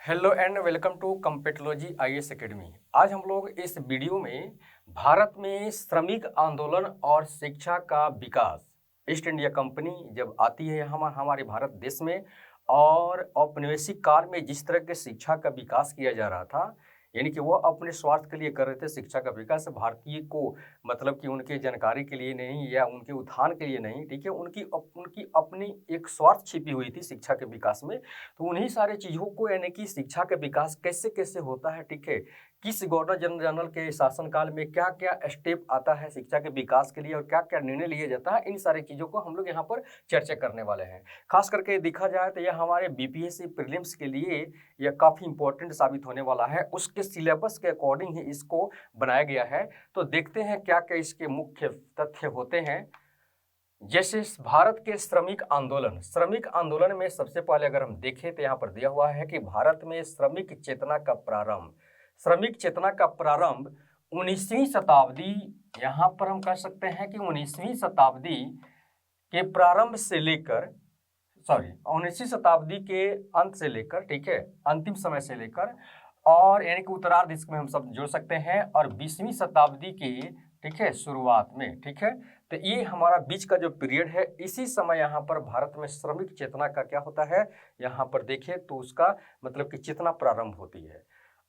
Hello and welcome to Competology IAS academy. आज हम लोग इस वीडियो में भारत में श्रमिक आंदोलन और शिक्षा का विकास, ईस्ट इंडिया कंपनी जब आती है हमारे भारत देश में और औपनिवेशिक काल में जिस तरह के शिक्षा का विकास किया जा रहा था, यानी कि वो अपने स्वार्थ के लिए कर रहे थे शिक्षा का विकास, भारतीय को मतलब कि उनके जानकारी के लिए नहीं या उनके उत्थान के लिए नहीं, ठीक है। उनकी अपनी एक स्वार्थ छिपी हुई थी शिक्षा के विकास में। तो उन्हीं सारे चीज़ों को, यानी कि शिक्षा का विकास कैसे कैसे होता है, ठीक है, किस गवर्नर जनरल के शासनकाल में क्या क्या स्टेप आता है शिक्षा के विकास के लिए और क्या क्या निर्णय लिया जाता है, इन सारी चीज़ों को हम लोग यहाँ पर चर्चा करने वाले हैं। खास करके देखा जाए तो यह हमारे बीपीएससी प्रीलिम्स के लिए यह काफ़ी इंपॉर्टेंट साबित होने वाला है। उसके सिलेबस के अकॉर्डिंग ही इसको बनाया गया है। तो देखते हैं क्या क्या इसके मुख्य तथ्य होते हैं। जैसे भारत के श्रमिक आंदोलन में सबसे पहले अगर हम देखें तो यहाँ पर दिया हुआ है कि भारत में श्रमिक चेतना का प्रारंभ 19वीं शताब्दी, यहाँ पर हम कह सकते हैं कि 19वीं शताब्दी के प्रारंभ से लेकर 19वीं शताब्दी के अंत से लेकर, ठीक है, अंतिम समय से लेकर और यानी कि उत्तरार्ध इसमें हम सब जोड़ सकते हैं और 20वीं शताब्दी की, ठीक है, शुरुआत में, ठीक है। तो ये हमारा बीच का जो पीरियड है, इसी समय यहाँ पर भारत में श्रमिक चेतना का क्या होता है, यहाँ पर देखें तो उसका मतलब कि चेतना प्रारंभ होती है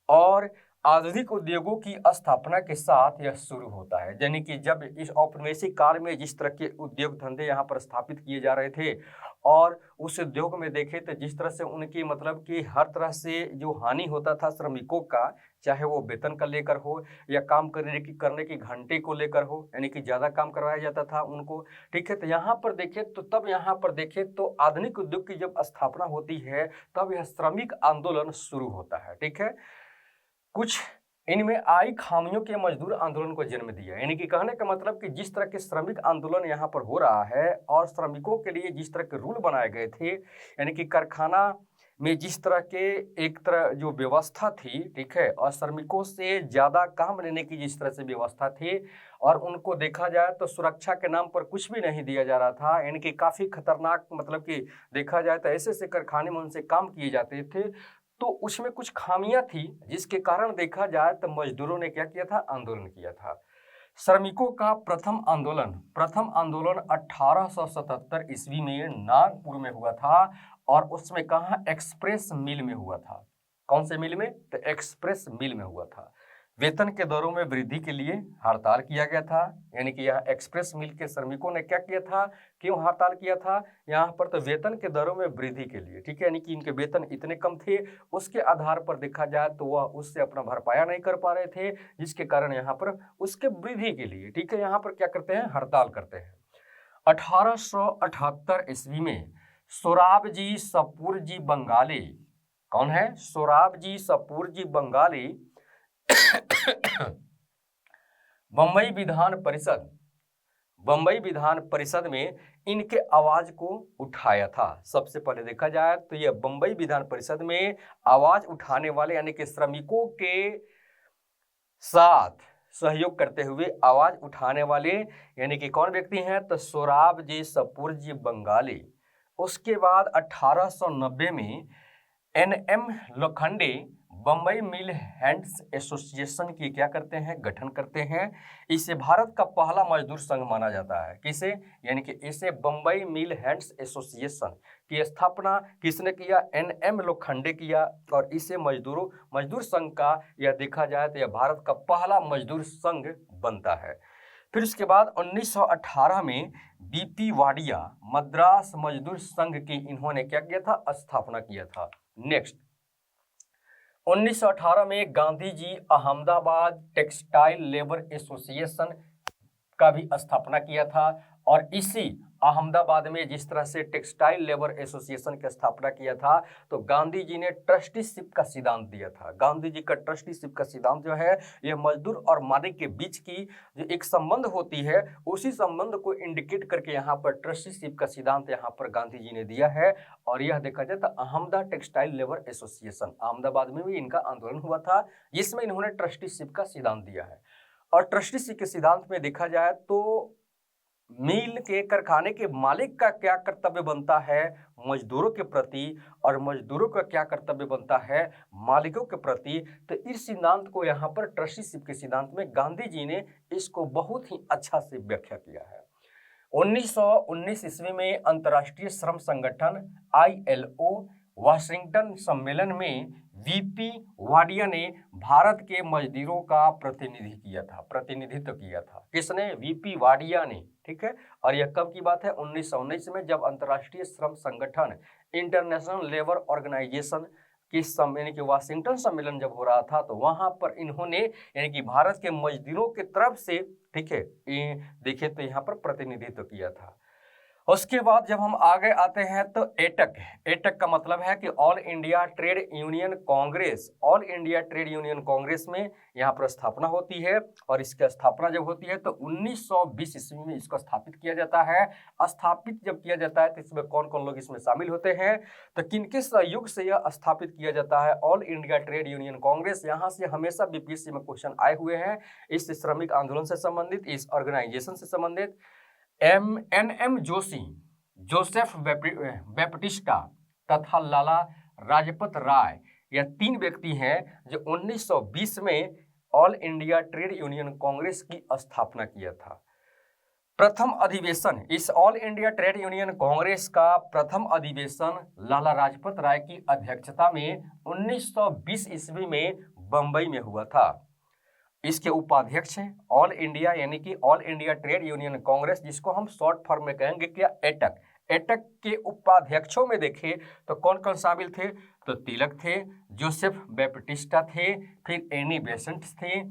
और आधुनिक उद्योगों की स्थापना के साथ यह शुरू होता है। यानी कि जब इस औपनिवेशिक काल में जिस तरह के उद्योग धंधे यहाँ पर स्थापित किए जा रहे थे और उस उद्योग में देखें तो जिस तरह से उनकी मतलब कि हर तरह से जो हानि होता था श्रमिकों का, चाहे वो वेतन का लेकर हो या काम करने की घंटे को लेकर हो, यानी कि ज़्यादा काम करवाया जाता था उनको, ठीक है। तो यहाँ पर देखें तो तब यहाँ पर देखें तो आधुनिक उद्योग की जब स्थापना होती है तब यह श्रमिक आंदोलन शुरू होता है, ठीक है। कुछ इनमें आई खामियों के मजदूर आंदोलन को जन्म दिया, यानी कि कहने का मतलब कि जिस तरह के श्रमिक आंदोलन यहाँ पर हो रहा है और श्रमिकों के लिए जिस तरह के रूल बनाए गए थे, यानी कि कारखाना में जिस तरह के एक तरह जो व्यवस्था थी, ठीक है, और श्रमिकों से ज़्यादा काम लेने की जिस तरह से व्यवस्था थी और उनको देखा जाए तो सुरक्षा के नाम पर कुछ भी नहीं दिया जा रहा था, यानी कि काफ़ी खतरनाक, मतलब कि देखा जाए तो ऐसे ऐसे कारखाने में उनसे काम किए जाते थे। तो उसमें कुछ खामियां थी जिसके कारण देखा जाए तो मजदूरों ने क्या किया था, आंदोलन किया था। श्रमिकों का प्रथम आंदोलन 1877 ईस्वी में नागपुर में हुआ था और उसमें कहा, एक्सप्रेस मिल में हुआ था। कौन से मिल में? तो एक्सप्रेस मिल में हुआ था। वेतन के दरों में वृद्धि के लिए हड़ताल किया गया था, यानी कि यहाँ एक्सप्रेस मिल के श्रमिकों ने क्या किया था, क्यों हड़ताल किया था यहाँ पर? तो वेतन के दरों में वृद्धि के लिए, ठीक है, यानी कि इनके वेतन इतने कम थे, उसके आधार पर देखा जाए तो वह उससे अपना भरपाया नहीं कर पा रहे थे, जिसके कारण यहाँ पर उसके वृद्धि के लिए, ठीक है, यहाँ पर क्या करते हैं, हड़ताल करते हैं। 1878 ईस्वी में सोराबजी सपूरजी बंगाली, कौन है? सोराबजी सपूरजी बंगाली बम्बई विधान परिषद में इनके आवाज को उठाया था। सबसे पहले देखा जाए तो यह बम्बई विधान परिषद में आवाज उठाने वाले, यानी कि श्रमिकों के साथ सहयोग करते हुए आवाज उठाने वाले, यानी कि कौन व्यक्ति हैं? तो सोराबजी सपूरजी बंगाली। उसके बाद 1890 में एनएम लोखंडे बम्बई मिल हैंड्स एसोसिएशन की क्या करते हैं, गठन करते हैं। इसे भारत का पहला मजदूर संघ माना जाता है। किसे? यानी कि इसे बम्बई मिल हैंड्स एसोसिएशन की स्थापना किसने किया? एनएम लोखंडे किया और इसे मजदूर संघ का, यह देखा जाए तो यह भारत का पहला मजदूर संघ बनता है। फिर उसके बाद 1918 में बीपी वाडिया मद्रास मजदूर संघ की इन्होंने क्या किया था, स्थापना किया था। नेक्स्ट 1918 में Gandhi ji Ahmedabad textile labour association का भी स्थापना किया था और इसी अहमदाबाद में जिस तरह से टेक्सटाइल लेबर एसोसिएशन की स्थापना किया था तो गांधी जी ने ट्रस्टीशिप का सिद्धांत दिया था। गांधी जी का ट्रस्टीशिप का सिद्धांत जो है, यह मजदूर और मालिक के बीच की जो एक संबंध होती है, उसी संबंध को इंडिकेट करके यहाँ पर ट्रस्टीशिप का सिद्धांत यहाँ पर गांधी जी ने दिया है। और यह देखा जाए तो Ahmedabad textile labour association, Ahmedabad में भी इनका आंदोलन हुआ था जिसमें इन्होंने ट्रस्टीशिप का सिद्धांत दिया है। और ट्रस्टीशिप के सिद्धांत में देखा जाए तो मिल के कारखाने के मालिक का क्या कर्तव्य बनता है मजदूरों के प्रति और मजदूरों का क्या कर्तव्य बनता है मालिकों के प्रति। तो इस सिद्धांत को यहाँ पर ट्रस्टीशिप के सिद्धांत में गांधी जी ने इसको बहुत ही अच्छा से व्याख्या किया है। 1919 ईस्वी में अंतर्राष्ट्रीय श्रम संगठन ILO वाशिंगटन सम्मेलन में वीपी वाडिया ने भारत के मजदूरों का प्रतिनिधित्व किया था। किसने? वीपी वाडिया ने। ठीक है, और यह कब की बात है? 1919 में, जब अंतर्राष्ट्रीय श्रम संगठन इंटरनेशनल लेबर ऑर्गेनाइजेशन की यानी कि वाशिंगटन सम्मेलन जब हो रहा था, तो वहां पर इन्होंने यानी कि भारत के मजदूरों की तरफ से, ठीक है, देखिए तो यहाँ पर प्रतिनिधित्व किया था। उसके बाद जब हम आगे आते हैं तो एटक का मतलब है कि all India trade union Congress. All India trade union Congress में यहाँ पर स्थापना होती है, और इसकी स्थापना जब होती है तो 1920 ईस्वी में इसको स्थापित किया जाता है। स्थापित जब किया जाता है तो इसमें कौन कौन लोग इसमें शामिल होते हैं, तो किनके सहयोग से यह स्थापित किया जाता है? All India trade union Congress. यहाँ से हमेशा बीपीएससी में क्वेश्चन आए हुए हैं इस श्रमिक आंदोलन से संबंधित, इस ऑर्गेनाइजेशन से संबंधित। NM जोशी, जोसेफ बैप्टिस्टा तथा लाला लाजपत राय, यह तीन व्यक्ति हैं जो 1920 में all India trade union Congress की स्थापना किया था। प्रथम अधिवेशन, इस all India trade union Congress का प्रथम अधिवेशन लाला लाजपत राय की अध्यक्षता में 1920 ईस्वी में बंबई में हुआ था। इसके उपाध्यक्ष हैं ऑल इंडिया यानी कि all India trade union Congress, जिसको हम शॉर्ट फॉर्म में कहेंगे क्या? एटक। एटक के उपाध्यक्षों में देखें तो कौन कौन शामिल थे? तो तिलक थे, जोसेफ बैप्टिस्टा थे, फिर एनी बेसेंट थे,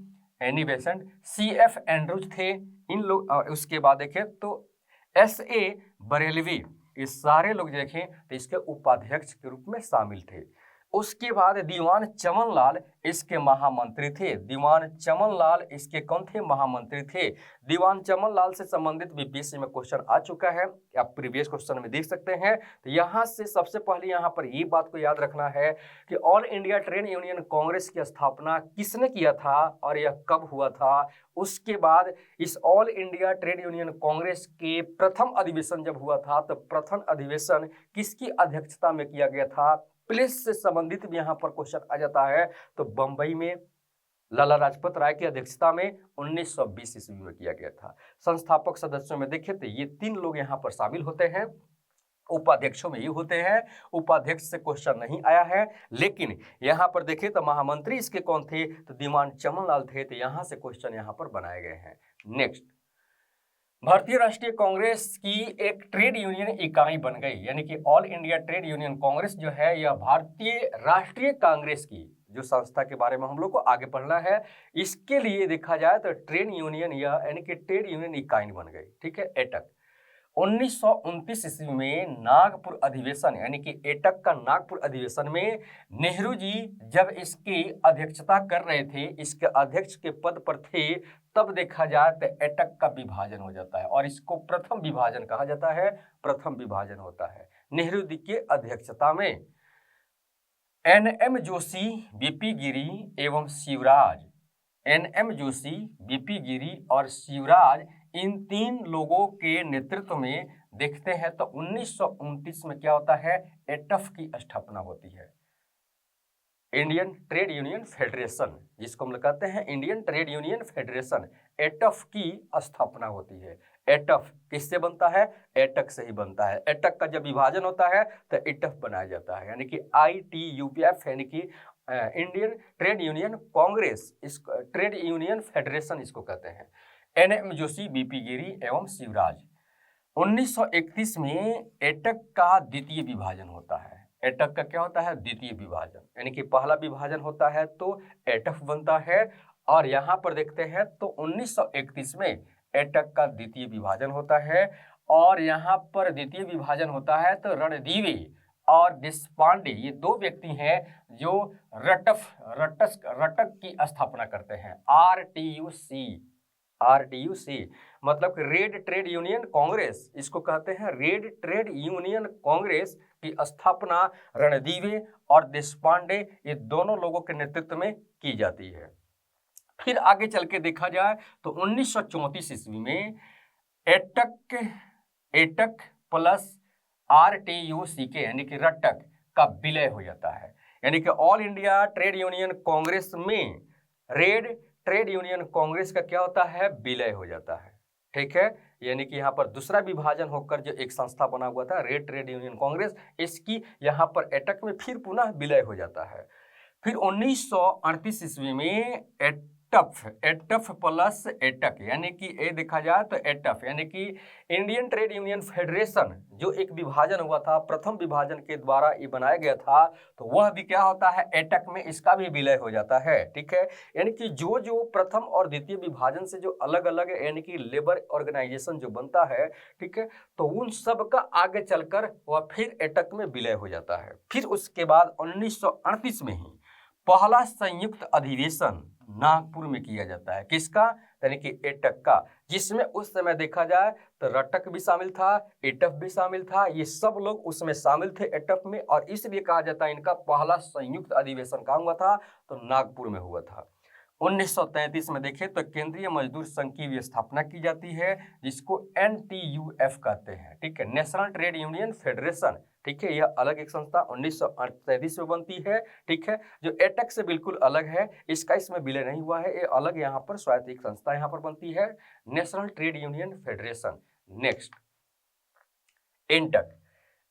CF एंड्रूज थे, इन लोग। उसके बाद देखें तो SA बरेलवी, ये सारे लोग देखें तो इसके उपाध्यक्ष के रूप में शामिल थे। उसके बाद दीवान चमन लाल इसके महामंत्री थे। दीवान चमन लाल इसके कौन थे? महामंत्री थे। दीवान चमन लाल से संबंधित बीपीएससी में क्वेश्चन आ चुका है, आप प्रीवियस क्वेश्चन में देख सकते हैं। तो यहाँ से सबसे पहले यहाँ पर ये बात को याद रखना है कि all India trade union Congress की स्थापना किसने किया था और यह कब हुआ था। उसके बाद इस all India trade union Congress के प्रथम अधिवेशन जब हुआ था, तो प्रथम अधिवेशन किसकी अध्यक्षता में किया गया था? प्लेस से संबंधित भी यहाँ पर क्वेश्चन आ जाता है, तो बंबई में लाला लाजपत राय की अध्यक्षता में 1920 ईस्वी में किया गया था। संस्थापक सदस्यों में देखें तो ये तीन लोग यहाँ पर शामिल होते हैं। उपाध्यक्षों में ये होते हैं, उपाध्यक्ष से क्वेश्चन नहीं आया है, लेकिन यहाँ पर देखें तो महामंत्री इसके कौन थे? तो दीवान चमन लाल थे। तो यहाँ से क्वेश्चन यहाँ पर बनाए गए हैं। नेक्स्ट, भारतीय राष्ट्रीय कांग्रेस की एक ट्रेड यूनियन इकाई बन गई, यानी कि all India trade union Congress जो है यह भारतीय राष्ट्रीय कांग्रेस की जो संस्था के बारे में हम लोग को आगे पढ़ना है, इसके लिए देखा जाए तो ट्रेड यूनियन या यानी कि ट्रेड यूनियन इकाई बन गई। ठीक है, एटक। 1929 ईस्वी में नागपुर अधिवेशन यानी कि एटक का नागपुर अधिवेशन में नेहरू जी जब इसकी अध्यक्षता कर रहे थे, इसके अध्यक्ष के पद पर थे, तब देखा जाए तो एटक का विभाजन हो जाता है और इसको प्रथम विभाजन कहा जाता है। प्रथम विभाजन होता है नेहरू जी के अध्यक्षता में। NM जोशी, बीपी गिरी एवं शिवराज, NM जोशी, बीपी गिरी और शिवराज, इन तीन लोगों के नेतृत्व में देखते हैं तो 1929 में क्या होता है? एटफ की स्थापना होती है, इंडियन ट्रेड यूनियन फेडरेशन, जिसको हम लोग कहते हैं इंडियन ट्रेड यूनियन फेडरेशन, एटफ की स्थापना होती है। एटफ किससे बनता है? एटक से ही बनता है। एटक का जब विभाजन होता है तो एटफ बनाया जाता है, यानी कि ITUPF यानी कि इंडियन ट्रेड यूनियन कांग्रेस, इस ट्रेड यूनियन फेडरेशन इसको कहते हैं। NM जोशी, बीपी गिरी एवं शिवराज। 1931 में एटक का द्वितीय विभाजन होता है। एटक का क्या होता है? द्वितीय विभाजन, यानी कि पहला विभाजन होता है तो एटफ बनता है, और यहाँ पर देखते हैं तो 1931 में एटक का द्वितीय विभाजन होता है, और यहाँ पर द्वितीय विभाजन होता है तो रणदीवे और देशपांडे ये दो व्यक्ति हैं जो रटक की स्थापना करते हैं। RTUC मतलब कि रेड ट्रेड यूनियन कांग्रेस, इसको कहते हैं रेड ट्रेड यूनियन कांग्रेस की स्थापना रणदीवे और देशपांडे ये दोनों लोगों के नेतृत्व में की जाती है। फिर आगे चल के देखा जाए तो 1934 ईस्वी में एटक, एटक प्लस RTUCK यानी कि रटक का विलय हो जाता है, यानी कि all India trade union Congress में रेड ट्रेड यूनियन कांग्रेस का क्या होता है, विलय हो जाता है। ठीक है, यानी कि यहाँ पर दूसरा विभाजन होकर जो एक संस्था बना हुआ था रेड ट्रेड यूनियन कांग्रेस, इसकी यहाँ पर एटक में फिर पुनः विलय हो जाता है। फिर 1938 ईस्वी में एटफ प्लस एटक यानी कि ए देखा जाए तो एटफ यानी कि इंडियन ट्रेड यूनियन फेडरेशन जो एक विभाजन हुआ था, प्रथम विभाजन के द्वारा ये बनाया गया था, तो वह भी क्या होता है, एटक में इसका भी विलय हो जाता है। ठीक है, यानी कि जो जो प्रथम और द्वितीय विभाजन से जो अलग अलग यानी कि लेबर ऑर्गेनाइजेशन जो बनता है, ठीक है, तो उन सब का आगे चलकर वह फिर एटक में विलय हो जाता है। फिर उसके बाद 1938 में ही पहला संयुक्त अधिवेशन नागपुर में किया जाता है, किसका, यानी कि एटक का, जिसमें उस समय देखा जाए तो रटक भी शामिल था, एटफ भी शामिल था, ये सब लोग उसमें शामिल थे एटफ में, और इसलिए कहा जाता है इनका पहला संयुक्त अधिवेशन कहाँ हुआ था, तो नागपुर में हुआ था। 1933 में देखें तो केंद्रीय मजदूर संघ की भी स्थापना की जाती है, जिसको NTUF कहते हैं। ठीक है, नेशनल ट्रेड यूनियन फेडरेशन, ठीक है, यह अलग एक संस्था 1933 में बनती है। ठीक है, जो एटक से बिल्कुल अलग है, इसका इसमें विलय नहीं हुआ है, ये अलग यहाँ पर स्वायत्त एक संस्था यहाँ पर बनती है, national trade union federation. Next INTUC,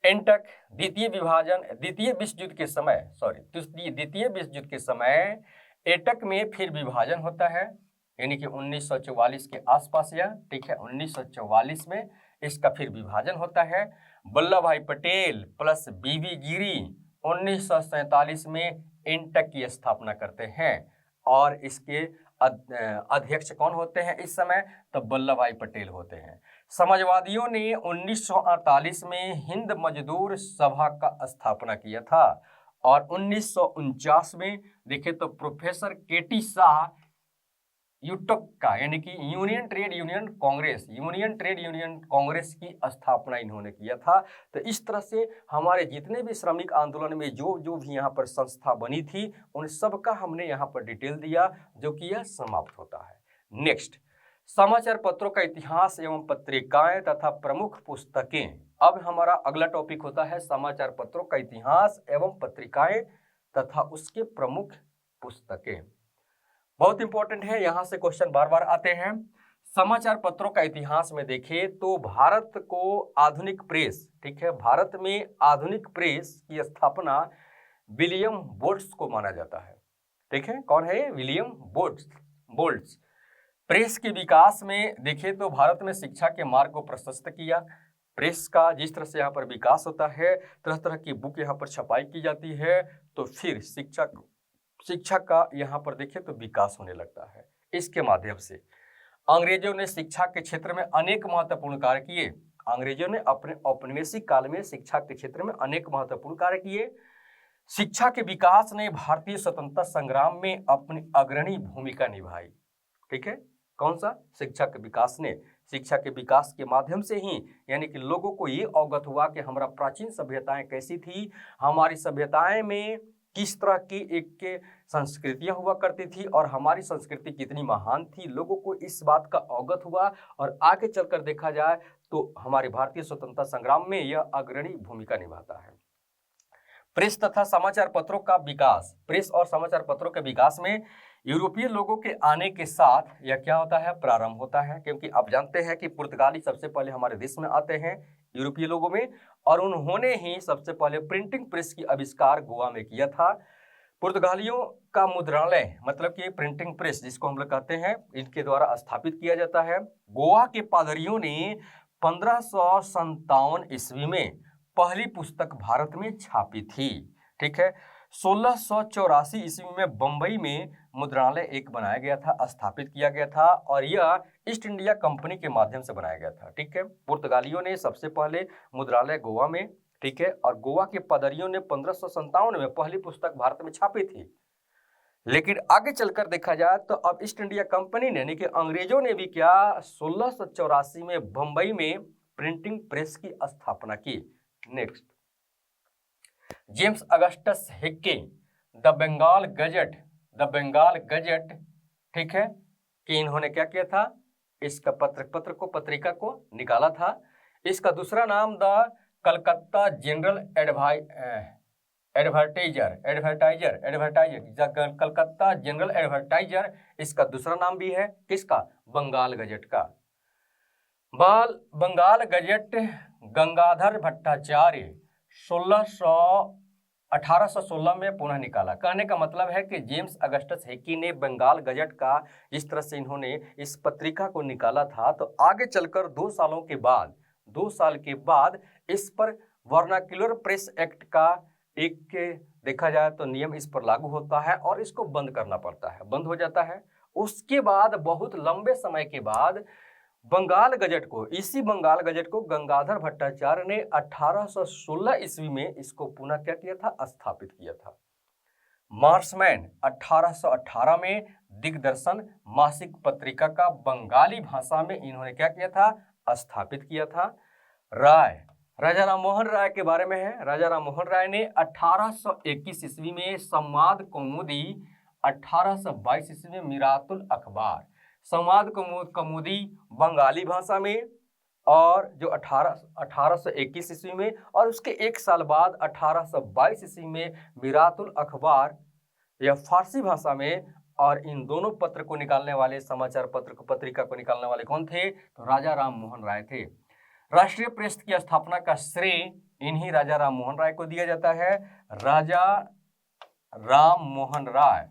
INTUC द्वितीय विश्व युद्ध के समय द्वितीय विश्व युद्ध के समय एटक में फिर विभाजन होता है, यानी कि 1944 के आसपास यह, ठीक है, 1944 में इसका फिर विभाजन होता है। वल्लभ भाई पटेल प्लस बीबी गिरी 1947 में एनटक की स्थापना करते हैं, और इसके अध्यक्ष कौन होते हैं इस समय, तो वल्लभ भाई पटेल होते हैं। समाजवादियों ने 1948 में हिंद मजदूर सभा का स्थापना किया था, और 1949 में देखें तो प्रोफेसर केटी शाह यूटक का यानी कि यूनियन ट्रेड यूनियन कांग्रेस की स्थापना इन्होंने किया था। तो इस तरह से हमारे जितने भी श्रमिक आंदोलन में जो जो भी यहाँ पर संस्था बनी थी, उन सब का हमने यहाँ पर डिटेल दिया, जो कि यह समाप्त होता है। नेक्स्ट, समाचार पत्रों का इतिहास एवं पत्रिकाएं तथा प्रमुख पुस्तकें। अब हमारा अगला टॉपिक होता है समाचार पत्रों का इतिहास एवं पत्रिकाएं तथा उसके प्रमुख पुस्तकें। बहुत इंपॉर्टेंट है, यहां से क्वेश्चन बार बार आते हैं। समाचार पत्रों का इतिहास में देखें तो भारत को आधुनिक प्रेस, ठीक है, भारत में आधुनिक प्रेस की स्थापना विलियम बोल्ट्स को माना जाता है। ठीक है, कौन है, विलियम बोल्ट्स। प्रेस के विकास में देखें तो भारत में शिक्षा के मार्ग को प्रशस्त किया। प्रेस का जिस तरह से यहाँ पर विकास होता है, तरह तरह की बुक यहाँ पर छपाई की जाती है, तो फिर शिक्षा का यहाँ पर देखें तो विकास होने लगता है। इसके माध्यम से अंग्रेजों ने शिक्षा के क्षेत्र में अनेक महत्वपूर्ण कार्य किए। अंग्रेजों ने अपने औपनिवेशिक काल में शिक्षा के क्षेत्र में अनेक महत्वपूर्ण कार्य किए। शिक्षा के विकास ने भारतीय स्वतंत्रता संग्राम में अपनी अग्रणी भूमिका निभाई। ठीक है, कौन सा, शिक्षा के विकास ने, शिक्षा के विकास के माध्यम से ही यानी कि लोगों को ये अवगत हुआ कि हमारा प्राचीन सभ्यताएं कैसी थी, हमारी सभ्यताएं में किस तरह की एक संस्कृतियां हुआ करती थी, और हमारी संस्कृति कितनी महान थी, लोगों को इस बात का अवगत हुआ, और आगे चलकर देखा जाए तो हमारे भारतीय स्वतंत्रता संग्राम में यह अग्रणी भूमिका निभाता है। प्रेस तथा समाचार पत्रों का विकास, प्रेस और समाचार पत्रों के विकास में यूरोपीय लोगों के आने के साथ यह क्या होता है, प्रारंभ होता है, क्योंकि आप जानते हैं कि पुर्तगाली सबसे पहले हमारे देश में आते हैं यूरोपीय लोगों में, और उन्होंने ही सबसे पहले प्रिंटिंग प्रेस की आविष्कार गोवा में किया था। पुर्तगालियों का मुद्रालय मतलब कि प्रिंटिंग प्रेस जिसको हम लोग कहते हैं, इनके द्वारा स्थापित किया जाता है। गोवा के पादरियों ने 1557 ईस्वी में पहली पुस्तक भारत में छापी थी। ठीक है, 1684 ईस्वी में बंबई में मुद्रालय एक बनाया गया था, स्थापित किया गया था, और यह ईस्ट इंडिया कंपनी के माध्यम से बनाया गया था। ठीक है, पुर्तगालियों ने सबसे पहले मुद्रालय गोवा में, ठीक है, और गोवा के पादरियों ने 1557 में पहली पुस्तक भारत में छापी थी। लेकिन आगे चलकर देखा जाए तो अब ईस्ट इंडिया कंपनी ने यानी कि अंग्रेजों ने भी क्या 1684 में बंबई में प्रिंटिंग प्रेस की स्थापना की। Next, James Augustus Hicky the Bengal gazette, ठीक है, कि इन्होंने क्या किया था, इसका पत्रिका को निकाला था। इसका दूसरा नाम the Calcutta general advertiser, Calcutta general advertiser, इसका दूसरा नाम भी है किसका? बंगाल गजट का। बंगाल गजट गंगाधर भट्टाचार्य 1816 में पुनः निकाला। कहने का मतलब है कि जेम्स अगस्टस हिकी ने बंगाल गजट का इस तरह से इन्होंने इस पत्रिका को निकाला था। तो आगे चलकर 2 साल के बाद इस पर वर्नाक्युलर प्रेस एक्ट का एक देखा जाए तो नियम इस पर लागू होता है और इसको बंद करना पड़ता है, बंद हो जाता है। उसके बाद बहुत लंबे समय के बाद इसी बंगाल गजट को गंगाधर भट्टाचार्य ने 1816 ईस्वी में इसको पुनः क्या किया था? स्थापित किया था। मार्समैन 1818 में दिग्दर्शन मासिक पत्रिका का बंगाली भाषा में इन्होंने क्या किया था? स्थापित किया था। राजा राम मोहन राय के बारे में है। राजा राम मोहन राय ने 1821 ईस्वी में संवाद कौमुदी, 1822 ईस्वी में मिरातुल अखबार, संवाद कौमुदी बंगाली भाषा में, और जो 1821 ईस्वी में, और उसके 1 साल बाद 1822 ईस्वी में मिरातुल अखबार यह फारसी भाषा में। और इन दोनों पत्र को निकालने वाले, समाचार पत्रिका को निकालने वाले कौन थे? तो राजा राम मोहन राय थे। राष्ट्रीय प्रेस की स्थापना का श्रेय इन्हीं राजा राम मोहन राय को दिया जाता है। राजा राम मोहन राय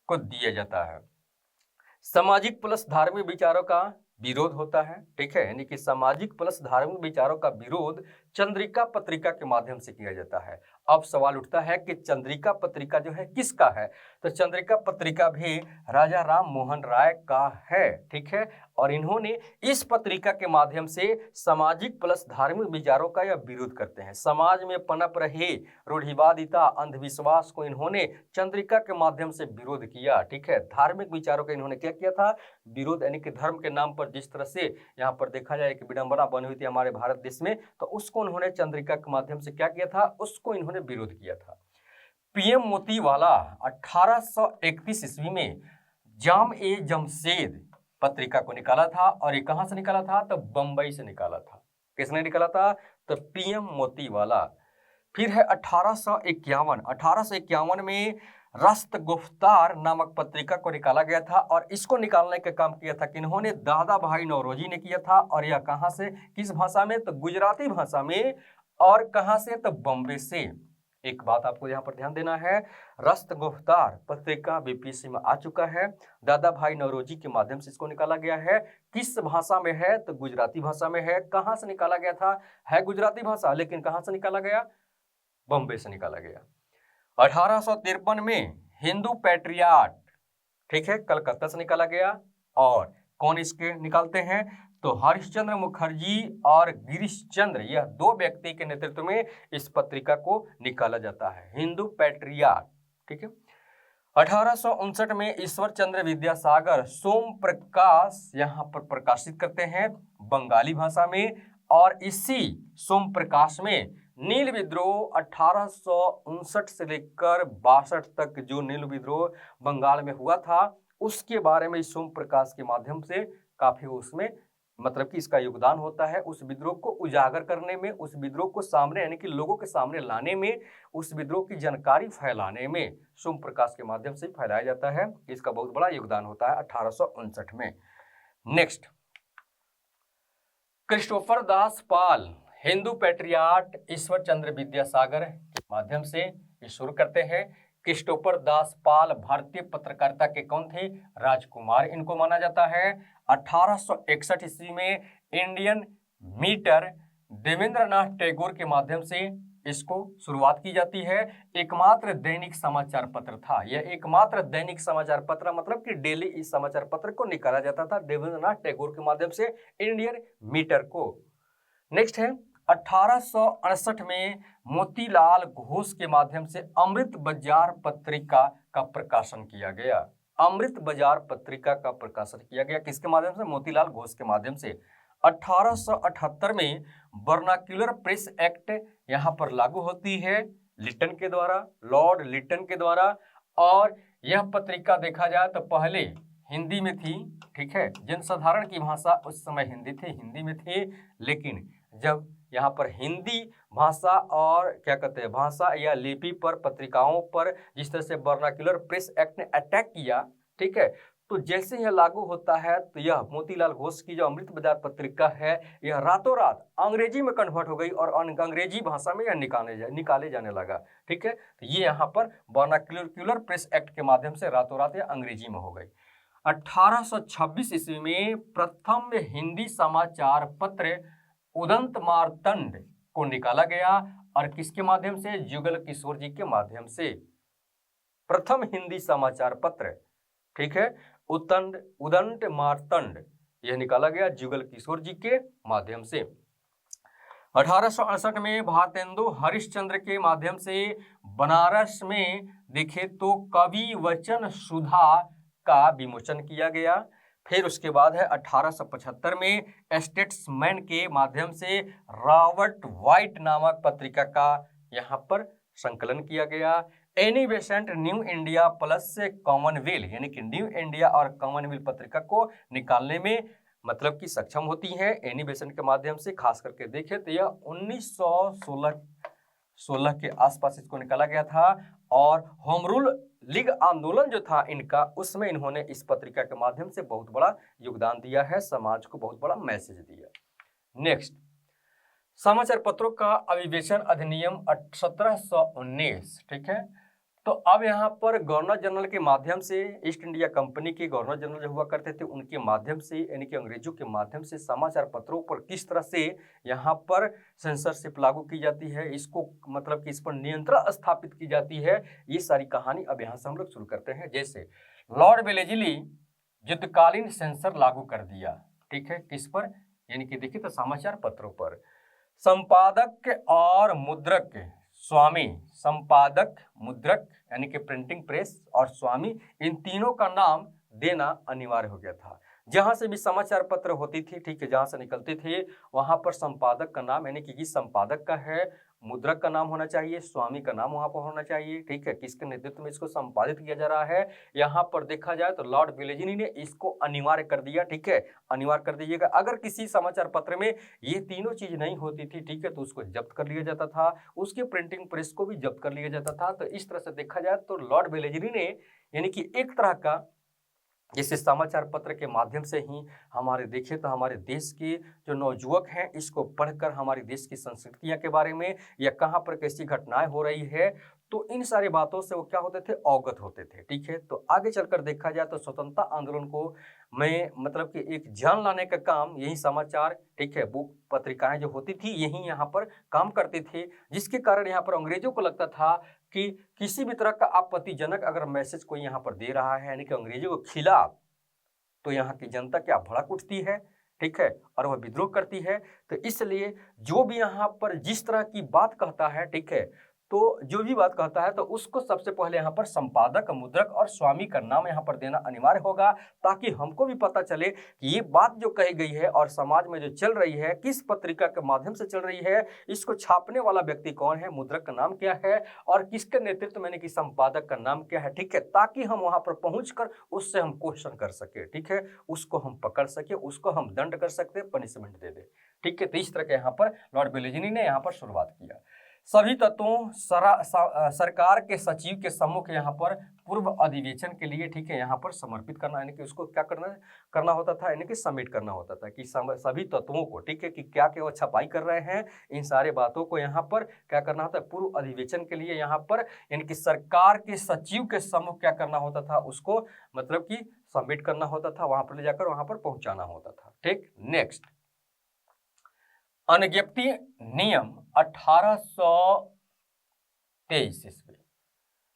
को दिया जाता है। सामाजिक प्लस धार्मिक विचारों का विरोध होता है, ठीक है, यानी कि सामाजिक प्लस धार्मिक विचारों का विरोध चंद्रिका पत्रिका के माध्यम से किया जाता है। अब सवाल उठता है कि चंद्रिका पत्रिका जो है किसका है? तो चंद्रिका पत्रिका भी राजा राम मोहन राय का है, ठीक है। और इन्होंने इस पत्रिका के माध्यम से सामाजिक प्लस धार्मिक विचारों का यह विरोध करते हैं। समाज में पनप रहे रूढ़िवादिता, अंधविश्वास को इन्होंने चंद्रिका के माध्यम से विरोध किया, ठीक है। धार्मिक विचारों का इन्होंने क्या किया था? विरोध, यानी कि धर्म के नाम पर जिस तरह से यहाँ पर देखा जाए कि विडंबना बनी हुई थी हमारे भारत देश में, तो उसको उन्होंने चंद्रिका के माध्यम से क्या किया था? उसको इन्होंने विरोध किया था। पीएम मोतीवाला 1831 ईस्वी में जाम-ए-जमशेद पत्रिका को निकाला था। और ये कहां से निकाला था? तो बंबई से निकाला था। किसने निकाला था? तो पीएम मोतीवाला। फिर है 1851 में राष्ट्रगुफ्तार नामक पत्रिका को निकाला गया था। और इसको निकालने का काम किया था किन्होंने? दादा भाई नौरोजी ने किया था। और यह कहां से, किस भाषा में? तो गुजराती भाषा में। और कहां से? तो बॉम्बे से। एक बात आपको यहाँ पर ध्यान देना है, राष्ट्रगुफ्तार पत्रिका बीपीएससी में आ चुका है। दादा भाई नौरोजी के माध्यम से इसको निकाला गया है। किस भाषा में है? तो गुजराती भाषा में है। कहां से निकाला गया था? है गुजराती भाषा, लेकिन कहां से निकाला गया? बॉम्बे से निकाला गया। 1853 में हिंदू पैट्रियाट, ठीक है, कलकत्ता से निकाला गया। और कौन इसके निकालते हैं? तो हरिश्चंद्र मुखर्जी और गिरीश चंद्र, यह 2 व्यक्ति के नेतृत्व में इस पत्रिका को निकाला जाता है, हिंदू पैट्रियाट, ठीक है। 1859 में ईश्वर चंद्र विद्यासागर सोम प्रकाश यहाँ पर प्रकाशित करते हैं बंगाली भाषा में। और इसी सोम प्रकाश में नील विद्रोह 1859 से लेकर 62 तक जो नील विद्रोह बंगाल में हुआ था, उसके बारे में सोम प्रकाश के माध्यम से काफी उसमें मतलब कि इसका योगदान होता है। उस विद्रोह को उजागर करने में, उस विद्रोह को सामने यानी कि लोगों के सामने लाने में, उस विद्रोह की जानकारी फैलाने में सोम प्रकाश के माध्यम से फैलाया जाता है। इसका बहुत बड़ा योगदान होता है 1859 में। नेक्स्ट, क्रिस्टोफर दास पाल हिंदू पैट्रियाट ईश्वर चंद्र विद्यासागर के माध्यम से शुरू करते हैं। क्रिस्टोफर दास पाल भारतीय पत्रकारिता के कौन थे? राजकुमार इनको माना जाता है। 1861 ईस्वी में इंडियन मीटर देवेंद्रनाथ टैगोर के माध्यम से इसको शुरुआत की जाती है। एकमात्र दैनिक समाचार पत्र था यह, एकमात्र दैनिक समाचार पत्र मतलब कि डेली इस समाचार पत्र को निकाला जाता था देवेंद्रनाथ टैगोर के माध्यम से, इंडियन मीटर को। नेक्स्ट है 1868 में मोतीलाल घोष के माध्यम से अमृत बाजार पत्रिका का प्रकाशन किया गया। अमृत बाजार पत्रिका का प्रकाशन किया गया किसके माध्यम से? मोतीलाल घोष के माध्यम से। 1878 में वर्नाक्युलर प्रेस एक्ट यहाँ पर लागू होती है लिटन के द्वारा, लॉर्ड लिटन के द्वारा। और यह पत्रिका देखा जाए तो पहले हिंदी में थी, ठीक है, जनसाधारण की भाषा उस समय हिंदी थी, हिंदी में थी, लेकिन जब यहाँ पर हिंदी भाषा और क्या कहते हैं भाषा या लिपि पर पत्रिकाओं पर जिस तरह से वर्नाक्युलर प्रेस एक्ट ने अटैक किया, ठीक है, तो जैसे यह लागू होता है तो यह मोतीलाल घोष की जो अमृत बाजार पत्रिका है यह रातों रात अंग्रेजी में कन्वर्ट हो गई और अंग्रेजी भाषा में यह निकाले जाने लगा, ठीक है। तो ये यहाँ पर वर्नाक्युलर प्रेस एक्ट के माध्यम से रातों रात यह अंग्रेजी में हो गई। 1826 ईस्वी में प्रथम हिंदी समाचार पत्र उदंत मार्तंड को निकाला गया और किसके माध्यम से? जुगल किशोर जी के माध्यम से। प्रथम हिंदी समाचार पत्र, ठीक है, उदंत मार्तंड यह निकाला गया जुगल किशोर जी के माध्यम से। 1868 में भारतेंदु हरिश्चंद्र के माध्यम से बनारस में देखे तो कवि वचन सुधा का विमोचन किया गया। फिर उसके बाद है 1875 में स्टेट्समैन के माध्यम से रॉबर्ट वाइट नामक पत्रिका का यहाँ पर संकलन किया गया। Annie Besant new India plus Commonwealth यानी कि न्यू इंडिया और कॉमनवेल्थ पत्रिका को निकालने में मतलब कि सक्षम होती है एनी बेसेंट के माध्यम से। खास करके देखें तो यह 1916 के आसपास इसको निकाला गया था और होम रूल लीग आंदोलन जो था इनका उसमें इन्होंने इस पत्रिका के माध्यम से बहुत बड़ा योगदान दिया है, समाज को बहुत बड़ा मैसेज दिया। नेक्स्ट, समाचार पत्रों का अभिवेचन अधिनियम 1719, ठीक है। तो अब यहाँ पर गवर्नर जनरल के माध्यम से ईस्ट इंडिया कंपनी के गवर्नर जनरल जो हुआ करते थे उनके माध्यम से यानी कि अंग्रेजों के माध्यम से समाचार पत्रों पर किस तरह से यहाँ पर सेंसरशिप लागू की जाती है, इसको मतलब कि इस पर नियंत्रण स्थापित की जाती है, ये सारी कहानी अब यहाँ से हम लोग शुरू करते हैं। जैसे लॉर्ड वेलेजली युद्धकालीन सेंसर लागू कर दिया, ठीक है, किस पर? यानी कि देखिए तो समाचार पत्रों पर। संपादक और मुद्रक स्वामी, संपादक मुद्रक यानी कि प्रिंटिंग प्रेस और स्वामी, इन तीनों का नाम देना अनिवार्य हो गया था। जहां से भी समाचार पत्र होती थी, ठीक है, जहां से निकलते थे वहां पर संपादक का नाम यानी कि संपादक का है, मुद्रक का नाम होना चाहिए, स्वामी का नाम वहां पर होना चाहिए, ठीक है, किसके नेतृत्व में इसको संपादित किया जा रहा है। यहाँ पर देखा जाए तो लॉर्ड वेलेजली ने इसको अनिवार्य कर दिया, ठीक है, अनिवार्य कर दीजिएगा। अगर किसी समाचार पत्र में ये तीनों चीज नहीं होती थी, ठीक है, तो उसको जब्त कर लिया जाता था, उसके प्रिंटिंग प्रेस को भी जब्त कर लिया जाता था। तो इस तरह से देखा जाए तो लॉर्ड वेलेजली ने यानी कि एक तरह का जैसे समाचार पत्र के माध्यम से ही हमारे देखें तो हमारे देश के जो नवयुवक हैं इसको पढ़कर हमारे देश की संस्कृतियां के बारे में या कहाँ पर कैसी घटनाएं हो रही है तो इन सारी बातों से वो क्या होते थे, अवगत होते थे, ठीक है। तो आगे चलकर देखा जाए तो स्वतंत्रता आंदोलन को में मतलब कि एक जान लाने का काम यही समाचार, ठीक है, बुक पत्रिकाएं जो होती थी यही यहाँ पर काम करते थे, जिसके कारण यहाँ पर अंग्रेजों को लगता था कि किसी भी तरह का आपत्तिजनक अगर मैसेज कोई यहाँ पर दे रहा है यानी कि अंग्रेजों के खिलाफ, तो यहाँ की जनता क्या भड़क उठती है, ठीक है, और वह विद्रोह करती है। तो इसलिए जो भी यहाँ पर जिस तरह की बात कहता है, ठीक है, तो जो भी बात कहता है तो उसको सबसे पहले यहाँ पर संपादक, मुद्रक और स्वामी का नाम यहाँ पर देना अनिवार्य होगा, ताकि हमको भी पता चले कि ये बात जो कही गई है और समाज में जो चल रही है किस पत्रिका के माध्यम से चल रही है, इसको छापने वाला व्यक्ति कौन है, मुद्रक का नाम क्या है और किसके नेतृत्व में कि संपादक का नाम क्या है, ठीक है, ताकि हम वहां पर पहुंचकर उससे हम क्वेश्चन कर सके, ठीक है, उसको हम पकड़ सके, उसको हम दंड कर सकते, पनिशमेंट दे दे, ठीक है। तो इस तरह के यहाँ पर लॉर्ड वेलेजली ने यहाँ पर शुरुआत किया। सभी तत्वों सरकार के सचिव के सम्मुख यहाँ पर पूर्व अधिवेशन के लिए, ठीक है, यहाँ पर समर्पित करना यानी कि उसको क्या करना होता था यानी कि सबमिट करना होता था कि सभी तत्वों को, ठीक है, कि क्या क्या वो छपाई कर रहे हैं, इन सारे बातों को यहाँ पर क्या करना होता है, पूर्व अधिवेशन के लिए यहाँ पर यानी कि सरकार के सचिव के सम्मुख क्या करना होता था, उसको मतलब कि सबमिट करना होता था, वहां पर ले जाकर वहां पर पहुंचाना होता था, ठीक। नेक्स्ट, अनुज्ञप्ति नियम 1823 ईस्वी,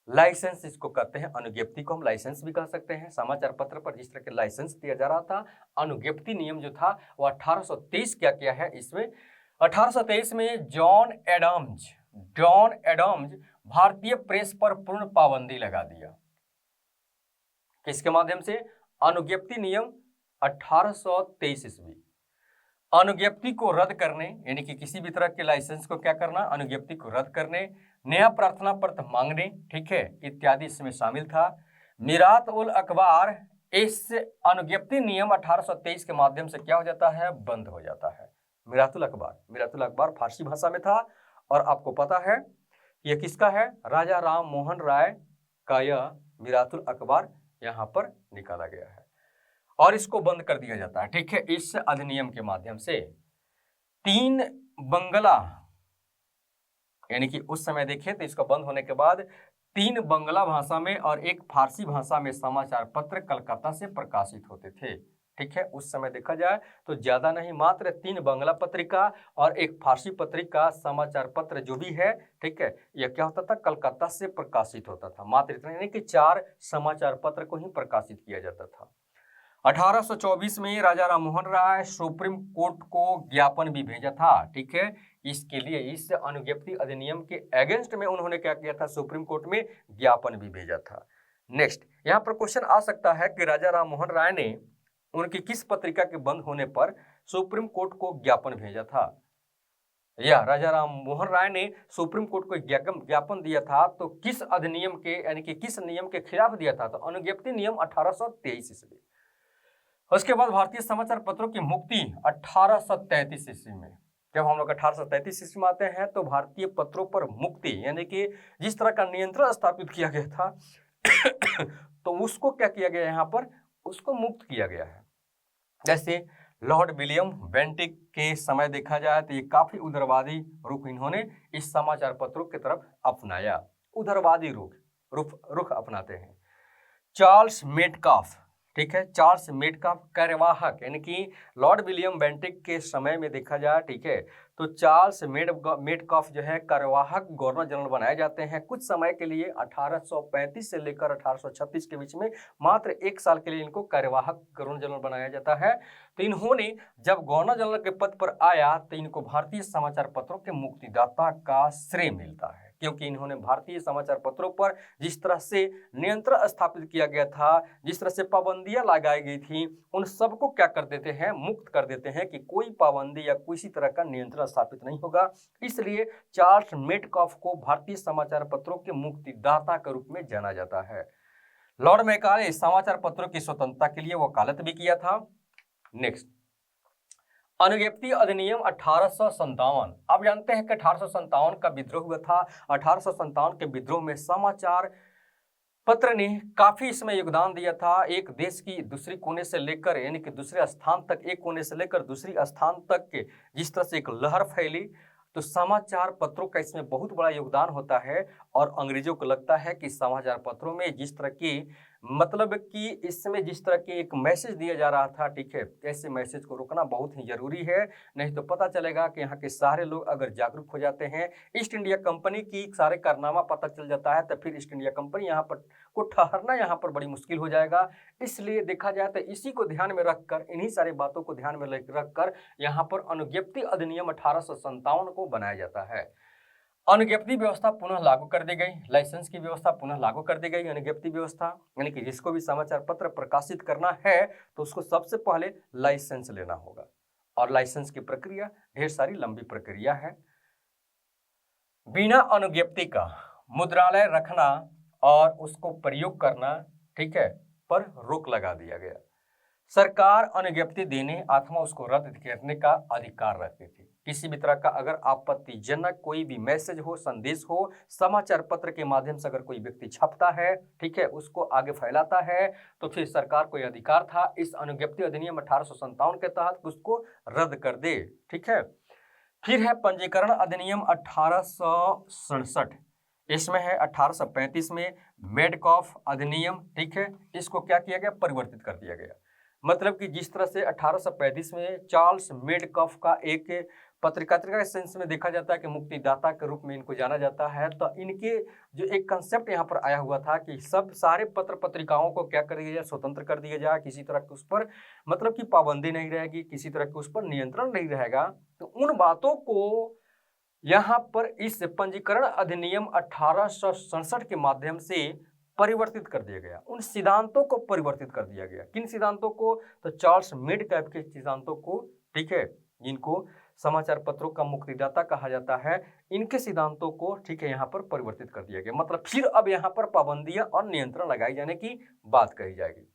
लाइसेंस इसको कहते हैं, अनुज्ञप्ति को हम लाइसेंस भी कह सकते हैं। समाचार पत्र पर जिस तरह के लाइसेंस दिया जा रहा था, अनुज्ञप्ति नियम जो था वो 1823 क्या है इसमें 1823 में जॉन एडम्स भारतीय प्रेस पर पूर्ण पाबंदी लगा दिया। किसके माध्यम से? अनुज्ञप्ति नियम 1823 ईस्वी। अनुज्ञप्ति को रद्द करने यानी कि किसी भी तरह के लाइसेंस को क्या करना, अनुज्ञप्ति को रद्द करने, नया प्रार्थना पत्र मांगने, ठीक है, इत्यादि इसमें शामिल था। मीरात उल अखबार इस अनुज्ञप्ति नियम 1823 के माध्यम से क्या हो जाता है, बंद हो जाता है। मीरातुल अखबार फारसी भाषा में था और आपको पता है यह किसका है, राजा राम मोहन राय का यह मीरातुल अखबार यहाँ पर निकाला गया है और इसको बंद कर दिया जाता है। ठीक है, इस अधिनियम के माध्यम से 3 बंगला, यानी कि उस समय देखें तो इसका बंद होने के बाद 3 बंगला भाषा में और 1 फारसी भाषा में समाचार पत्र कलकत्ता से प्रकाशित होते थे। ठीक है, उस समय देखा जाए तो ज्यादा नहीं, मात्र 3 बंगला पत्रिका और 1 फारसी पत्रिका समाचार पत्र जो भी है, ठीक है, यह क्या होता था, कलकत्ता से प्रकाशित होता था। मात्र इतना, यानी कि 4 समाचार पत्र को ही प्रकाशित किया जाता था। 1824 में राजा राम मोहन राय सुप्रीम कोर्ट को ज्ञापन भी भेजा था। ठीक है, इसके लिए इस अनुज्ञप्ति अधिनियम के अगेंस्ट में उन्होंने क्या किया था, सुप्रीम कोर्ट में ज्ञापन भी भेजा था। नेक्स्ट, यहाँ पर क्वेश्चन आ सकता है कि राजा राम मोहन राय ने उनकी किस पत्रिका के बंद होने पर सुप्रीम कोर्ट को ज्ञापन भेजा था, या राजा राम मोहन राय ने सुप्रीम कोर्ट को ज्ञापन दिया था तो किस अधिनियम के, यानी कि किस नियम के खिलाफ दिया था, तो अनुज्ञप्ति नियम 1823 ईस्वी। उसके बाद भारतीय समाचार पत्रों की मुक्ति 1833 ईस्वी में। जब हम लोग 1833 ईस्वी में आते हैं तो भारतीय पत्रों पर मुक्ति, यानी कि जिस तरह का नियंत्रण स्थापित किया गया था तो उसको क्या किया गया, यहाँ पर उसको मुक्त किया गया है। जैसे लॉर्ड विलियम बेंटिक के समय देखा जाए तो ये काफी उदारवादी रुख इन्होंने इस समाचार पत्रों की तरफ अपनाया, उदारवादी रुख अपनाते हैं। चार्ल्स मेटकाफ, ठीक है, चार्ल्स मेटकाफ कार्यवाहक, यानी कि लॉर्ड विलियम बेंटिक के समय में देखा जाए, ठीक है, तो चार्ल्स मेटकाफ जो है कार्यवाहक गवर्नर जनरल बनाए जाते हैं कुछ समय के लिए। 1835 से लेकर 1836 के बीच में मात्र 1 साल के लिए इनको कार्यवाहक गवर्नर जनरल बनाया जाता है। तो इन्होंने जब गवर्नर जनरल के पद पर आया तो इनको भारतीय समाचार पत्रों के मुक्तिदाता का श्रेय मिलता है, क्योंकि इन्होंने भारतीय समाचार पत्रों पर जिस तरह से नियंत्रण स्थापित किया गया था, जिस तरह से पाबंदियां लगाई गई थी, उन सबको क्या कर देते हैं, मुक्त कर देते हैं कि कोई पाबंदी या किसी तरह का नियंत्रण स्थापित नहीं होगा। इसलिए चार्ल्स मेटकाफ को भारतीय समाचार पत्रों के मुक्तिदाता के रूप में जाना जाता है। लॉर्ड मैकाले समाचार पत्रों की स्वतंत्रता के लिए वकालत भी किया था। नेक्स्ट, अनुज्ञप्ति अधिनियम 1857। आप जानते हैं कि 1857 का विद्रोह हुआ था। 1857 के विद्रोह में समाचार पत्र ने काफी इसमें योगदान दिया था। एक देश की दूसरी कोने से लेकर, यानी कि दूसरे स्थान तक, एक कोने से लेकर दूसरी स्थान तक के जिस तरह से एक लहर फैली, तो समाचार पत्रों का इसमें बहुत बड़ा योगदान होता है। और अंग्रेजों को लगता है कि समाचार पत्रों में जिस तरह की, मतलब कि इसमें जिस तरह के एक मैसेज दिया जा रहा था, ठीक है, ऐसे मैसेज को रोकना बहुत ही जरूरी है, नहीं तो पता चलेगा कि यहाँ के सारे लोग अगर जागरूक हो जाते हैं, ईस्ट इंडिया कंपनी की सारे कारनामा पता चल जाता है, तो फिर ईस्ट इंडिया कंपनी यहाँ पर को ठहरना यहाँ पर बड़ी मुश्किल हो जाएगा। इसलिए देखा जाए तो इसी को ध्यान में रखकर, इन्हीं सारी बातों को ध्यान में रखकर यहाँ पर अनुज्ञप्ति अधिनियम 1857 को बनाया जाता है। अनुज्ञप्ति व्यवस्था पुनः लागू कर दी गई, लाइसेंस की व्यवस्था पुनः लागू कर दी गई। अनुज्ञप्ति व्यवस्था यानी कि जिसको भी समाचार पत्र प्रकाशित करना है तो उसको सबसे पहले लाइसेंस लेना होगा, और लाइसेंस की प्रक्रिया ढेर सारी लंबी प्रक्रिया है। बिना अनुज्ञप्ति का मुद्रालय रखना और उसको प्रयोग करना, ठीक है, पर रोक लगा दिया गया। सरकार अनुज्ञप्ति देने अथवा उसको रद्द करने का अधिकार रखती थी। किसी भी तरह का अगर आपत्तिजनक कोई भी मैसेज हो, संदेश हो, समाचार पत्र के माध्यम से अगर कोई व्यक्ति छपता है, ठीक है, उसको आगे फैलाता है, तो फिर सरकार को यह अधिकार था इस अनुज्ञप्ति अधिनियम 1857 के तहत उसको रद्द कर दे। ठीक है, फिर है पंजीकरण अधिनियम 1867। इसमें है 1835 में मेडकॉफ अधिनियम, ठीक है, इसको क्या किया गया, परिवर्तित कर दिया गया। मतलब कि जिस तरह से 1835 में चार्ल्स मेडकॉफ का एक पत्रिका के सेंस में देखा जाता है कि मुक्तिदाता के रूप में इनको जाना जाता है, तो इनके जो एक कंसेप्ट यहाँ पर आया हुआ था कि सब सारे पत्र पत्रिकाओं को क्या कर दिया जाए, स्वतंत्र कर दिया जाए, किसी तरह के उस पर मतलब कि पाबंदी नहीं रहेगी, किसी तरह के उस पर नियंत्रण नहीं रहेगा। तो उन बातों को यहाँ पर इस पंजीकरण अधिनियम 1867 के माध्यम से परिवर्तित कर दिया गया। उन सिद्धांतों को परिवर्तित कर दिया गया। किन सिद्धांतों को, तो चार्ल्स मेडकॉफ के सिद्धांतों को, ठीक है, जिनको समाचार पत्रों का मुक्तिदाता कहा जाता है, इनके सिद्धांतों को ठीक है यहाँ पर परिवर्तित कर दिया गया। मतलब फिर अब यहाँ पर पाबंदियां और नियंत्रण लगाई जाने की बात कही जाएगी।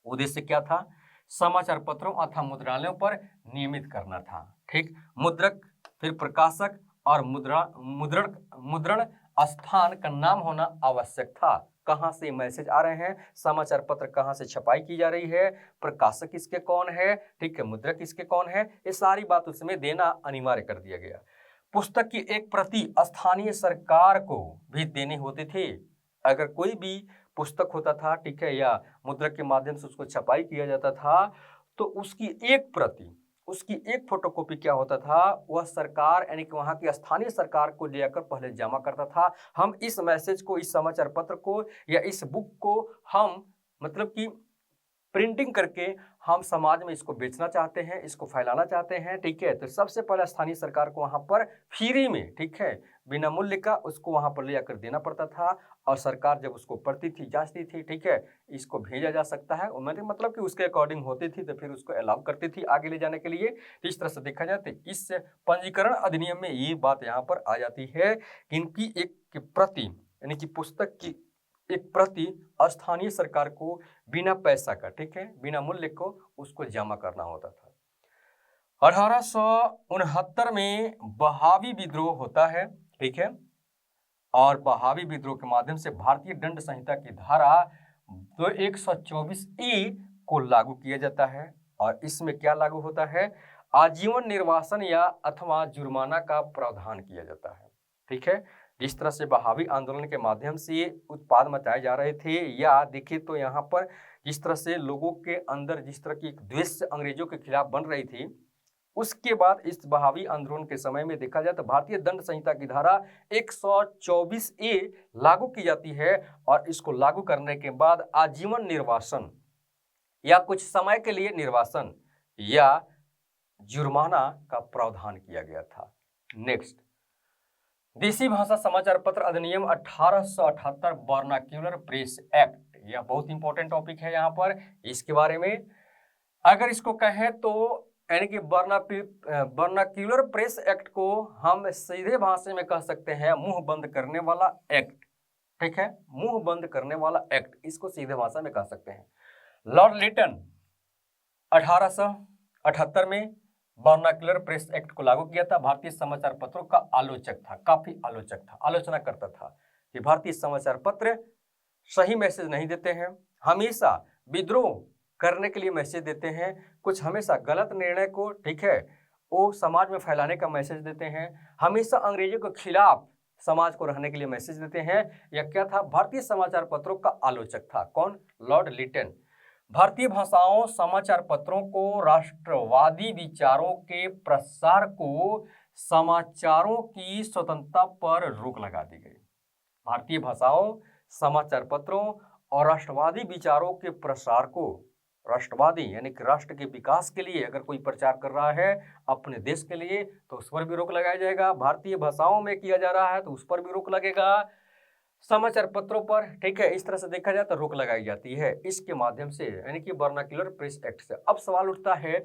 उद्देश्य क्या था? समाचार पत्रों अथवा मुद्रणालयों पर नियमित करना था। ठीक, मुद्रक, फिर प्रकाशक और मुद्रण स्थान का नाम होना आवश्यक था। कहाँ से मैसेज आ रहे हैं, समाचार पत्र कहाँ से छपाई की जा रही है, प्रकाशक किसके कौन है, ठीक है, मुद्रक किसके कौन है, ये सारी बात उसमें देना अनिवार्य कर दिया गया। पुस्तक की एक प्रति स्थानीय सरकार को भी देनी होती थी। अगर कोई भी पुस्तक होता था, ठीक है, या मुद्रक के माध्यम से उसको छपाई किया जाता था, तो उसकी एक प्रति, उसकी एक फोटोकॉपी क्या होता था, वह सरकार यानी कि वहां की स्थानीय सरकार को लेकर पहले जमा करता था। हम इस मैसेज को, इस समाचार पत्र को या इस बुक को हम मतलब कि प्रिंटिंग करके हम समाज में इसको बेचना चाहते हैं, इसको फैलाना चाहते हैं, ठीक है, तो सबसे पहले स्थानीय सरकार को वहां पर फ्री में, ठीक है, बिना मूल्य का उसको वहां पर ले जाकर देना पड़ता था। और सरकार जब उसको पढ़ती थी, जांचती थी, ठीक है, इसको भेजा जा सकता है, मतलब कि उसके अकॉर्डिंग होती थी, तो फिर उसको अलाउ करती थी आगे ले जाने के लिए। तो इस तरह से देखा जाए तो इस पंजीकरण अधिनियम में ये बात यहाँ पर आ जाती है कि इनकी एक प्रति यानी कि पुस्तक की एक प्रति स्थानीय सरकार को बिना पैसा का, ठीक है, बिना मूल्य को उसको जमा करना होता था। 1869 में बहावी विद्रोह होता है, ठीक है, और बहावी विद्रोह के माध्यम से भारतीय दंड संहिता की धारा 124E को लागू किया जाता है। और इसमें क्या लागू होता है, आजीवन निर्वासन या अथवा जुर्माना का प्रावधान किया जाता है। ठीक है, जिस तरह से बहावी आंदोलन के माध्यम से उत्पाद मचाए जा रहे थे, या देखिए तो यहाँ पर जिस तरह से लोगों के अंदर जिस तरह की द्वेष अंग्रेजों के खिलाफ बन रही थी, उसके बाद इस बहावी आंदोलन के समय में देखा जाए तो भारतीय दंड संहिता की धारा 124A लागू की जाती है। और इसको लागू करने के बाद आजीवन निर्वासन या कुछ समय के लिए निर्वासन या जुर्माना का प्रावधान किया गया था। नेक्स्ट, देसी भाषा समाचार पत्र अधिनियम 1878 वर्नाक्यूलर प्रेस एक्ट, यह बहुत इंपॉर्टेंट टॉपिक है। यहाँ पर इसके बारे में अगर इसको कहें तो यानी कि वर्नाक्यूलर प्रेस एक्ट को हम सीधे भाषा में कह सकते हैं मुंह बंद करने वाला एक्ट। ठीक है, मुंह बंद करने वाला एक्ट, इसको सीधे भाषा में कह सकते हैं। लॉर्ड लिटन 1878 में वर्नाक्यूलर प्रेस एक्ट को लागू किया था। भारतीय समाचार पत्रों का आलोचक था, काफी आलोचक था, आलोचना करता था कि भारतीय समाचार पत्र सही मैसेज नहीं देते हैं, हमेशा विद्रोह करने के लिए मैसेज देते हैं, कुछ हमेशा गलत निर्णय को, ठीक है, वो समाज में फैलाने का मैसेज देते हैं, हमेशा अंग्रेजों के खिलाफ समाज को रहने के लिए मैसेज देते हैं। यह क्या था, भारतीय समाचार पत्रों का आलोचक था। कौन? लॉर्ड लिटन। भारतीय भाषाओं समाचार पत्रों को राष्ट्रवादी विचारों के प्रसार को समाचारों की स्वतंत्रता पर रोक लगा दी गई। भारतीय भाषाओं समाचार पत्रों और राष्ट्रवादी विचारों के प्रसार को, राष्ट्रवादी यानी कि राष्ट्र के विकास के लिए अगर कोई प्रचार कर रहा है अपने देश के लिए, तो उस पर भी रोक लगाया जाएगा। भारतीय भाषाओं में किया जा रहा है तो उस पर भी रोक लगेगा, समाचार पत्रों पर, ठीक है, इस तरह से देखा जाए तो रोक लगाई जाती है इसके माध्यम से, यानी कि वर्नाक्यूलर प्रेस एक्ट से। अब सवाल उठता है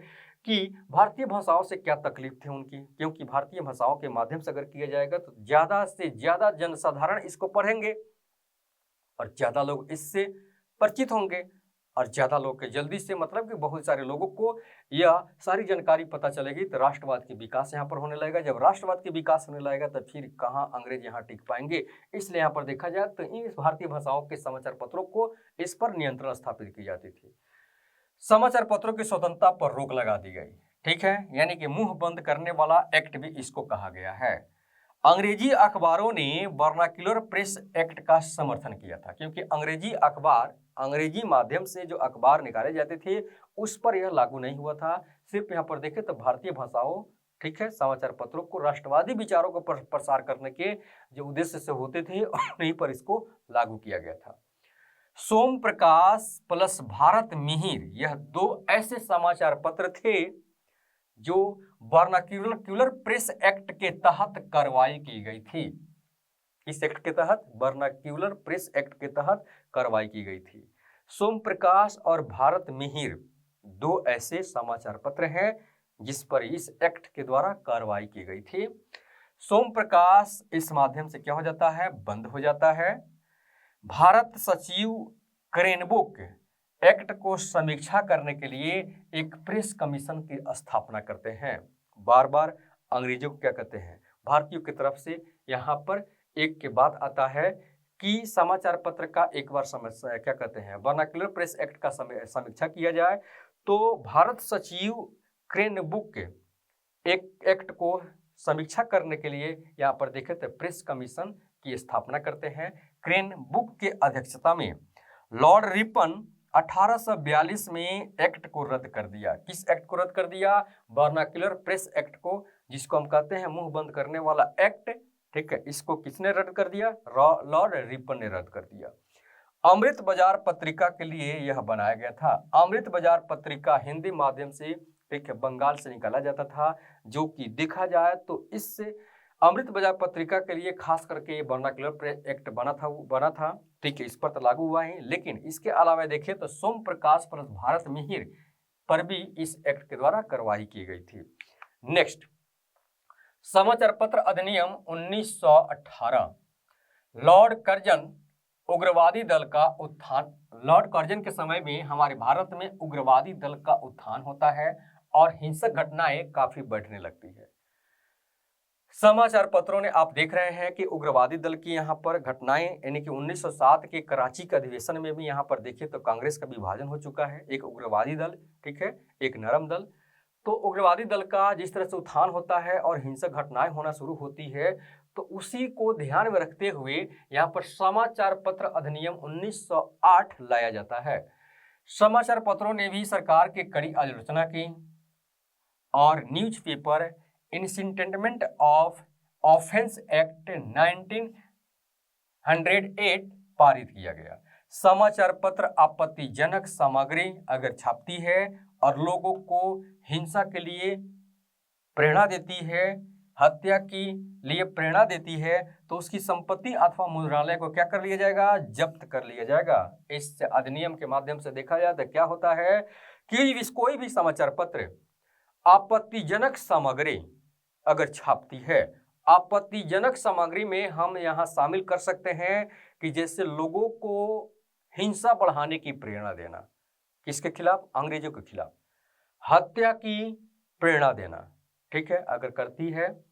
कि भारतीय भाषाओं से क्या तकलीफ थी उनकी, क्योंकि भारतीय भाषाओं के माध्यम से अगर किया जाएगा तो ज्यादा से ज्यादा जनसाधारण इसको पढ़ेंगे और ज्यादा लोग इससे परिचित होंगे और ज्यादा लोग के जल्दी से, मतलब कि बहुत सारे लोगों को यह सारी जानकारी पता चलेगी, तो राष्ट्रवाद के विकास यहाँ पर होने लगेगा। जब राष्ट्रवाद के विकास होने लगेगा तो फिर कहाँ अंग्रेज यहाँ टिक पाएंगे। इसलिए यहाँ पर देखा जाए तो इन भारतीय भाषाओं के समाचार पत्रों को इस पर नियंत्रण स्थापित की जाती थी। समाचार पत्रों की स्वतंत्रता पर रोक लगा दी गई, ठीक है, यानी कि मुंह बंद करने वाला एक्ट भी इसको कहा गया है। अंग्रेजी अखबारों ने वर्नाक्यूलर प्रेस एक्ट का समर्थन किया था, क्योंकि अंग्रेजी अखबार, अंग्रेजी माध्यम से जो अखबार निकाले जाते थे उस पर यह लागू नहीं हुआ था। सिर्फ यहाँ पर देखें तो भारतीय भाषाओं, ठीक है, समाचार पत्रों को राष्ट्रवादी विचारों को प्रसार करने के जो उद्देश्य से होते थे उन्हीं पर इसको लागू किया गया था। सोम प्रकाश प्लस भारत मिहिर, यह दो ऐसे समाचार पत्र थे जो वर्नाक्यूलर प्रेस एक्ट के तहत कार्रवाई की गई थी। इस एक्ट के तहत, वर्नाक्यूलर प्रेस एक्ट के तहत कार्रवाई की गई थी। सोम प्रकाश और भारत मिहिर दो ऐसे समाचार पत्र हैं जिस पर इस एक्ट के द्वारा कार्रवाई की गई थी। सोम प्रकाश इस माध्यम से क्या हो जाता है, बंद हो जाता है। भारत सचिव क्रेनबुक एक्ट को समीक्षा करने के लिए एक प्रेस कमीशन की स्थापना करते हैं। बार बार अंग्रेजों को क्या कहते हैं, भारतीयों की तरफ से यहाँ पर एक के बाद आता है कि समाचार पत्र का एक बार समस्या क्या कहते हैं, वर्नाक्युलर प्रेस एक्ट का समीक्षा किया जाए। तो भारत सचिव क्रेनबुक एक एक्ट को समीक्षा करने के लिए यहाँ पर देखें तो प्रेस कमीशन की स्थापना करते हैं। क्रेनबुक के अध्यक्षता में लॉर्ड रिपन 1842 में एक्ट को रद्द कर दिया। किस एक्ट को रद्द कर दिया, वर्नाक्युलर प्रेस एक्ट को, जिसको हम कहते हैं मुंह बंद करने वाला एक्ट, ठीक है। इसको किसने रद्द कर दिया, लॉर्ड रिपन ने रद्द कर दिया। अमृत बाजार पत्रिका के लिए यह बनाया गया था। अमृत बाजार पत्रिका हिंदी माध्यम से, ठीक है, बंगाल से निकाला जाता था, जो कि देखा जाए तो इससे अमृत बाजार पत्रिका के लिए खास करके वर्नाक्युलर प्रेस एक्ट बना था, ठीक है, इस पर तो लागू हुआ है। लेकिन इसके अलावा देखें तो सोम प्रकाश प्लस भारत मिहिर पर भी इस एक्ट के द्वारा कार्रवाई की गई थी। नेक्स्ट, समाचार पत्र अधिनियम 1918। लॉर्ड कर्जन उग्रवादी दल का उत्थान। लॉर्ड कर्जन के समय में हमारे भारत में उग्रवादी दल का उत्थान होता है और हिंसक घटनाएं काफी बढ़ने लगती है। समाचार पत्रों ने आप देख रहे हैं कि उग्रवादी दल की यहाँ पर घटनाएं, यानी कि 1907 के कराची के अधिवेशन में भी यहाँ पर देखिए तो कांग्रेस का विभाजन हो चुका है, एक उग्रवादी दल, ठीक है, एक नरम दल। तो उग्रवादी दल का जिस तरह से उत्थान होता है और हिंसक घटनाएं होना शुरू होती है, तो उसी को ध्यान में रखते हुए यहाँ पर समाचार पत्र अधिनियम 1908 लाया जाता है। समाचार पत्रों ने भी सरकार की कड़ी आलोचना की और न्यूज़पेपर इंसिडेंटमेंट ऑफ ऑफेंस एक्ट 1908 पारित किया गया। समाचार पत्र आपत्तिजनक सामग्री अगर छापती है और लोगों को हिंसा के लिए प्रेरणा देती है, हत्या के लिए प्रेरणा देती है, तो उसकी संपत्ति अथवा मुद्रालय को क्या कर लिया जाएगा, जब्त कर लिया जाएगा। इस अधिनियम के माध्यम से देखा जाए तो क्या होता है कि कोई भी समाचार पत्र आपत्तिजनक सामग्री अगर छापती है, आपत्तिजनक सामग्री में हम यहाँ शामिल कर सकते हैं कि जैसे लोगों को हिंसा बढ़ाने की प्रेरणा देना, किसके खिलाफ, अंग्रेजों के खिलाफ, हत्या की प्रेरणा देना, ठीक है, अगर करती है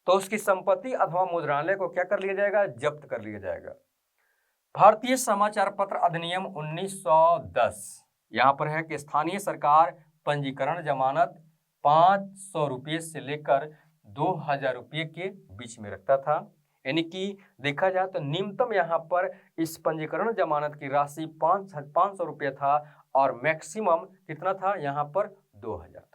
तो उसकी संपत्ति अथवा मुद्रालय को क्या कर लिया जाएगा, जब्त कर लिया जाएगा। भारतीय समाचार पत्र अधिनियम 1910 यहाँ पर है कि स्थानीय सरकार पंजीकरण जमानत 500 रुपये से लेकर 2000 रुपये के बीच में रखता था। यानी कि देखा जाए तो न्यूनतम यहाँ पर इस पंजीकरण जमानत की राशि 500 रुपये था और मैक्सिमम कितना था, यहाँ पर 2000 था।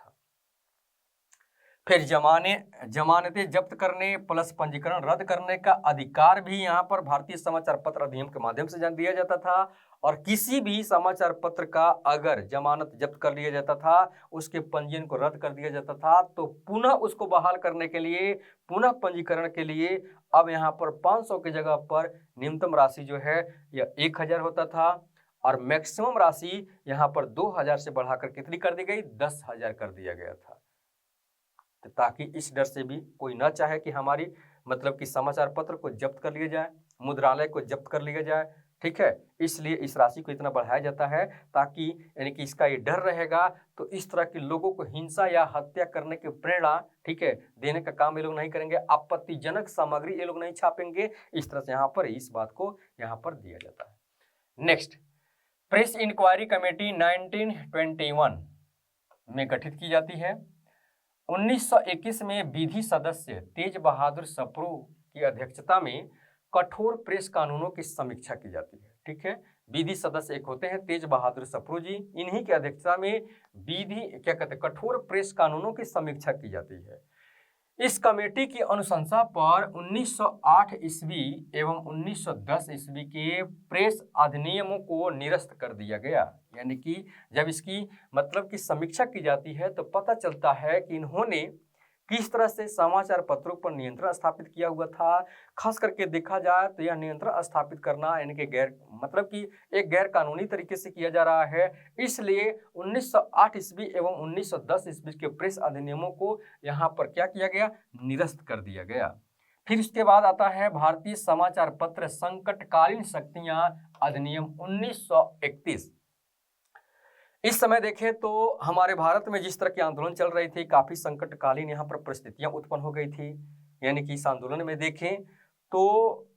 फिर जमानतें जब्त करने प्लस पंजीकरण रद्द करने का अधिकार भी यहाँ पर भारतीय समाचार पत्र अधिनियम के माध्यम से दिया जाता था। और किसी भी समाचार पत्र का अगर जमानत जब्त कर लिया जाता था, उसके पंजीयन को रद्द कर दिया जाता था, तो पुनः उसको बहाल करने के लिए, पुनः पंजीकरण के लिए अब यहाँ पर 500 की जगह पर न्यूनतम राशि जो है यह 1000 होता था और मैक्सिमम राशि यहाँ पर 2000 से बढ़ाकर कितनी कर दी गई, 10,000 कर दिया गया था, ताकि इस डर से भी कोई ना चाहे कि हमारी मतलब कि समाचार पत्र को जब्त कर लिया जाए, मुद्रालय को जब्त कर लिया जाए, ठीक है। इसलिए इस राशि को इतना बढ़ाया जाता है ताकि यानी कि इसका ये डर रहेगा, तो इस तरह के लोगों को हिंसा या हत्या करने की प्रेरणा, ठीक है, देने का काम ये लोग नहीं करेंगे, आपत्तिजनक सामग्री ये लोग नहीं छापेंगे। इस तरह से यहाँ पर इस बात को यहाँ पर दिया जाता है। नेक्स्ट, प्रेस इंक्वायरी कमेटी 1921 में गठित की जाती है। 1921 में विधि सदस्य तेज बहादुर सप्रू की अध्यक्षता में कठोर प्रेस कानूनों की समीक्षा की जाती है, ठीक है। विधि सदस्य एक होते हैं तेज बहादुर सप्रू जी, इन्हीं की अध्यक्षता में विधि क्या कहते हैं, कठोर प्रेस कानूनों की समीक्षा की जाती है। इस कमेटी की अनुशंसा पर 1908 ईस्वी एवं 1910 ईस्वी के प्रेस अधिनियमों को निरस्त कर दिया गया। यानी कि जब इसकी मतलब की समीक्षा की जाती है तो पता चलता है कि इन्होंने किस तरह से समाचार पत्रों पर नियंत्रण स्थापित किया हुआ था। खास करके देखा जाए तो यह नियंत्रण स्थापित करना यानी कि एक गैर कानूनी तरीके से किया जा रहा है। इसलिए 1908 ईस्वी एवं 1910 ईस्वी के प्रेस अधिनियमों को यहाँ पर क्या किया गया, निरस्त कर दिया गया। फिर इसके बाद आता है भारतीय समाचार पत्र संकटकालीन शक्तियां अधिनियम 1931। इस समय देखें तो हमारे भारत में जिस तरह के आंदोलन चल रही थी, काफी संकटकालीन यहाँ पर परिस्थितियां उत्पन्न हो गई थी। यानी कि इस आंदोलन में देखें तो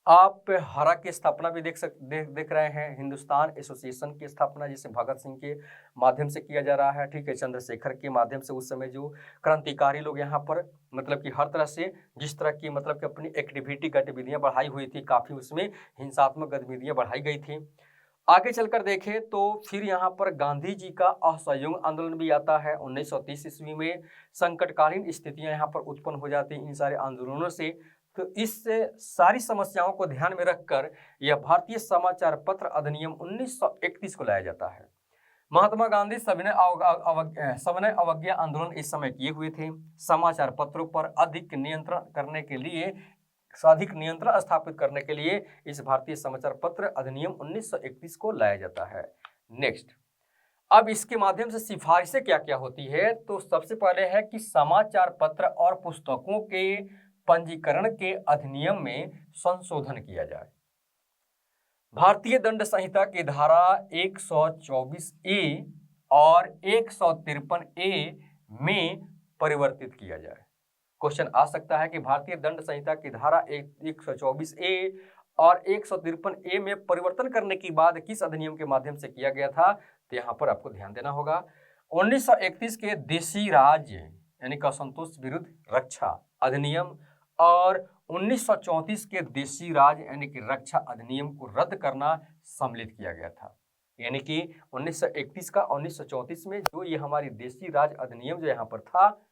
आप हरा की स्थापना भी देख रहे हैं। हिंदुस्तान एसोसिएशन की स्थापना जिसे भगत सिंह के माध्यम से किया जा रहा है, ठीक है, चंद्रशेखर के माध्यम से। उस समय जो क्रांतिकारी लोग यहाँ पर मतलब कि हर तरह से जिस तरह की मतलब कि अपनी गतिविधियां बढ़ाई हुई थी, काफी उसमें हिंसात्मक गतिविधियां बढ़ाई गई थी। आगे चलकर देखें तो फिर यहाँ पर गांधी जी का असहयोग आंदोलन भी आता है 1930 ईस्वी में। संकटकालीन स्थितियां यहाँ पर उत्पन्न हो जाती इन सारे आंदोलनों से। तो इस सारी समस्याओं को ध्यान में रखकर यह भारतीय समाचार पत्र अधिनियम 1931 को लाया जाता है। महात्मा गांधी सविनय अवज्ञा आंदोलन इस समय किए हुए थे। समाचार पत्रों पर अधिक नियंत्रण स्थापित करने के लिए इस भारतीय समाचार पत्र अधिनियम 1931 को लाया जाता है। नेक्स्ट, अब इसके माध्यम से सिफारिशें क्या क्या होती है, तो सबसे पहले है कि समाचार पत्र और पुस्तकों के पंजीकरण के अधिनियम में संशोधन किया जाए। भारतीय दंड संहिता की धारा 124A और 153A में परिवर्तित किया जाए। क्वेश्चन आ सकता है कि भारतीय दंड संहिता की धारा 124A और 153A में परिवर्तन करने के बाद किस अधिनियम के माध्यम से किया गया था, तो यहाँ पर आपको ध्यान देना होगा। 1931 के देशी राज्य यानी कि असंतोष विरुद्ध रक्षा अधिनियम और 1934 के देशी राज यानी कि रक्षा अधिनियम को रद्द करना सम्मिलित किया गया था। यानी कि 1931 का 1934 में जो ये हमारी देशी राज अधिनियम जो यहाँ पर था,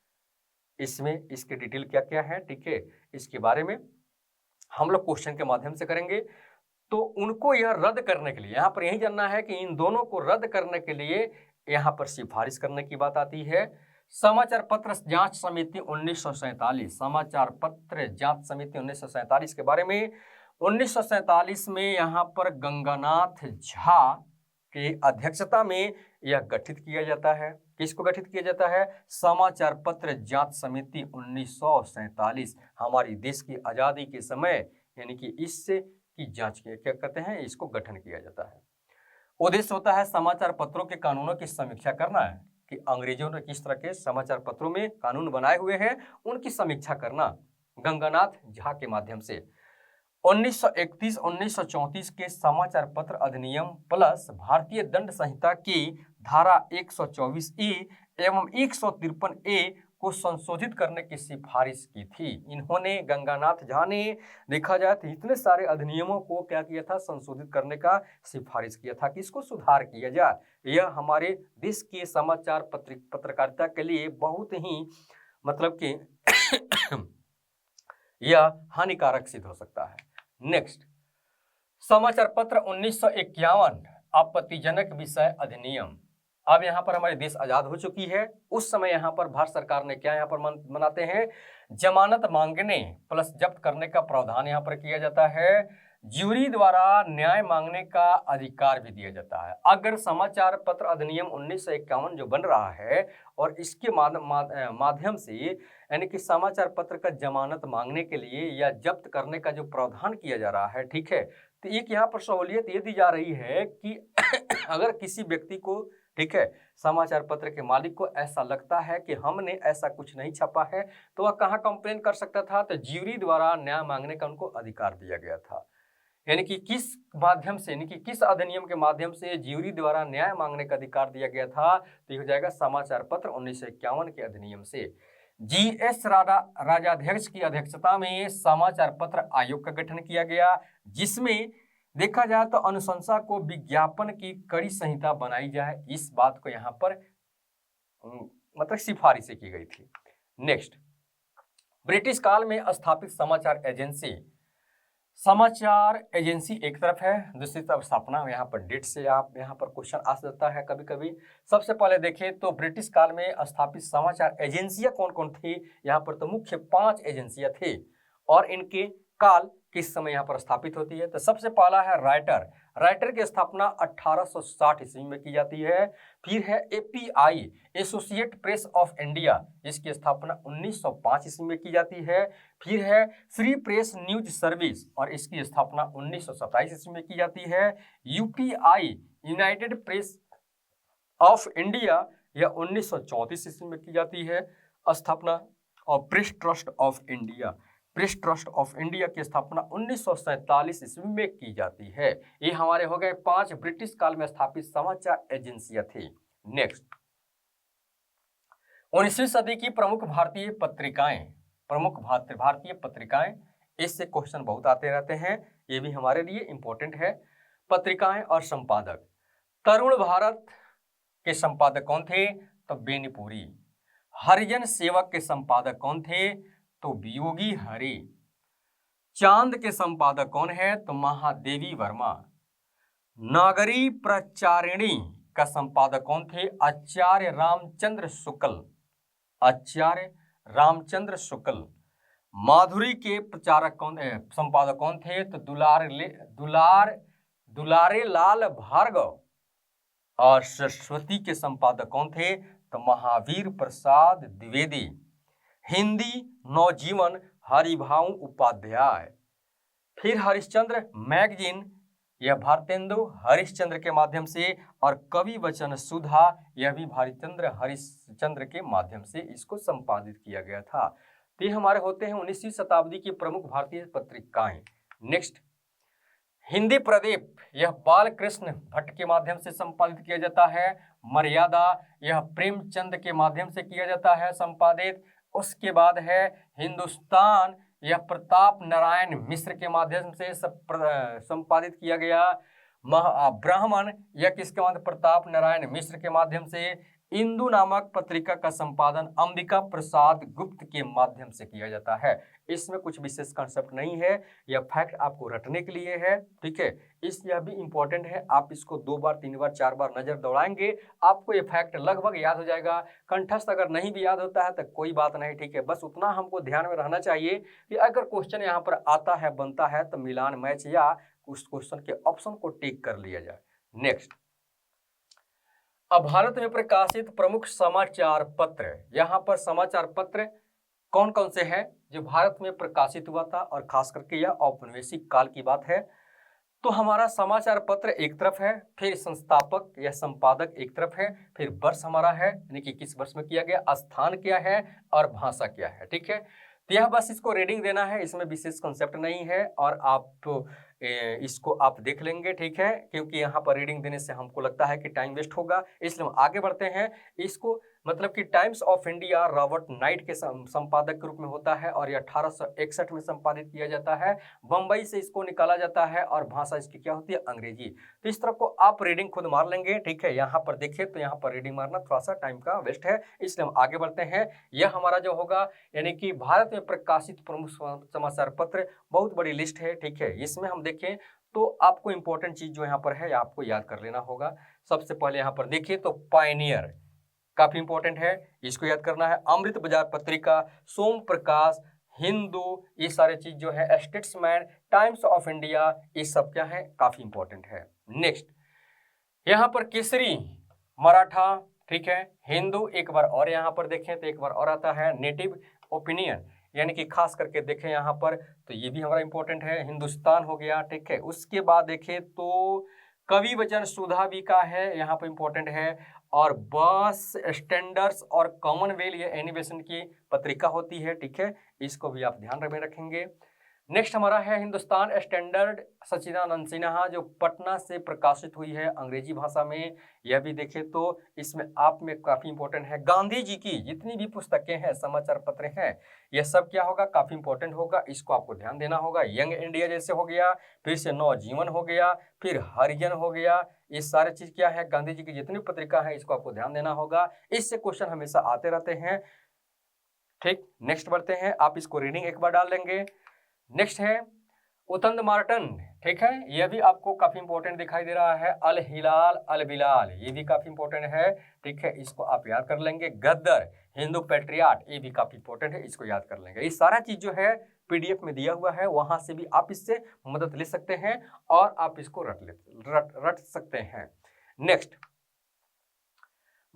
इसमें इसके डिटेल क्या क्या है, ठीक है, इसके बारे में हम लोग क्वेश्चन के माध्यम से करेंगे। तो उनको यह रद्द करने के लिए यहाँ पर यही जानना है कि इन दोनों को रद्द करने के लिए यहाँ पर सिफारिश करने की बात आती है। समाचार पत्र जांच समिति 1947, समाचार पत्र जांच समिति 1947 के बारे में 1947 में यहाँ पर गंगानाथ झा की अध्यक्षता में यह गठित किया जाता है। किसको गठित किया जाता है? समाचार पत्र जांच समिति 1947। हमारी देश की आज़ादी के समय यानी कि इससे की जांच क्या कहते हैं, इसको गठन किया जाता है। उद्देश्य होता है समाचार पत्रों के कानूनों की समीक्षा करना है कि अंग्रेजों ने किस तरह के समाचार पत्रों में कानून बनाए हुए हैं, उनकी समीक्षा करना गंगानाथ झा के माध्यम से। 1931-1934 के समाचार पत्र अधिनियम प्लस भारतीय दंड संहिता की धारा 124A एवं 153A को संशोधित करने की सिफारिश की थी। इन्होंने गंगानाथ झा ने देखा जाए तो इतने सारे अधिनियमों को क्या किया था, संशोधित करने का सिफारिश किया था कि इसको सुधार किया जाए। यह हमारे देश के समाचार पत्रकारिता के लिए बहुत ही मतलब कि यह हानिकारक सिद्ध हो सकता है। नेक्स्ट, समाचार पत्र 1951 आपत्तिजनक विषय अधिनियम। अब यहाँ पर हमारे देश आजाद हो चुकी है। उस समय यहाँ पर भारत सरकार ने क्या यहाँ पर मनाते हैं, जमानत मांगने प्लस जब्त करने का प्रावधान यहाँ पर किया जाता है। ज्यूरी द्वारा न्याय मांगने का अधिकार भी दिया जाता है। अगर समाचार पत्र अधिनियम 1951 जो बन रहा है और इसके माध्यम से यानी कि समाचार पत्र का जमानत मांगने के लिए या जब्त करने का जो प्रावधान किया जा रहा है, ठीक है, तो एक यहाँ पर सहूलियत ये दी जा रही है कि अगर किसी व्यक्ति को, ठीक है, समाचार पत्र के मालिक को ऐसा लगता है कि हमने ऐसा कुछ नहीं छपा है, तो वह कहाँ कंप्लेन कर सकता था, तो ज्यूरी द्वारा न्याय मांगने का उनको अधिकार दिया गया था। यानी कि किस माध्यम से, यानी कि किस अधिनियम के माध्यम से ज्यूरी द्वारा न्याय मांगने का अधिकार दिया गया था, तो ये हो जाएगा समाचार पत्र 1951 के अधिनियम से। GS राजाध्यक्ष की अध्यक्षता में समाचार पत्र आयोग का गठन किया गया, जिसमें देखा जाए तो अनुशंसा को विज्ञापन की कड़ी संहिता बनाई जाए, इस बात को यहाँ पर मतलब सिफारिशें की गई थी। नेक्स्ट, ब्रिटिश काल में स्थापित समाचार एजेंसी समाचार एजेंसी एक तरफ है, दूसरी तरफ स्थापना। यहाँ पर डेट से आप यहाँ पर क्वेश्चन आ सकता है कभी कभी। सबसे पहले देखें तो ब्रिटिश काल में स्थापित समाचार एजेंसियां कौन कौन थी। यहाँ पर तो मुख्य 5 एजेंसियां थी और इनके काल किस समय यहाँ पर स्थापित होती है। तो सबसे पहला है राइटर। राइटर की स्थापना 1860 ईस्वी में की जाती है। फिर है API, associate press of India, इसकी स्थापना 1905 ईस्वी में की जाती है। फिर है फ्री प्रेस न्यूज सर्विस और इसकी स्थापना 1927 ईस्वी में की जाती है। UPI, United press of India, यह 1934 ईस्वी में की जाती है स्थापना। और press trust of India, press trust of India की स्थापना 1947 ईस्वी में की जाती है। ये हमारे हो गए 5 ब्रिटिश काल में स्थापित समाचार एजेंसियां थी। नेक्स्ट, 19वीं सदी की प्रमुख भारतीय पत्रिकाएं, प्रमुख भारतीय पत्रिकाएं, इससे क्वेश्चन बहुत आते रहते हैं, ये भी हमारे लिए इंपॉर्टेंट है। पत्रिकाएं और संपादक, तरुण भारत के संपादक कौन थे? तो बेनीपुरी। हरिजन सेवक के संपादक कौन थे? तो वियोगी हरि। चांद के संपादक कौन है? तो महादेवी वर्मा। नागरी प्रचारिणी का संपादक कौन थे? आचार्य रामचंद्र शुक्ल, आचार्य रामचंद्र शुक्ल। माधुरी के प्रचारक कौन, संपादक कौन थे? तो दुलारे लाल भार्गव। और सरस्वती के संपादक कौन थे? तो महावीर प्रसाद द्विवेदी। हिंदी नवजीवन हरिभाऊ उपाध्याय। फिर हरिश्चंद्र मैगजीन, यह भारतेंदु हरिश्चंद्र के माध्यम से। और कवि वचन सुधा, यह भी भारतेंद्र हरिश्चंद्र के माध्यम से इसको संपादित किया गया था। तो ये हमारे होते हैं 19वीं शताब्दी की प्रमुख भारतीय पत्रिकाएं। नेक्स्ट, हिंदी प्रदीप, यह बालकृष्ण भट्ट के माध्यम से संपादित किया जाता है। मर्यादा, यह प्रेमचंद के माध्यम से किया जाता है संपादित। उसके बाद है हिंदुस्तान, यह प्रताप नारायण मिश्र के माध्यम से संपादित किया गया। ब्राह्मण, यह किसके माध्यम? प्रताप नारायण मिश्र के माध्यम से। इंदु नामक पत्रिका का संपादन अंबिका प्रसाद गुप्त के माध्यम से किया जाता है। इसमें कुछ विशेष कॉन्सेप्ट नहीं है, यह फैक्ट आपको रटने के लिए है, ठीक है। यह भी इंपॉर्टेंट है, आप इसको 2 बार 3 बार 4 बार नजर दौड़ाएंगे, आपको ये फैक्ट लगभग याद हो जाएगा। कंठस्थ अगर नहीं भी याद होता है तो कोई बात नहीं, ठीक है। बस उतना हमको ध्यान में रहना चाहिए कि अगर क्वेश्चन यहाँ पर आता है, बनता है, तो मिलान मैच या उस क्वेश्चन के ऑप्शन को टिक कर लिया जाए। नेक्स्ट, अब भारत में प्रकाशित प्रमुख समाचार पत्र, यहाँ पर समाचार पत्र कौन कौन से हैं जो भारत में प्रकाशित हुआ था, और खास करके यह औपनिवेशिक काल की बात है। तो हमारा समाचार पत्र एक तरफ है, फिर संस्थापक या संपादक एक तरफ है, फिर वर्ष हमारा है, यानी कि किस वर्ष में किया गया, स्थान क्या है और भाषा क्या है, ठीक है। तो यह बस इसको रीडिंग देना है, इसमें विशेष कॉन्सेप्ट नहीं है, और आप इसको आप देख लेंगे, ठीक है, क्योंकि यहाँ पर रीडिंग देने से हमको लगता है कि टाइम वेस्ट होगा, इसलिए हम आगे बढ़ते हैं। इसको मतलब कि times of India Robert night के संपादक के रूप में होता है, और यह 1861 में संपादित किया जाता है। बम्बई से इसको निकाला जाता है, और भाषा इसकी क्या होती है? अंग्रेजी। तो इस तरह को आप रीडिंग खुद मार लेंगे, ठीक है। यहाँ पर देखिए तो यहाँ पर रीडिंग मारना थोड़ा सा टाइम का वेस्ट है, इसलिए हम आगे बढ़ते हैं। यह हमारा जो होगा, यानी कि भारत में प्रकाशित प्रमुख समाचार पत्र, बहुत बड़ी लिस्ट है, ठीक है। इसमें हम देखें तो आपको इंपॉर्टेंट चीज जो यहाँ पर है आपको याद कर लेना होगा। सबसे पहले यहाँ पर देखिए तो पायनियर काफी इंपॉर्टेंट है, इसको याद करना है। अमृत बाजार पत्रिका, सोम प्रकाश, हिंदू, ये सारे चीज जो है, स्टेट्समैन, टाइम्स ऑफ इंडिया, ये सब क्या है? काफी इंपॉर्टेंट है। नेक्स्ट, यहाँ पर केसरी, मराठा, ठीक है, हिंदू, एक बार और यहाँ पर देखें तो एक बार और आता है नेटिव ओपिनियन, यानी कि खास करके देखें यहाँ पर तो ये भी हमारा इंपॉर्टेंट है। हिंदुस्तान हो गया, ठीक है। उसके बाद देखें तो कवि वचन सुधा भी का है, यहाँ पर इंपॉर्टेंट है। और बस स्टैंडर्ड्स और कॉमनवेल्थ, ये एनिमेशन की पत्रिका होती है, ठीक है, इसको भी आप ध्यान में रखेंगे। नेक्स्ट हमारा है हिंदुस्तान स्टैंडर्ड, सच्चिदानंद सिन्हा, जो पटना से प्रकाशित हुई है अंग्रेजी भाषा में। यह भी देखें तो इसमें आप में काफी इंपॉर्टेंट है। गांधी जी की जितनी भी पुस्तकें हैं, समाचार पत्र हैं, यह सब क्या होगा? काफी इंपॉर्टेंट होगा, इसको आपको ध्यान देना होगा। यंग इंडिया जैसे हो गया, फिर से नवजीवन हो गया, फिर हरिजन हो गया, ये सारे चीज क्या है? गांधी जी की जितनी पत्रिका है, इसको आपको ध्यान देना होगा। इससे क्वेश्चन हमेशा आते रहते हैं, ठीक। नेक्स्ट बढ़ते हैं, आप इसको रीडिंग एक बार डाल लेंगे। नेक्स्ट है उतंद मार्टन, ठीक है, यह भी आपको काफी इंपॉर्टेंट दिखाई दे रहा है। अल हिलाल अल बिलाल, ये भी काफी इंपॉर्टेंट है, ठीक है, इसको आप याद कर लेंगे। गद्दर, हिंदू पैट्रियाट, ये भी काफी इंपॉर्टेंट है, इसको याद कर लेंगे। ये सारा चीज जो है पीडीएफ में दिया हुआ है, वहां से भी आप इससे मदद ले सकते हैं और आप इसको रट सकते हैं। नेक्स्ट,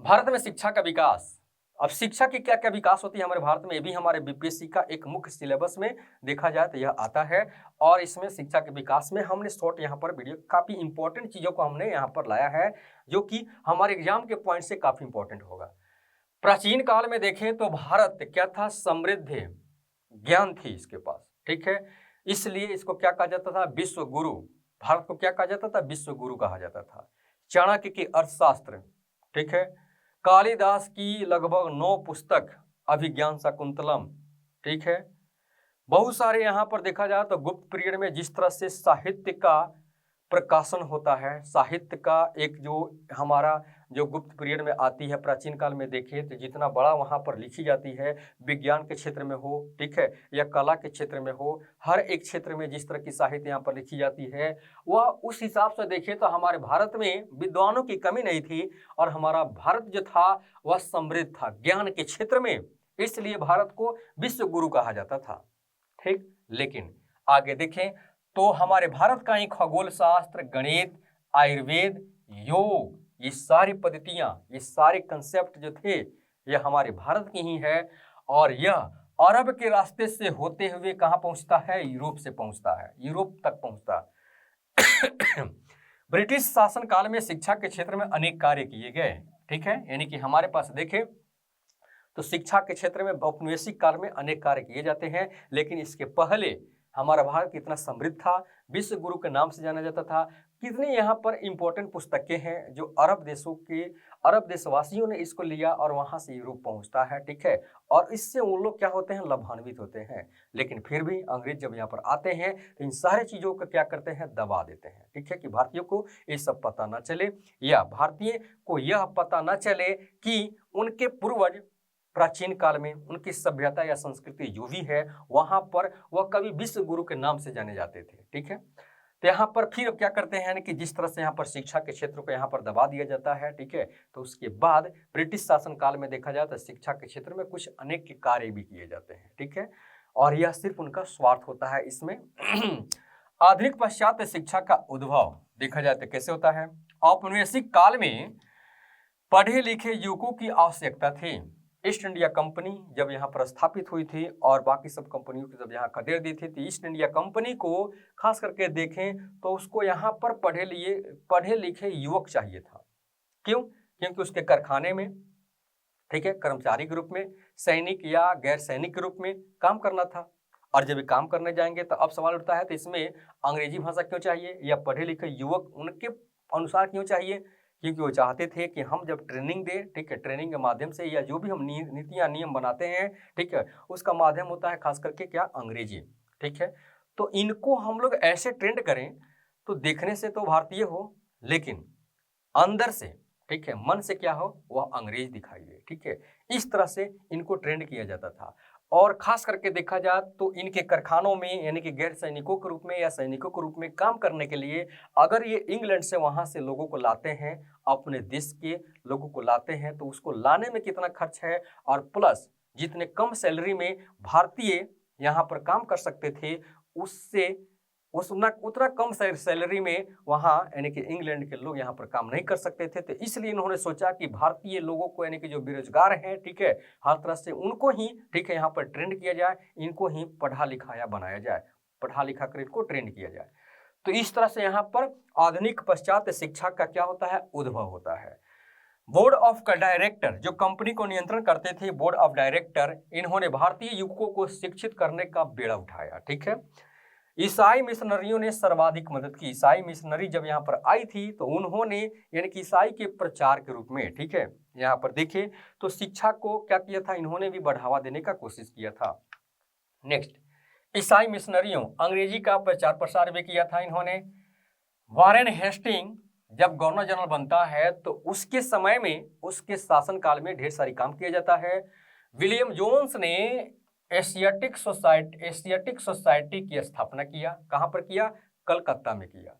भारत में शिक्षा का विकास। अब शिक्षा की क्या क्या विकास होती है हमारे भारत में, ये भी हमारे बीपीएससी का एक मुख्य सिलेबस में देखा जाए तो यह आता है। और इसमें शिक्षा के विकास में हमने शॉर्ट यहाँ पर वीडियो, काफी इंपॉर्टेंट चीजों को हमने यहाँ पर लाया है, जो कि हमारे एग्जाम के पॉइंट से काफी इंपॉर्टेंट होगा। प्राचीन काल में देखें तो भारत क्या था, समृद्ध ज्ञान थी इसके पास, ठीक है, इसलिए इसको क्या कहा जाता था, विश्व गुरु। भारत को क्या कहा जाता था, विश्व गुरु कहा जाता था। चाणक्य की अर्थशास्त्र, ठीक है, कालिदास की लगभग 9 पुस्तक, अभिज्ञान शाकुंतलम, ठीक है। बहुत सारे यहाँ पर देखा जाए तो गुप्त पीरियड में जिस तरह से साहित्य का प्रकाशन होता है, साहित्य का एक जो हमारा जो गुप्त पीरियड में आती है, प्राचीन काल में देखें तो जितना बड़ा वहाँ पर लिखी जाती है, विज्ञान के क्षेत्र में हो, ठीक है, या कला के क्षेत्र में हो, हर एक क्षेत्र में जिस तरह की साहित्य यहाँ पर लिखी जाती है, वह उस हिसाब से देखें तो हमारे भारत में विद्वानों की कमी नहीं थी और हमारा भारत जो था वह समृद्ध था ज्ञान के क्षेत्र में, इसलिए भारत को विश्व गुरु कहा जाता था, ठीक। लेकिन आगे देखें तो हमारे भारत का ही खगोल शास्त्र, गणित, आयुर्वेद, योग, ये सारी पद्धतियां, ये सारे कंसेप्ट जो थे ये हमारे भारत की ही है। और यह अरब के रास्ते से होते हुए कहाँ पहुंचता है, यूरोप से पहुंचता है, यूरोप तक पहुंचता है। ब्रिटिश शासन काल में शिक्षा के क्षेत्र में अनेक कार्य किए गए, ठीक है, यानी कि हमारे पास देखें तो शिक्षा के क्षेत्र में औपनिवेशिक काल में अनेक कार्य किए जाते हैं। लेकिन इसके पहले हमारा भारत कितना समृद्ध था, विश्व गुरु के नाम से जाना जाता था। कितनी यहाँ पर इंपॉर्टेंट पुस्तकें हैं जो अरब देशों के, अरब देशवासियों ने इसको लिया और वहाँ से यूरोप पहुँचता है, ठीक है, और इससे उन लोग क्या होते हैं, लाभान्वित होते हैं। लेकिन फिर भी अंग्रेज जब यहाँ पर आते हैं तो इन सारे चीज़ों को क्या करते हैं, दबा देते हैं, ठीक है, कि भारतीयों को ये सब पता ना चले, या भारतीय को यह पता ना चले कि उनके पूर्वज प्राचीन काल में उनकी सभ्यता या संस्कृति जो भी है वहां पर वह कभी विश्व गुरु के नाम से जाने जाते थे, ठीक है। तो यहाँ पर फिर क्या करते हैं कि जिस तरह से यहाँ पर शिक्षा के क्षेत्र को यहाँ पर दबा दिया जाता है, ठीक है, तो उसके बाद ब्रिटिश शासन काल में देखा जाए तो शिक्षा के क्षेत्र में कुछ अनेक के कार्य भी किए जाते हैं, ठीक है, और यह सिर्फ उनका स्वार्थ होता है इसमें। आधुनिक पाश्चात्य शिक्षा का उद्भव देखा जाए तो कैसे होता है, औपनिवेशिक काल में पढ़े लिखे युवकों की आवश्यकता थी। ईस्ट इंडिया कंपनी जब यहाँ पर स्थापित हुई थी और बाकी सब कंपनियों की जब यहाँ खदेड़ दी थी, तो ईस्ट इंडिया कंपनी को खास करके देखें तो उसको यहाँ पर पढ़े लिखे युवक चाहिए था। क्यों? क्योंकि उसके कारखाने में, ठीक है, कर्मचारी के रूप में, सैनिक या गैर सैनिक के रूप में काम करना था। और जब काम करने जाएंगे तो अब सवाल उठता है तो इसमें अंग्रेजी भाषा क्यों चाहिए या पढ़े लिखे युवक उनके अनुसार क्यों चाहिए? क्योंकि वो चाहते थे कि हम जब ट्रेनिंग दें, ठीक है, ट्रेनिंग के माध्यम से या जो भी हम नीतियाँ नियम बनाते हैं, ठीक है, उसका माध्यम होता है खास करके क्या, अंग्रेजी, ठीक है। तो इनको हम लोग ऐसे ट्रेंड करें तो देखने से तो भारतीय हो लेकिन अंदर से, ठीक है, मन से क्या हो, वह अंग्रेज दिखाई दे, ठीक है, इस तरह से इनको ट्रेंड किया जाता था। और खास करके देखा जाए तो इनके कारखानों में यानी कि गैर सैनिकों के रूप में या सैनिकों के रूप में काम करने के लिए अगर ये इंग्लैंड से वहाँ से लोगों को लाते हैं, अपने देश के लोगों को लाते हैं, तो उसको लाने में कितना खर्च है, और प्लस जितने कम सैलरी में भारतीय यहाँ पर काम कर सकते थे उससे उतना कम सैलरी में वहाँ यानी कि इंग्लैंड के लोग यहाँ पर काम नहीं कर सकते थे। तो इसलिए इन्होंने सोचा कि भारतीय लोगों को यानी कि जो बेरोजगार हैं, ठीक है, हर तरह से उनको ही, ठीक है, यहाँ पर ट्रेंड किया जाए, इनको ही पढ़ा लिखाया बनाया जाए, पढ़ा लिखा कर इनको ट्रेंड किया जाए। तो इस तरह से यहाँ पर आधुनिक पश्चात शिक्षा का क्या होता है, उद्भव होता है। बोर्ड ऑफ डायरेक्टर जो कंपनी को नियंत्रण करते थे, बोर्ड ऑफ डायरेक्टर, इन्होंने भारतीय युवकों को शिक्षित करने का बेड़ा उठाया, ठीक है। ईसाई मिशनरियों ने सर्वाधिक मदद की। ईसाई मिशनरी जब यहाँ पर आई थी तो उन्होंने यानी कि ईसाई के प्रचार के रूप में, ठीक है, यहाँ पर देखें तो शिक्षा को क्या किया था, इन्होंने भी बढ़ावा देने का कोशिश किया था। नेक्स्ट, ईसाई मिशनरियों अंग्रेजी का प्रचार प्रसार भी किया था इन्होंने। वारेन हेस्टिंग जब गवर्नर जनरल बनता है तो उसके समय में, उसके शासनकाल में ढेर सारी काम किया जाता है। विलियम जोन्स ने एशियाटिक सोसाइटी की स्थापना किया। कहां पर किया? कलकत्ता में किया।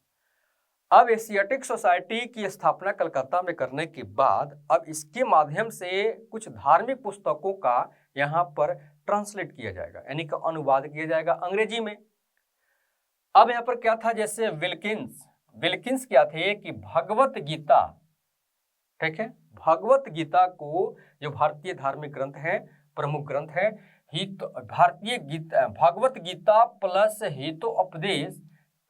अब एशियाटिक सोसाइटी की स्थापना कलकत्ता में करने के बाद अब इसके माध्यम से कुछ धार्मिक पुस्तकों का यहाँ पर ट्रांसलेट किया जाएगा, यानी कि अनुवाद किया जाएगा अंग्रेजी में। अब यहाँ पर क्या था, जैसे विल्किंस क्या थे कि भगवत गीता, ठीक है, भगवत गीता को, जो भारतीय धार्मिक ग्रंथ है, प्रमुख ग्रंथ है, भगवत गीता प्लस हितोपदेश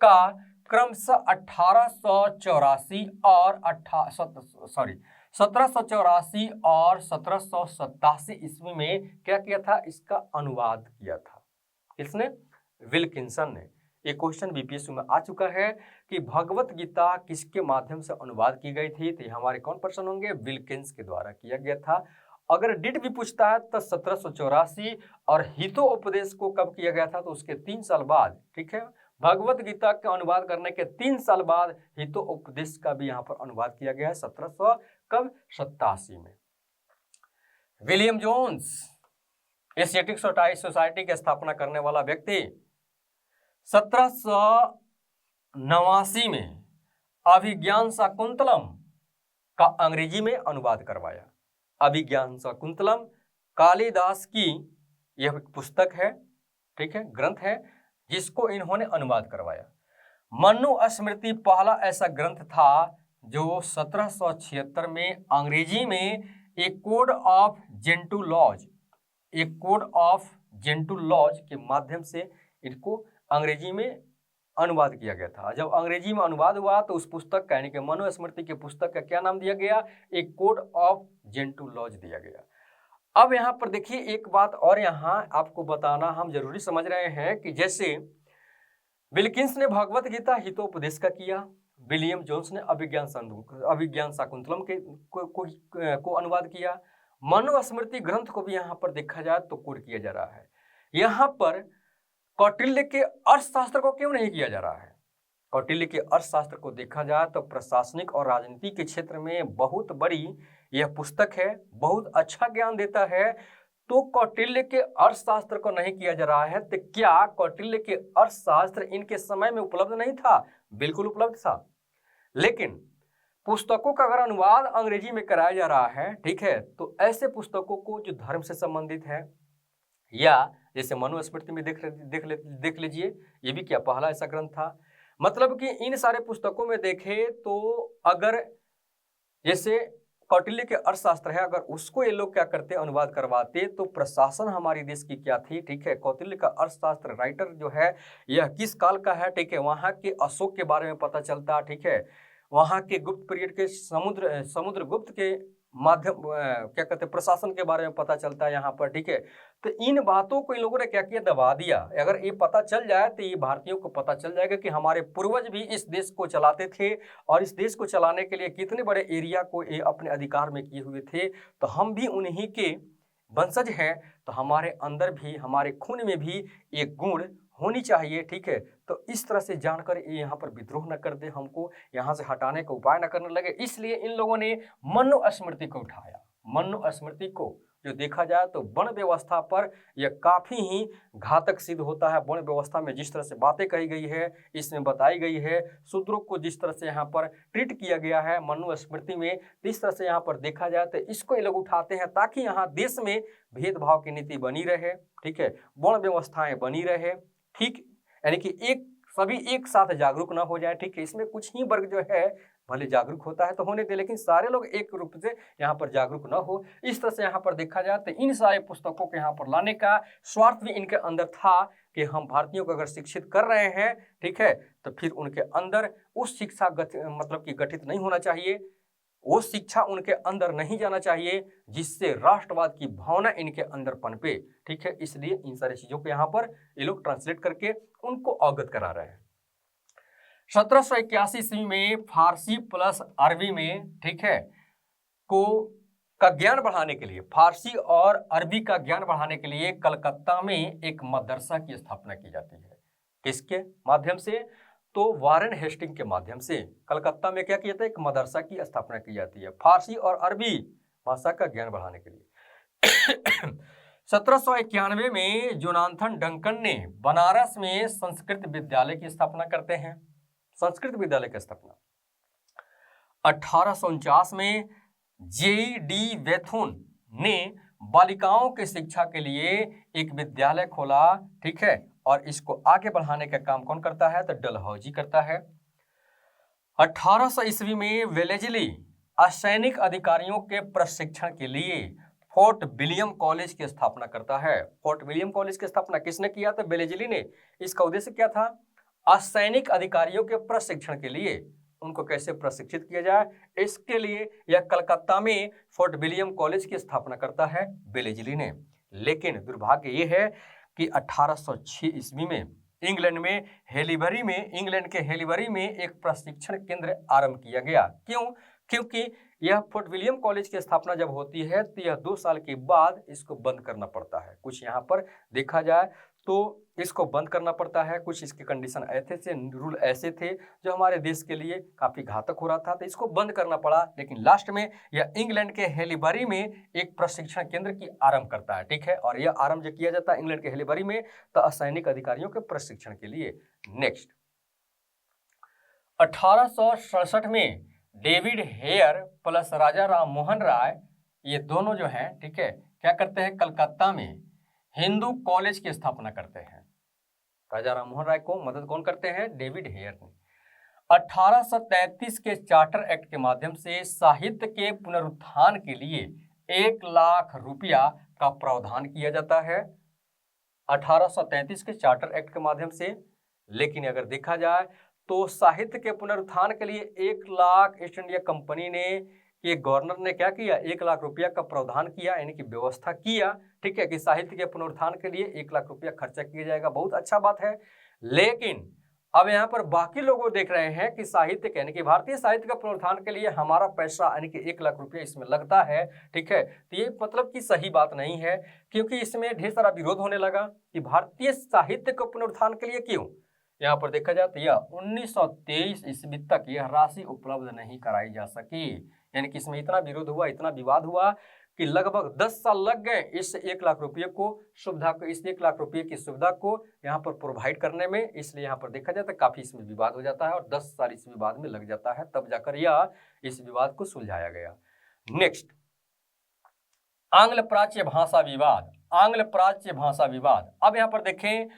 का क्रमशः 1784 और 1787 ईस्वी में क्या किया था, इसका अनुवाद किया था। किसने? विल्किंसन ने। एक क्वेश्चन बीपीएससी में आ चुका है कि भगवत गीता किसके माध्यम से अनुवाद की गई थी, तो ये हमारे कौन पर्सन होंगे? विल्किंस के द्वारा किया गया था। अगर डेट भी पूछता है तो 1784, और हितोपदेश को कब किया गया था, तो उसके 3 साल बाद, ठीक है, भगवत गीता का अनुवाद करने के 3 साल बाद हितोपदेश का भी यहाँ पर अनुवाद किया गया है 1787 में। विलियम जोन्स, एशियाटिक सोसाइटी की स्थापना करने वाला व्यक्ति, 1789 में अभिज्ञान शाकुंतलम का अंग्रेजी में अनुवाद करवाया। अभिज्ञान शाकुंतलम कालिदास की यह पुस्तक है, ठीक है, ग्रंथ है, जिसको इन्होंने अनुवाद करवाया। मनुस्मृति पहला ऐसा ग्रंथ था जो 1776 में अंग्रेजी में एक कोड ऑफ जेंटुलॉज के माध्यम से इनको अंग्रेजी में अनुवाद किया गया था। जब अंग्रेजी में अनुवाद हुआ तो उस पुस्तक का, यानी कि मनुस्मृति की पुस्तक का क्या नाम दिया गया? एक कोड ऑफ जेंटुलॉज दिया गया। अब यहाँ पर देखिए एक बात और यहाँ आपको बताना हम जरूरी समझ रहे हैं कि जैसे विल्किंस ने भगवत गीता हितोपदेश का किया, विलियम जोन्स ने अभिज्ञान शाकुंतलम को अनुवाद किया, मनुस्मृति ग्रंथ को भी यहाँ पर देखा जाए तो कोड किया जा रहा है। यहाँ पर कौटिल्य के अर्थशास्त्र को क्यों नहीं किया जा रहा है? कौटिल्य के अर्थशास्त्र को देखा जाए तो प्रशासनिक और राजनीति के क्षेत्र में बहुत बड़ी यह पुस्तक है, बहुत अच्छा ज्ञान देता है। तो कौटिल्य के अर्थशास्त्र को नहीं किया जा रहा है, तो क्या कौटिल्य के अर्थशास्त्र इनके समय में उपलब्ध नहीं था? बिल्कुल उपलब्ध था, लेकिन पुस्तकों का अगर अनुवाद अंग्रेजी में कराया जा रहा है, ठीक है, तो ऐसे पुस्तकों को जो धर्म से संबंधित है, या जैसे मनुस्मृति में देख लीजिए, ये भी क्या पहला ऐसा ग्रंथ था। मतलब कि इन सारे पुस्तकों में देखें तो अगर जैसे कौटिल्य के अर्थशास्त्र है, अगर उसको ये लोग क्या करते, अनुवाद करवाते, तो प्रशासन हमारी देश की क्या थी, ठीक है। कौटिल्य का अर्थशास्त्र राइटर जो है यह किस काल का है, ठीक है, वहाँ के अशोक के बारे में पता चलता, ठीक है, वहाँ के गुप्त पीरियड के समुद्रगुप्त के माध्यम क्या कहते हैं प्रशासन के बारे में पता चलता है यहाँ पर, ठीक है। तो इन बातों को इन लोगों ने क्या किया, दबा दिया। अगर ये पता चल जाए तो ये भारतीयों को पता चल जाएगा कि हमारे पूर्वज भी इस देश को चलाते थे और इस देश को चलाने के लिए कितने बड़े एरिया को ये अपने अधिकार में किए हुए थे, तो हम भी उन्हीं के वंशज हैं। तो हमारे अंदर भी, हमारे खून में भी एक गुण होनी चाहिए, ठीक है। तो इस तरह से जानकर ये यहाँ पर विद्रोह न कर दे, हमको यहाँ से हटाने का उपाय न करने लगे, इसलिए इन लोगों ने मनुस्मृति को उठाया। मनुस्मृति को जो देखा जाए तो वन व्यवस्था पर यह काफ़ी ही घातक सिद्ध होता है। वन व्यवस्था में जिस तरह से बातें कही गई है, इसमें बताई गई है, शूद्रों को जिस तरह से यहाँ पर ट्रीट किया गया है मनुस्मृति में, इस तरह से यहाँ पर देखा जाए तो इसको ये लोग उठाते हैं ताकि यहाँ देश में भेदभाव की नीति बनी रहे, ठीक है, वन व्यवस्थाएं बनी रहे, ठीक, यानी कि सभी एक साथ जागरूक ना हो जाए, ठीक है। इसमें कुछ ही वर्ग जो है भले जागरूक होता है तो होने दे, लेकिन सारे लोग एक रूप से यहाँ पर जागरूक ना हो, इस तरह से यहाँ पर देखा जाए तो इन सारे पुस्तकों को यहाँ पर लाने का स्वार्थ भी इनके अंदर था कि हम भारतीयों को अगर शिक्षित कर रहे हैं, ठीक है, तो फिर उनके अंदर उस शिक्षा मतलब कि गठित नहीं होना चाहिए, वो शिक्षा उनके अंदर नहीं जाना चाहिए जिससे राष्ट्रवाद की भावना इनके अंदर पनपे, ठीक है। इसलिए इन सारी चीजों को यहाँ पर ये लोग ट्रांसलेट करके उनको अवगत करा रहे हैं। 1781 ईस्वी में फारसी प्लस अरबी में, ठीक है, का ज्ञान बढ़ाने के लिए, फारसी और अरबी का ज्ञान बढ़ाने के लिए कलकत्ता में एक मदरसा की स्थापना की जाती है। किसके माध्यम से? तो वारेन हेस्टिंग के माध्यम से कलकत्ता में क्या किया जाता है, एक मदरसा की स्थापना की जाती है फारसी और अरबी भाषा का ज्ञान बढ़ाने के लिए। 1791 में जोनाथन डंकन ने बनारस में संस्कृत विद्यालय की स्थापना करते हैं, संस्कृत विद्यालय की स्थापना। 1849 में J.D. वेथुन ने बालिकाओं की शिक्षा के लिए एक विद्यालय खोला, ठीक है, और इसको आगे बढ़ाने का काम कौन करता है? तो डलहौजी करता है। 1800 ईस्वी में वेलेजली असैनिक अधिकारियों के प्रशिक्षण के लिए फोर्ट विलियम कॉलेज की स्थापना करता है। फोर्ट विलियम कॉलेज की स्थापना किसने किया? तो वेलेजली ने। इसका उद्देश्य क्या था? असैनिक अधिकारियों के प्रशिक्षण के लिए, उनको कैसे प्रशिक्षित किया जाए, इसके लिए यह कलकत्ता में फोर्ट विलियम कॉलेज की स्थापना करता है वेलेजली ने। लेकिन दुर्भाग्य यह है कि 1806 ईस्वी में इंग्लैंड के हेलीबरी में एक प्रशिक्षण केंद्र आरंभ किया गया। क्यों? क्योंकि यह फोर्ट विलियम कॉलेज की स्थापना जब होती है तो यह 2 साल के बाद इसको बंद करना पड़ता है। कुछ यहाँ पर देखा जाए तो इसको बंद करना पड़ता है, कुछ इसके कंडीशन रूल ऐसे थे जो हमारे देश के लिए काफ़ी घातक हो रहा था, तो इसको बंद करना पड़ा। लेकिन लास्ट में यह इंग्लैंड के हेलीबरी में एक प्रशिक्षण केंद्र की आरंभ करता है, ठीक है, और यह आरंभ जो किया जाता है इंग्लैंड के हेलीबरी में, तो असैनिक अधिकारियों के प्रशिक्षण के लिए। नेक्स्ट, 1867 में डेविड हेयर प्लस राजा राम मोहन राय, ये दोनों जो हैं, ठीक है, क्या करते हैं? कलकत्ता में हिंदू कॉलेज की स्थापना करते हैं। राजा राम मोहन राय को मदद कौन करते हैं? डेविड हेयर ने। 1833 के चार्टर एक्ट के माध्यम से साहित्य के पुनरुत्थान के लिए 1 लाख रुपया का प्रावधान किया जाता है 1833 के चार्टर एक्ट के माध्यम से। लेकिन अगर देखा जाए तो साहित्य के पुनरुत्थान के लिए 1 लाख ईस्ट इंडिया कंपनी ने कि गवर्नर ने क्या किया? 1 लाख रुपया का प्रावधान किया, यानी कि व्यवस्था किया, ठीक है, कि साहित्य के पुनरुत्थान के लिए 1 लाख रुपया खर्चा किया जाएगा। बहुत अच्छा बात है। लेकिन अब यहाँ पर बाकी लोग देख रहे हैं कि साहित्य यानी कि भारतीय साहित्य का पुनरुत्थान के लिए हमारा पैसा यानी कि 1 लाख रुपया इसमें लगता है, ठीक है, तो ये मतलब कि सही बात नहीं है, क्योंकि इसमें ढेर सारा विरोध होने लगा कि भारतीय साहित्य के पुनरुत्थान के लिए क्यों। यहाँ पर देखा जाए तो यह 1923 ईस्वी तक यह राशि उपलब्ध नहीं कराई जा सकी, यानी कि इसमें इतना विरोध हुआ, इतना विवाद हुआ कि लगभग 10 साल लग गए इस 1 लाख रुपये को सुविधा को, इस 1 लाख रुपये की सुविधा को यहाँ पर प्रोवाइड करने में। इसलिए यहाँ पर देखा जाता है काफी इसमें विवाद हो जाता है और 10 साल इस विवाद में लग जाता है, तब जाकर यह इस विवाद को सुलझाया गया। नेक्स्ट, आंग्ल प्राच्य भाषा विवाद। आंग्ल प्राच्य भाषा विवाद, अब यहाँ पर देखें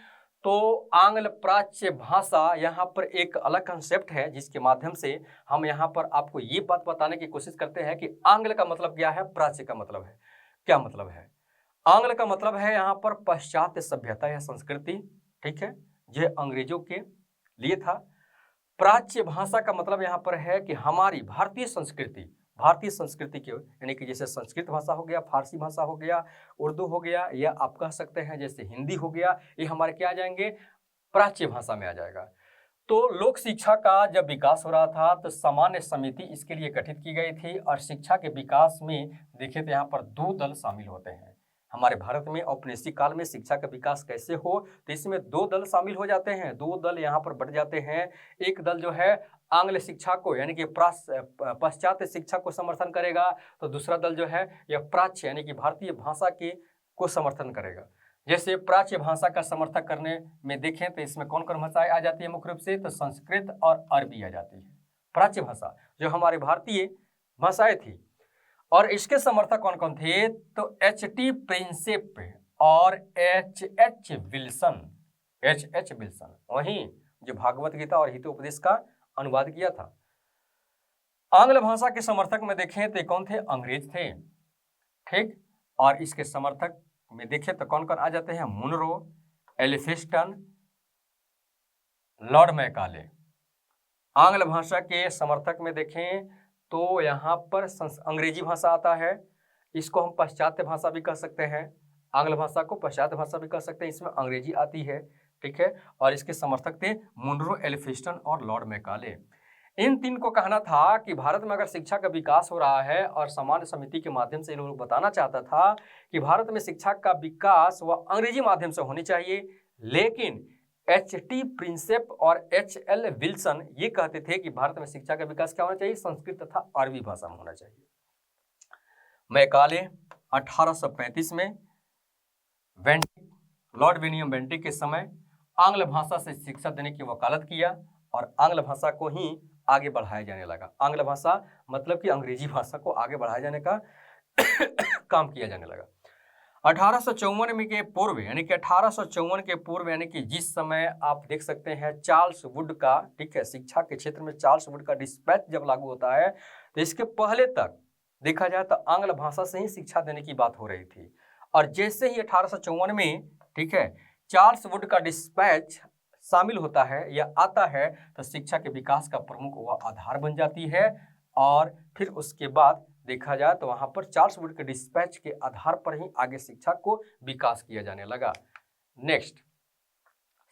तो आंग्ल प्राच्य भाषा यहाँ पर एक अलग कंसेप्ट है जिसके माध्यम से हम यहाँ पर आपको ये बात बताने की कोशिश करते हैं कि आंग्ल का मतलब क्या है, प्राच्य का मतलब है क्या मतलब है। आंग्ल का मतलब है यहाँ पर पाश्चात्य सभ्यता या संस्कृति, ठीक है, जो अंग्रेजों के लिए था। प्राच्य भाषा का मतलब यहाँ पर है कि हमारी भारतीय संस्कृति के, यानी कि जैसे संस्कृत भाषा हो गया, फारसी भाषा हो गया, उर्दू हो गया, या आप कह सकते हैं जैसे हिंदी हो गया, ये हमारे क्या आ जाएंगे? प्राच्य भाषा में आ जाएगा। तो लोक शिक्षा का जब विकास हो रहा था तो सामान्य समिति इसके लिए गठित की गई थी, और शिक्षा के विकास में देखें तो यहाँ पर 2 दल शामिल होते हैं। हमारे भारत में औपनिवेशिक काल में शिक्षा का विकास कैसे हो, तो इसमें 2 दल शामिल हो जाते हैं, 2 दल यहाँ पर बढ़ जाते हैं। एक दल जो है आंग्ल शिक्षा को यानी कि पाश्चात्य शिक्षा को समर्थन करेगा, तो दूसरा दल जो है यह प्राच्य यानी कि भारतीय भाषा के को समर्थन करेगा। जैसे प्राच्य भाषा का समर्थन करने में देखें तो इसमें कौन कौन भाषाएं आ जाती है मुख्य रूप से? तो संस्कृत और अरबी आ जाती है। प्राच्य भाषा जो हमारे भारतीय भाषाएं थी, और इसके समर्थक कौन कौन थे? तो H.T. प्रिंसेप और H.H. विल्सन, वहीं जो भागवत गीता और हितोपदेश का अनुवाद किया था। आंग्ल भाषा के समर्थक में देखें तो कौन थे? अंग्रेज थे, ठीक, और इसके समर्थक में देखें तो कौन कौन आ जाते हैं? Munro, Elphinstone, Lord Macaulay. आंग्ल भाषा के समर्थक में देखें तो यहाँ पर अंग्रेजी भाषा आता है, इसको हम पाश्चात्य भाषा भी कह सकते हैं, आंग्ल भाषा को पाश्चात्य भाषा भी कह सकते हैं, इसमें अंग्रेजी आती है, ठीक है, और इसके समर्थक थे मुनरो, एलिफिस्टन और लॉर्ड मैकाले। इन 3 को कहना था कि भारत में अगर शिक्षा का विकास हो रहा है, और सामान्य समिति के माध्यम से इन लोगों को बताना चाहता था कि भारत में शिक्षा का विकास वह अंग्रेजी माध्यम से होनी चाहिए, लेकिन H.T. प्रिंसेप और H.L. विल्सन ये कहते थे कि भारत में शिक्षा का विकास क्या होना चाहिए? संस्कृत तथा अरबी भाषा में होना चाहिए। मैकाले 1835 में बेंटिक, लॉर्ड विलियम बेंटिक के समय आंग्ल भाषा से शिक्षा देने की वकालत किया और आंग्ल भाषा को ही आगे बढ़ाया जाने लगा। आंग्ल भाषा मतलब कि अंग्रेजी भाषा को आगे बढ़ाया जाने का काम किया जाने लगा। 1854 में के पूर्व यानी कि 1854 के पूर्व यानी कि जिस समय आप देख सकते हैं चार्ल्स वुड का, ठीक है, शिक्षा के क्षेत्र में चार्ल्स वुड का डिस्पैच जब लागू होता है, तो इसके पहले तक देखा जाए तो आंग्ल भाषा से ही शिक्षा देने की बात हो रही थी। और जैसे ही 1854 में, ठीक है, चार्ल्स वुड का डिस्पैच शामिल होता है या आता है, तो शिक्षा के विकास का प्रमुख वह आधार बन जाती है। और फिर उसके बाद देखा जाए तो वहां पर चार्ल्स वुड के डिस्पैच के आधार पर ही आगे शिक्षा को विकास किया जाने लगा। नेक्स्ट,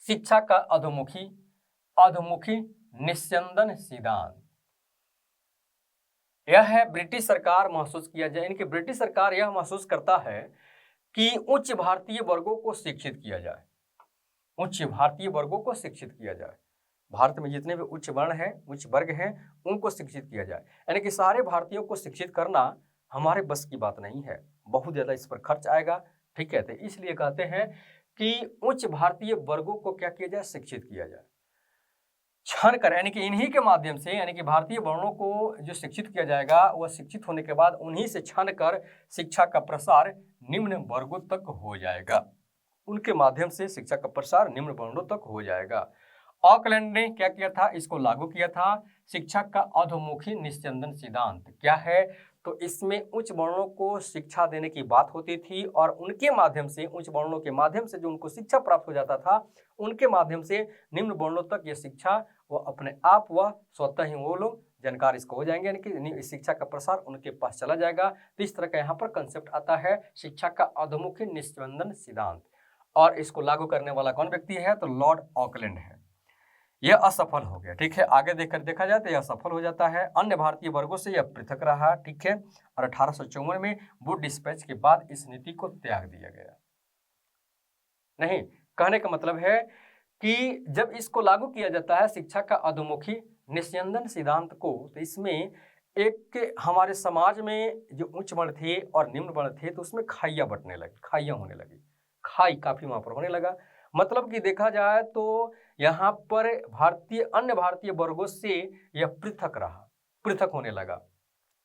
शिक्षा का अधोमुखी निस्यंदन सिद्धांत। यह है ब्रिटिश सरकार महसूस किया जाए, इनके ब्रिटिश सरकार यह महसूस करता है कि उच्च भारतीय वर्गों को शिक्षित किया जाए, उच्च भारतीय वर्गों को शिक्षित किया जाए। भारत में जितने भी उच्च वर्ण हैं, उच्च वर्ग हैं, उनको शिक्षित किया जाए। यानी कि सारे भारतीयों को शिक्षित करना हमारे बस की बात नहीं है, बहुत ज़्यादा इस पर खर्च आएगा, ठीक है। तो इसलिए कहते हैं कि उच्च भारतीय वर्गों को क्या किया जाए, शिक्षित किया जाए। छान कर यानी कि इन्हीं के माध्यम से, यानी कि भारतीय वर्णों को जो शिक्षित किया जाएगा, वह शिक्षित होने के बाद उन्हीं से छान कर शिक्षा का प्रसार निम्न वर्गों तक हो जाएगा, उनके माध्यम से शिक्षा का प्रसार निम्न वर्णों तक हो जाएगा। ऑकलैंड ने क्या किया था, इसको लागू किया था। शिक्षा का अधोमुखी निस्यंदन सिद्धांत क्या है, तो इसमें उच्च वर्णों को शिक्षा देने की बात होती थी और उनके माध्यम से, उच्च वर्णों के माध्यम से जो उनको शिक्षा प्राप्त हो जाता था, उनके माध्यम से निम्न वर्णों तक यह शिक्षा वो अपने आप वह स्वतः ही वो लोग जानकार इसको हो जाएंगे, यानी कि शिक्षा का प्रसार उनके पास चला जाएगा। तो इस तरह का यहाँ पर कंसेप्ट आता है शिक्षा का अधोमुखी निस्यंदन सिद्धांत। और इसको लागू करने वाला कौन व्यक्ति है, तो लॉर्ड ऑकलैंड है। यह असफल हो गया, ठीक है। आगे देखा जाए तो यह सफल हो जाता है, अन्य भारतीय वर्गों से यह पृथक रहा, ठीक है। और 1854 में वुड डिस्पैच के बाद इस नीति को त्याग दिया गया। नहीं, कहने का मतलब है कि जब इसको लागू किया जाता है शिक्षा का अधोमुखी निस्यंदन सिद्धांत को, तो इसमें एक हमारे समाज में जो उच्च वर्ण थे और निम्न वर्ण थे, तो उसमें खाइयां बंटने लगी, खाइयां होने लगी, खाई काफी वहां पर होने लगा। मतलब कि देखा जाए तो यहाँ पर अन्य भारतीय वर्गों से यह पृथक रहा, पृथक होने लगा।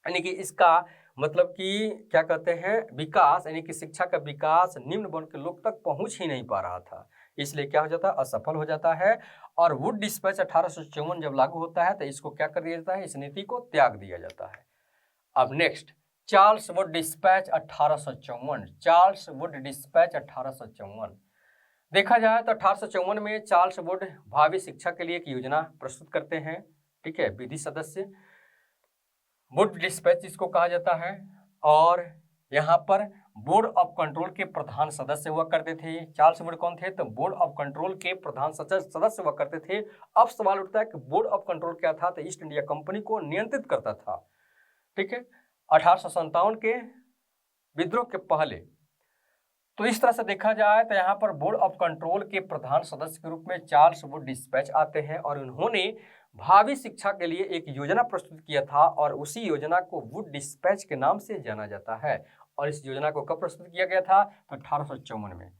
यानी कि इसका मतलब कि क्या कहते हैं, विकास, यानी कि शिक्षा का विकास निम्न वर्ण के लोग तक पहुंच ही नहीं पा रहा था, इसलिए क्या हो जाता है, असफल हो जाता है। और वुड डिस्पैच 1854 जब लागू होता है तो इसको क्या कर दिया जाता है, इस नीति को त्याग दिया जाता है। अब next, Charles Wood dispatch 1854। Charles Wood dispatch 1854 देखा जाए तो 1854 में चार्ल्स वुड भावी शिक्षा के लिए एक योजना प्रस्तुत करते हैं, ठीक है, विधि सदस्य वुड डिस्पैच इसको कहा जाता है। और यहाँ पर बोर्ड ऑफ कंट्रोल के प्रधान सदस्य हुआ करते थे। चार्ल्स वुड कौन थे, तो बोर्ड ऑफ कंट्रोल के प्रधान सदस्य हुआ करते थे। अब सवाल उठता है कि बोर्ड ऑफ कंट्रोल क्या था, तो ईस्ट इंडिया कंपनी को नियंत्रित करता था, ठीक है, 1857 के विद्रोह के पहले। तो इस तरह से देखा जाए तो यहाँ पर बोर्ड ऑफ कंट्रोल के प्रधान सदस्य के रूप में चार्ल्स वुड डिस्पैच आते हैं और उन्होंने भावी शिक्षा के लिए एक योजना प्रस्तुत किया था और उसी योजना को वुड डिस्पैच के नाम से जाना जाता है। और इस योजना को कब प्रस्तुत किया गया था, तो 1854 में।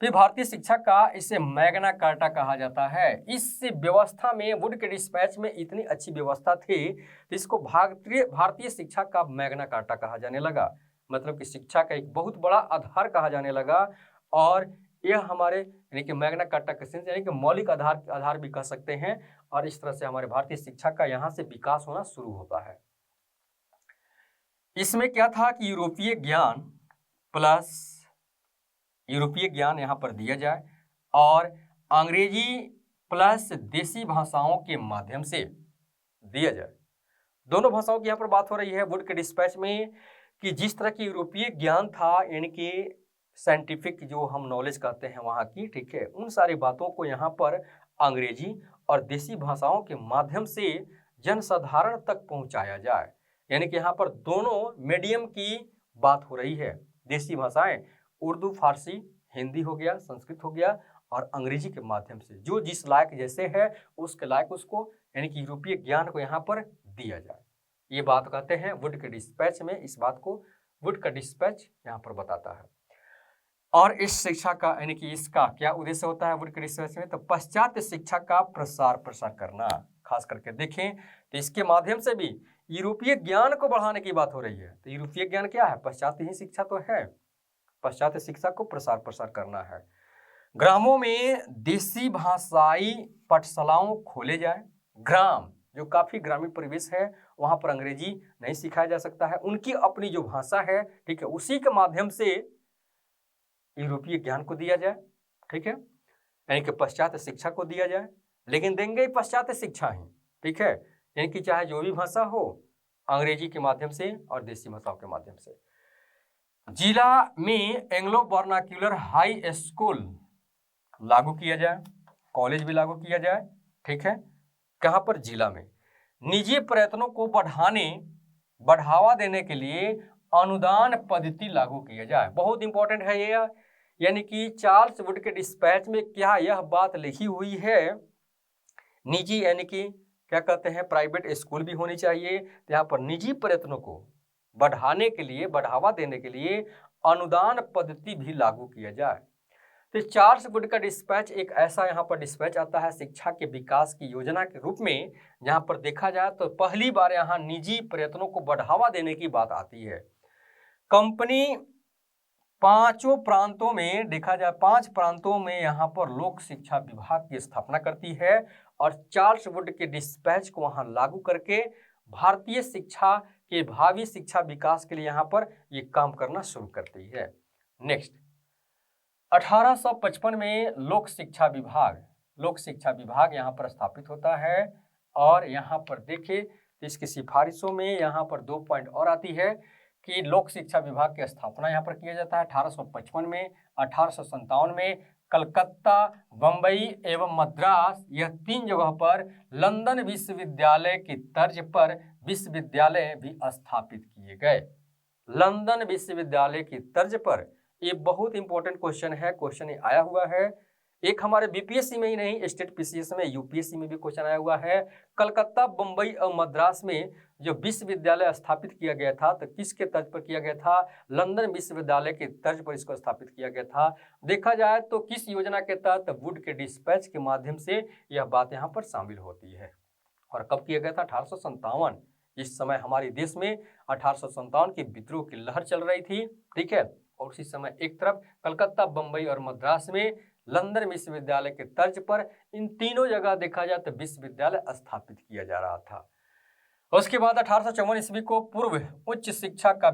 फिर भारतीय शिक्षा का इसे मैग्ना कार्टा कहा जाता है। इस व्यवस्था में, वुड के डिस्पैच में इतनी अच्छी व्यवस्था थी तो इसको भारतीय शिक्षा का मैग्ना कार्टा कहा जाने लगा। मतलब कि शिक्षा का एक बहुत बड़ा आधार कहा जाने लगा। और यह हमारे यानी कि मैग्ना कार्टा के सेंस यानी कि मौलिक आधार भी कह सकते हैं। और इस तरह से हमारे भारतीय शिक्षा का यहाँ से विकास होना शुरू होता है। इसमें क्या था कि यूरोपीय ज्ञान यहाँ पर दिया जाए और अंग्रेजी प्लस देसी भाषाओं के माध्यम से दिया जाए। दोनों भाषाओं की यहाँ पर बात हो रही है वुड के डिस्पैच में कि जिस तरह की यूरोपीय ज्ञान था, यानी कि साइंटिफिक जो हम नॉलेज कहते हैं वहाँ की, ठीक है, उन सारी बातों को यहाँ पर अंग्रेजी और देसी भाषाओं के माध्यम से जनसाधारण तक पहुँचाया जाए। यानी कि यहाँ पर दोनों मीडियम की बात हो रही है। देसी भाषाएं उर्दू, फारसी, हिंदी हो गया, संस्कृत हो गया, और अंग्रेजी के माध्यम से जो जिस लायक जैसे है उसके लायक उसको यानी कि यूरोपीय ज्ञान को यहाँ पर दिया जाए। ये बात कहते हैं वुड के डिस्पैच में। इस बात को वुड का डिस्पैच यहाँ पर बताता है। और इस शिक्षा का यानी कि इसका क्या उद्देश्य होता है वुड के रिसर्च में, तो पाश्चात्य शिक्षा का प्रसार प्रसार करना। खास करके देखें तो इसके माध्यम से भी यूरोपीय ज्ञान को बढ़ाने की बात हो रही है। तो यूरोपीय ज्ञान क्या है? पाश्चात्य ही शिक्षा तो है। पाश्चात्य शिक्षा को प्रसार प्रसार करना है। ग्रामों में देसी भाषाई पाठशालाओं खोले जाए। ग्राम जो काफी ग्रामीण परिवेश है, वहां पर अंग्रेजी नहीं सिखाया जा सकता है, उनकी अपनी जो भाषा है, ठीक है, उसी के माध्यम से यूरोपीय ज्ञान को दिया जाए। ठीक है, यानी कि पाश्चात्य शिक्षा को दिया जाए, लेकिन देंगे पाश्चात्य शिक्षा ही। ठीक है, यानी कि चाहे जो भी भाषा हो, अंग्रेजी के माध्यम से और देसी भाषाओं के माध्यम से। जिला में एंग्लो वर्नाक्यूलर हाई स्कूल लागू किया जाए, कॉलेज भी लागू किया जाए। ठीक है, कहां पर? जिला में। निजी प्रयत्नों को बढ़ावा देने के लिए अनुदान पद्धति लागू किया जाए। बहुत इंपॉर्टेंट है ये, यानी कि चार्ल्स वुड के डिस्पैच में क्या यह बात लिखी हुई है? निजी यानी कि क्या कहते हैं, प्राइवेट स्कूल भी होनी चाहिए। तो यहाँ पर निजी प्रयत्नों को बढ़ाने के लिए, बढ़ावा देने के लिए अनुदान पद्धति भी लागू किया जाए। तो चार्ल्स वुड का डिस्पैच एक ऐसा यहाँ पर डिस्पैच आता है शिक्षा के विकास की योजना के रूप में, जहाँ पर देखा जाए तो पहली बार यहाँ निजी प्रयत्नों को बढ़ावा देने की बात आती है। कंपनी 5 प्रांतों में, देखा जाए 5 प्रांतों में यहाँ पर लोक शिक्षा विभाग की स्थापना करती है और चार्ल्स वुड के डिस्पैच को वहाँ लागू करके भारतीय शिक्षा के भावी शिक्षा विकास के लिए यहाँ पर ये काम करना शुरू करती है। नेक्स्ट, 1855 में लोक शिक्षा विभाग यहाँ पर स्थापित होता है और यहाँ पर देखिए इसकी सिफारिशों में यहाँ पर 2 पॉइंट और आती है कि लोक शिक्षा विभाग की स्थापना यहाँ पर किया जाता है 1855 में। 1857 में कलकत्ता, बंबई एवं मद्रास, यह 3 जगह पर लंदन विश्वविद्यालय की तर्ज पर विश्वविद्यालय भी स्थापित किए गए। लंदन विश्वविद्यालय की तर्ज पर, ये बहुत इंपॉर्टेंट क्वेश्चन है, क्वेश्चन आया हुआ है। एक हमारे बीपीएससी में ही नहीं, स्टेट पीसीएस में, यूपीएससी में भी क्वेश्चन आया हुआ है। कलकत्ता, बंबई और मद्रास में जो विश्वविद्यालय स्थापित किया गया था, तो किसके तर्ज पर किया गया था? लंदन विश्वविद्यालय के तर्ज पर इसको स्थापित किया गया था। देखा जाए तो किस योजना के तहत? वुड के डिस्पैच के माध्यम से यह बात यहाँ पर शामिल होती है। और कब किया गया था? 1857। इस समय हमारे देश में 1857 के विद्रोह की लहर चल रही थी। ठीक है, और उसी समय एक तरफ कलकत्ता, बंबई और मद्रास में लंदन विश्वविद्यालय के तर्ज पर इन तीनों जगह देखा जाए तो विश्वविद्यालय स्थापित किया जा रहा था। उसके बाद 1854 ईस्वी को पूर्व उच्च शिक्षा के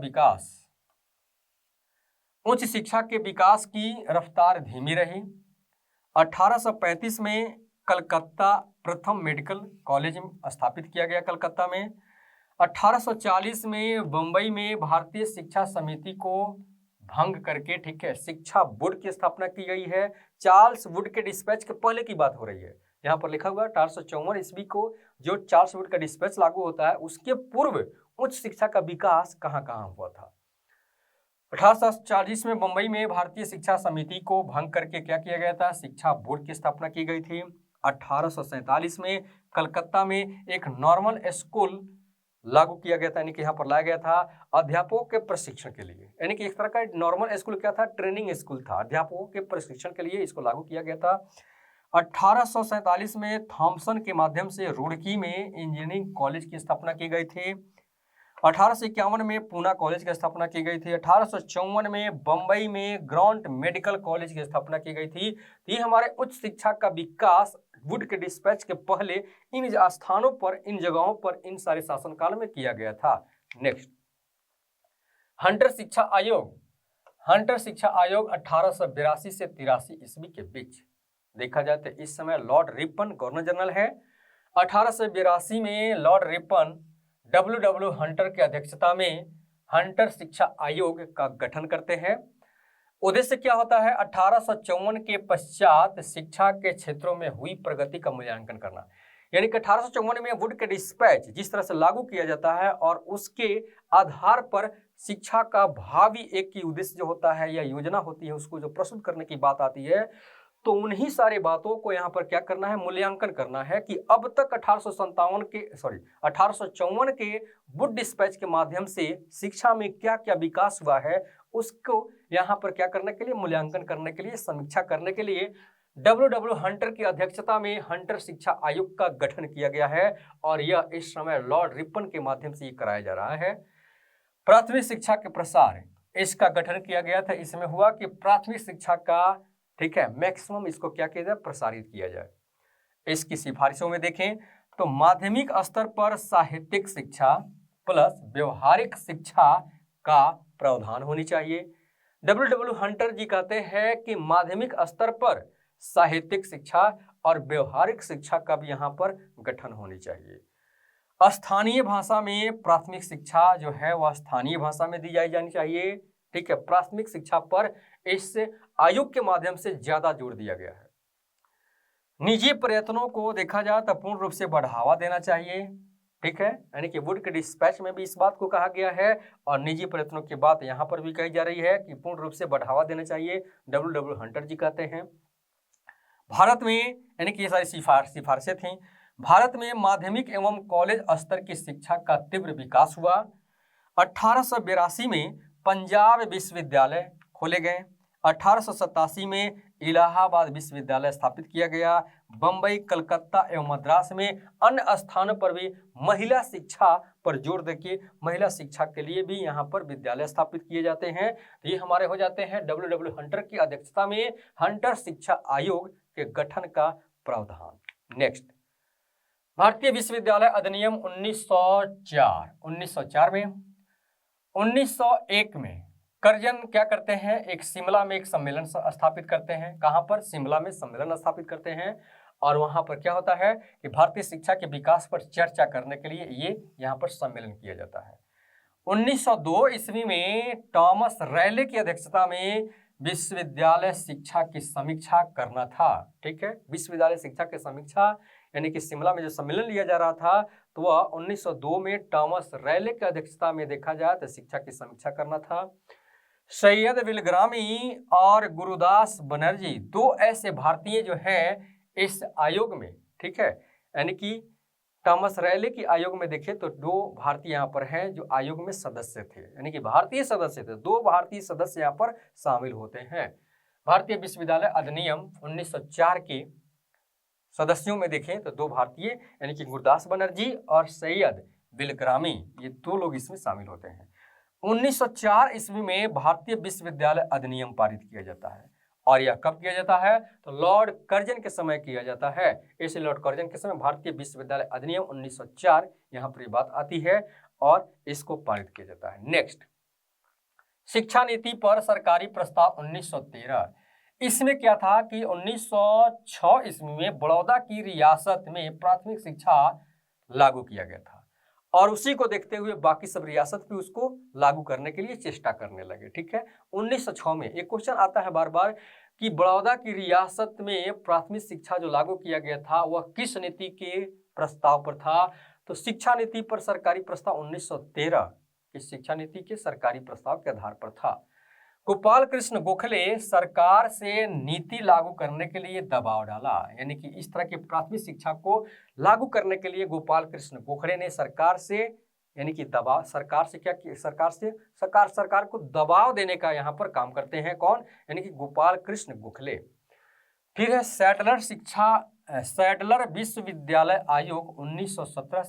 विकास की रफ्तार धीमी रही। 1835 में कलकत्ता प्रथम मेडिकल कॉलेज स्थापित किया गया कलकत्ता में। 1840 में बंबई में भारतीय शिक्षा समिति को भंग करके, ठीक है, शिक्षा बोर्ड की स्थापना की गई है। चार्ल्स वुड के डिस्पैच के पहले की बात हो रही है, यहाँ पर लिखा हुआ 1854 ईस्वी को जो चार्ल्स वुड का डिस्पैच लागू होता है, उसके पूर्व उच्च शिक्षा का विकास कहाँ कहाँ हुआ था। 1840 में बंबई में भारतीय शिक्षा समिति को भंग करके क्या किया गया था? शिक्षा बोर्ड की स्थापना की गई थी। 1847 में कलकत्ता में एक नॉर्मल स्कूल लागू किया गया था, यानी कि यहाँ पर लाया गया था अध्यापकों के प्रशिक्षण के लिए। यानी कि एक तरह का नॉर्मल स्कूल क्या था? ट्रेनिंग स्कूल था। अध्यापकों के प्रशिक्षण के लिए इसको लागू किया गया था। 1847 में थॉमसन के माध्यम से रुड़की में इंजीनियरिंग कॉलेज की स्थापना की गई थी। 1851 में पूना कॉलेज की स्थापना की गई थी। 1854 में बंबई में ग्रांट मेडिकल कॉलेज की स्थापना की गई थी। ये हमारे उच्च शिक्षा का विकास वुड के डिस्पैच के पहले इन स्थानों पर, इन जगहों पर, इन सारे शासनकाल में किया गया था। नेक्स्ट, हंटर शिक्षा आयोग 1882 से 83 ईस्वी के बीच देखा जाए तो इस समय लॉर्ड रिपन गवर्नर जनरल है। 1882 में लॉर्ड रिपन W. हंटर की अध्यक्षता में हंटर शिक्षा आयोग का गठन करते हैं। उद्देश्य क्या होता है? 1854 के पश्चात शिक्षा के क्षेत्रों में हुई प्रगति का मूल्यांकन करना। यानी कि 1854 में वुड के डिस्पैच जिस तरह से लागू किया जाता है और उसके आधार पर शिक्षा का भावी एक की उद्देश्य जो होता है या योजना होती है, उसको जो प्रस्तुत करने की बात आती है, तो उन्हीं सारी बातों को यहाँ पर क्या करना है? मूल्यांकन करना है कि अब तक 1854 के वुड डिस्पैच के माध्यम से शिक्षा में क्या क्या विकास हुआ है, उसको यहाँ पर क्या करने के लिए, मूल्यांकन करने के लिए, समीक्षा करने के लिए डब्ल्यू हंटर की अध्यक्षता में हंटर शिक्षा आयोग का गठन किया गया है और यह इस समय लॉर्ड रिपन के माध्यम से कराया जा रहा है। प्राथमिक शिक्षा के प्रसार, इसका गठन किया गया था। इसमें हुआ कि प्राथमिक शिक्षा का, ठीक है, मैक्सिमम इसको क्या किया जाए, प्रसारित किया जाए। इसकी सिफारिशों में देखें तो माध्यमिक स्तर पर साहित्यिक शिक्षा प्लस व्यवहारिक शिक्षा का प्रावधान होनी चाहिए। डब्ल्यू हंटर जी कहते हैं कि माध्यमिक स्तर पर साहित्यिक शिक्षा और व्यवहारिक शिक्षा का भी यहाँ पर गठन होनी चाहिए। स्थानीय भाषा में प्राथमिक शिक्षा जो है वह स्थानीय भाषा में दी जानी चाहिए। ठीक है, प्राथमिक शिक्षा पर इस आयोग के माध्यम से ज्यादा जोर दिया गया है। निजी प्रयत्नों को देखा जाए तो पूर्ण रूप से बढ़ावा देना चाहिए। ठीक है, यानी कि वुड के डिस्पैच में भी इस बात को कहा गया है और निजी प्रयत्नों की बात यहाँ पर भी कही जा रही है कि पूर्ण रूप से बढ़ावा देना चाहिए, डब्ल्यू हंटर जी कहते हैं। भारत में, यानी कि ये सारी सिफारिशें थी। भारत में माध्यमिक एवं कॉलेज स्तर की शिक्षा का तीव्र विकास हुआ। 1882 में पंजाब विश्वविद्यालय खोले गए। 1887 में इलाहाबाद विश्वविद्यालय स्थापित किया गया। बंबई, कलकत्ता एवं मद्रास में अन्य स्थानों पर भी महिला शिक्षा पर जोर देके महिला शिक्षा के लिए भी यहाँ पर विद्यालय स्थापित किए जाते हैं। तो ये हमारे हो जाते हैं डब्ल्यू हंटर की अध्यक्षता में हंटर शिक्षा आयोग के गठन का प्रावधान। नेक्स्ट, भारतीय विश्वविद्यालय अधिनियम 1904 में। 1901 में कर्जन क्या करते हैं, एक शिमला में एक सम्मेलन स्थापित करते हैं। कहाँ पर, शिमला में सम्मेलन स्थापित करते हैं और वहाँ पर क्या होता है कि भारतीय शिक्षा के विकास पर चर्चा करने के लिए ये यहाँ पर सम्मेलन किया जाता है। 1902 ईस्वी में टॉमस रैले की अध्यक्षता में विश्वविद्यालय शिक्षा की समीक्षा करना था। ठीक है, विश्वविद्यालय शिक्षा की समीक्षा यानी कि शिमला में जो सम्मेलन लिया जा रहा था तो वह 1902 में टॉमस रैले की अध्यक्षता में देखा जाए तो शिक्षा की समीक्षा करना था। सैयद विलग्रामी और गुरुदास बनर्जी दो ऐसे भारतीय जो हैं इस आयोग में, ठीक है, यानी कि टॉमस रैले की आयोग में देखें तो दो भारतीय यहाँ पर हैं जो आयोग में सदस्य थे, यानी कि भारतीय सदस्य थे। दो भारतीय सदस्य यहाँ पर शामिल होते हैं। भारतीय विश्वविद्यालय अधिनियम 1904 के सदस्यों में देखें तो दो भारतीय यानी कि गुरुदास बनर्जी और सैयद विलग्रामी, ये दो लोग इसमें शामिल होते हैं। 1904 ईस्वी में भारतीय विश्वविद्यालय अधिनियम पारित किया जाता है और यह कब किया जाता है तो लॉर्ड कर्जन के समय किया जाता है। इसलिए लॉर्ड कर्जन के समय भारतीय विश्वविद्यालय अधिनियम 1904 यहाँ पर बात आती है और इसको पारित किया जाता है। नेक्स्ट, शिक्षा नीति पर सरकारी प्रस्ताव 1913। इसमें क्या था कि 1906 ईस्वी में बड़ौदा की रियासत में प्राथमिक शिक्षा लागू किया गया था और उसी को देखते हुए बाकी सब रियासत भी उसको लागू करने के लिए चेष्टा करने लगे। ठीक है, 1906 में एक क्वेश्चन आता है बार बार कि बड़ौदा की रियासत में प्राथमिक शिक्षा जो लागू किया गया था वह किस नीति के प्रस्ताव पर था। तो शिक्षा नीति पर सरकारी प्रस्ताव 1913 की शिक्षा नीति के सरकारी प्रस्ताव के आधार पर था। गोपाल कृष्ण गोखले सरकार से नीति लागू करने के लिए दबाव डाला, यानी कि इस तरह की प्राथमिक शिक्षा को लागू करने के लिए गोपाल कृष्ण गोखले ने सरकार से, यानी कि दबाव, सरकार से क्या किया, सरकार को दबाव देने का यहाँ पर काम करते हैं। कौन, यानी कि गोपाल कृष्ण गोखले। फिर है सैडलर विश्वविद्यालय आयोग 1917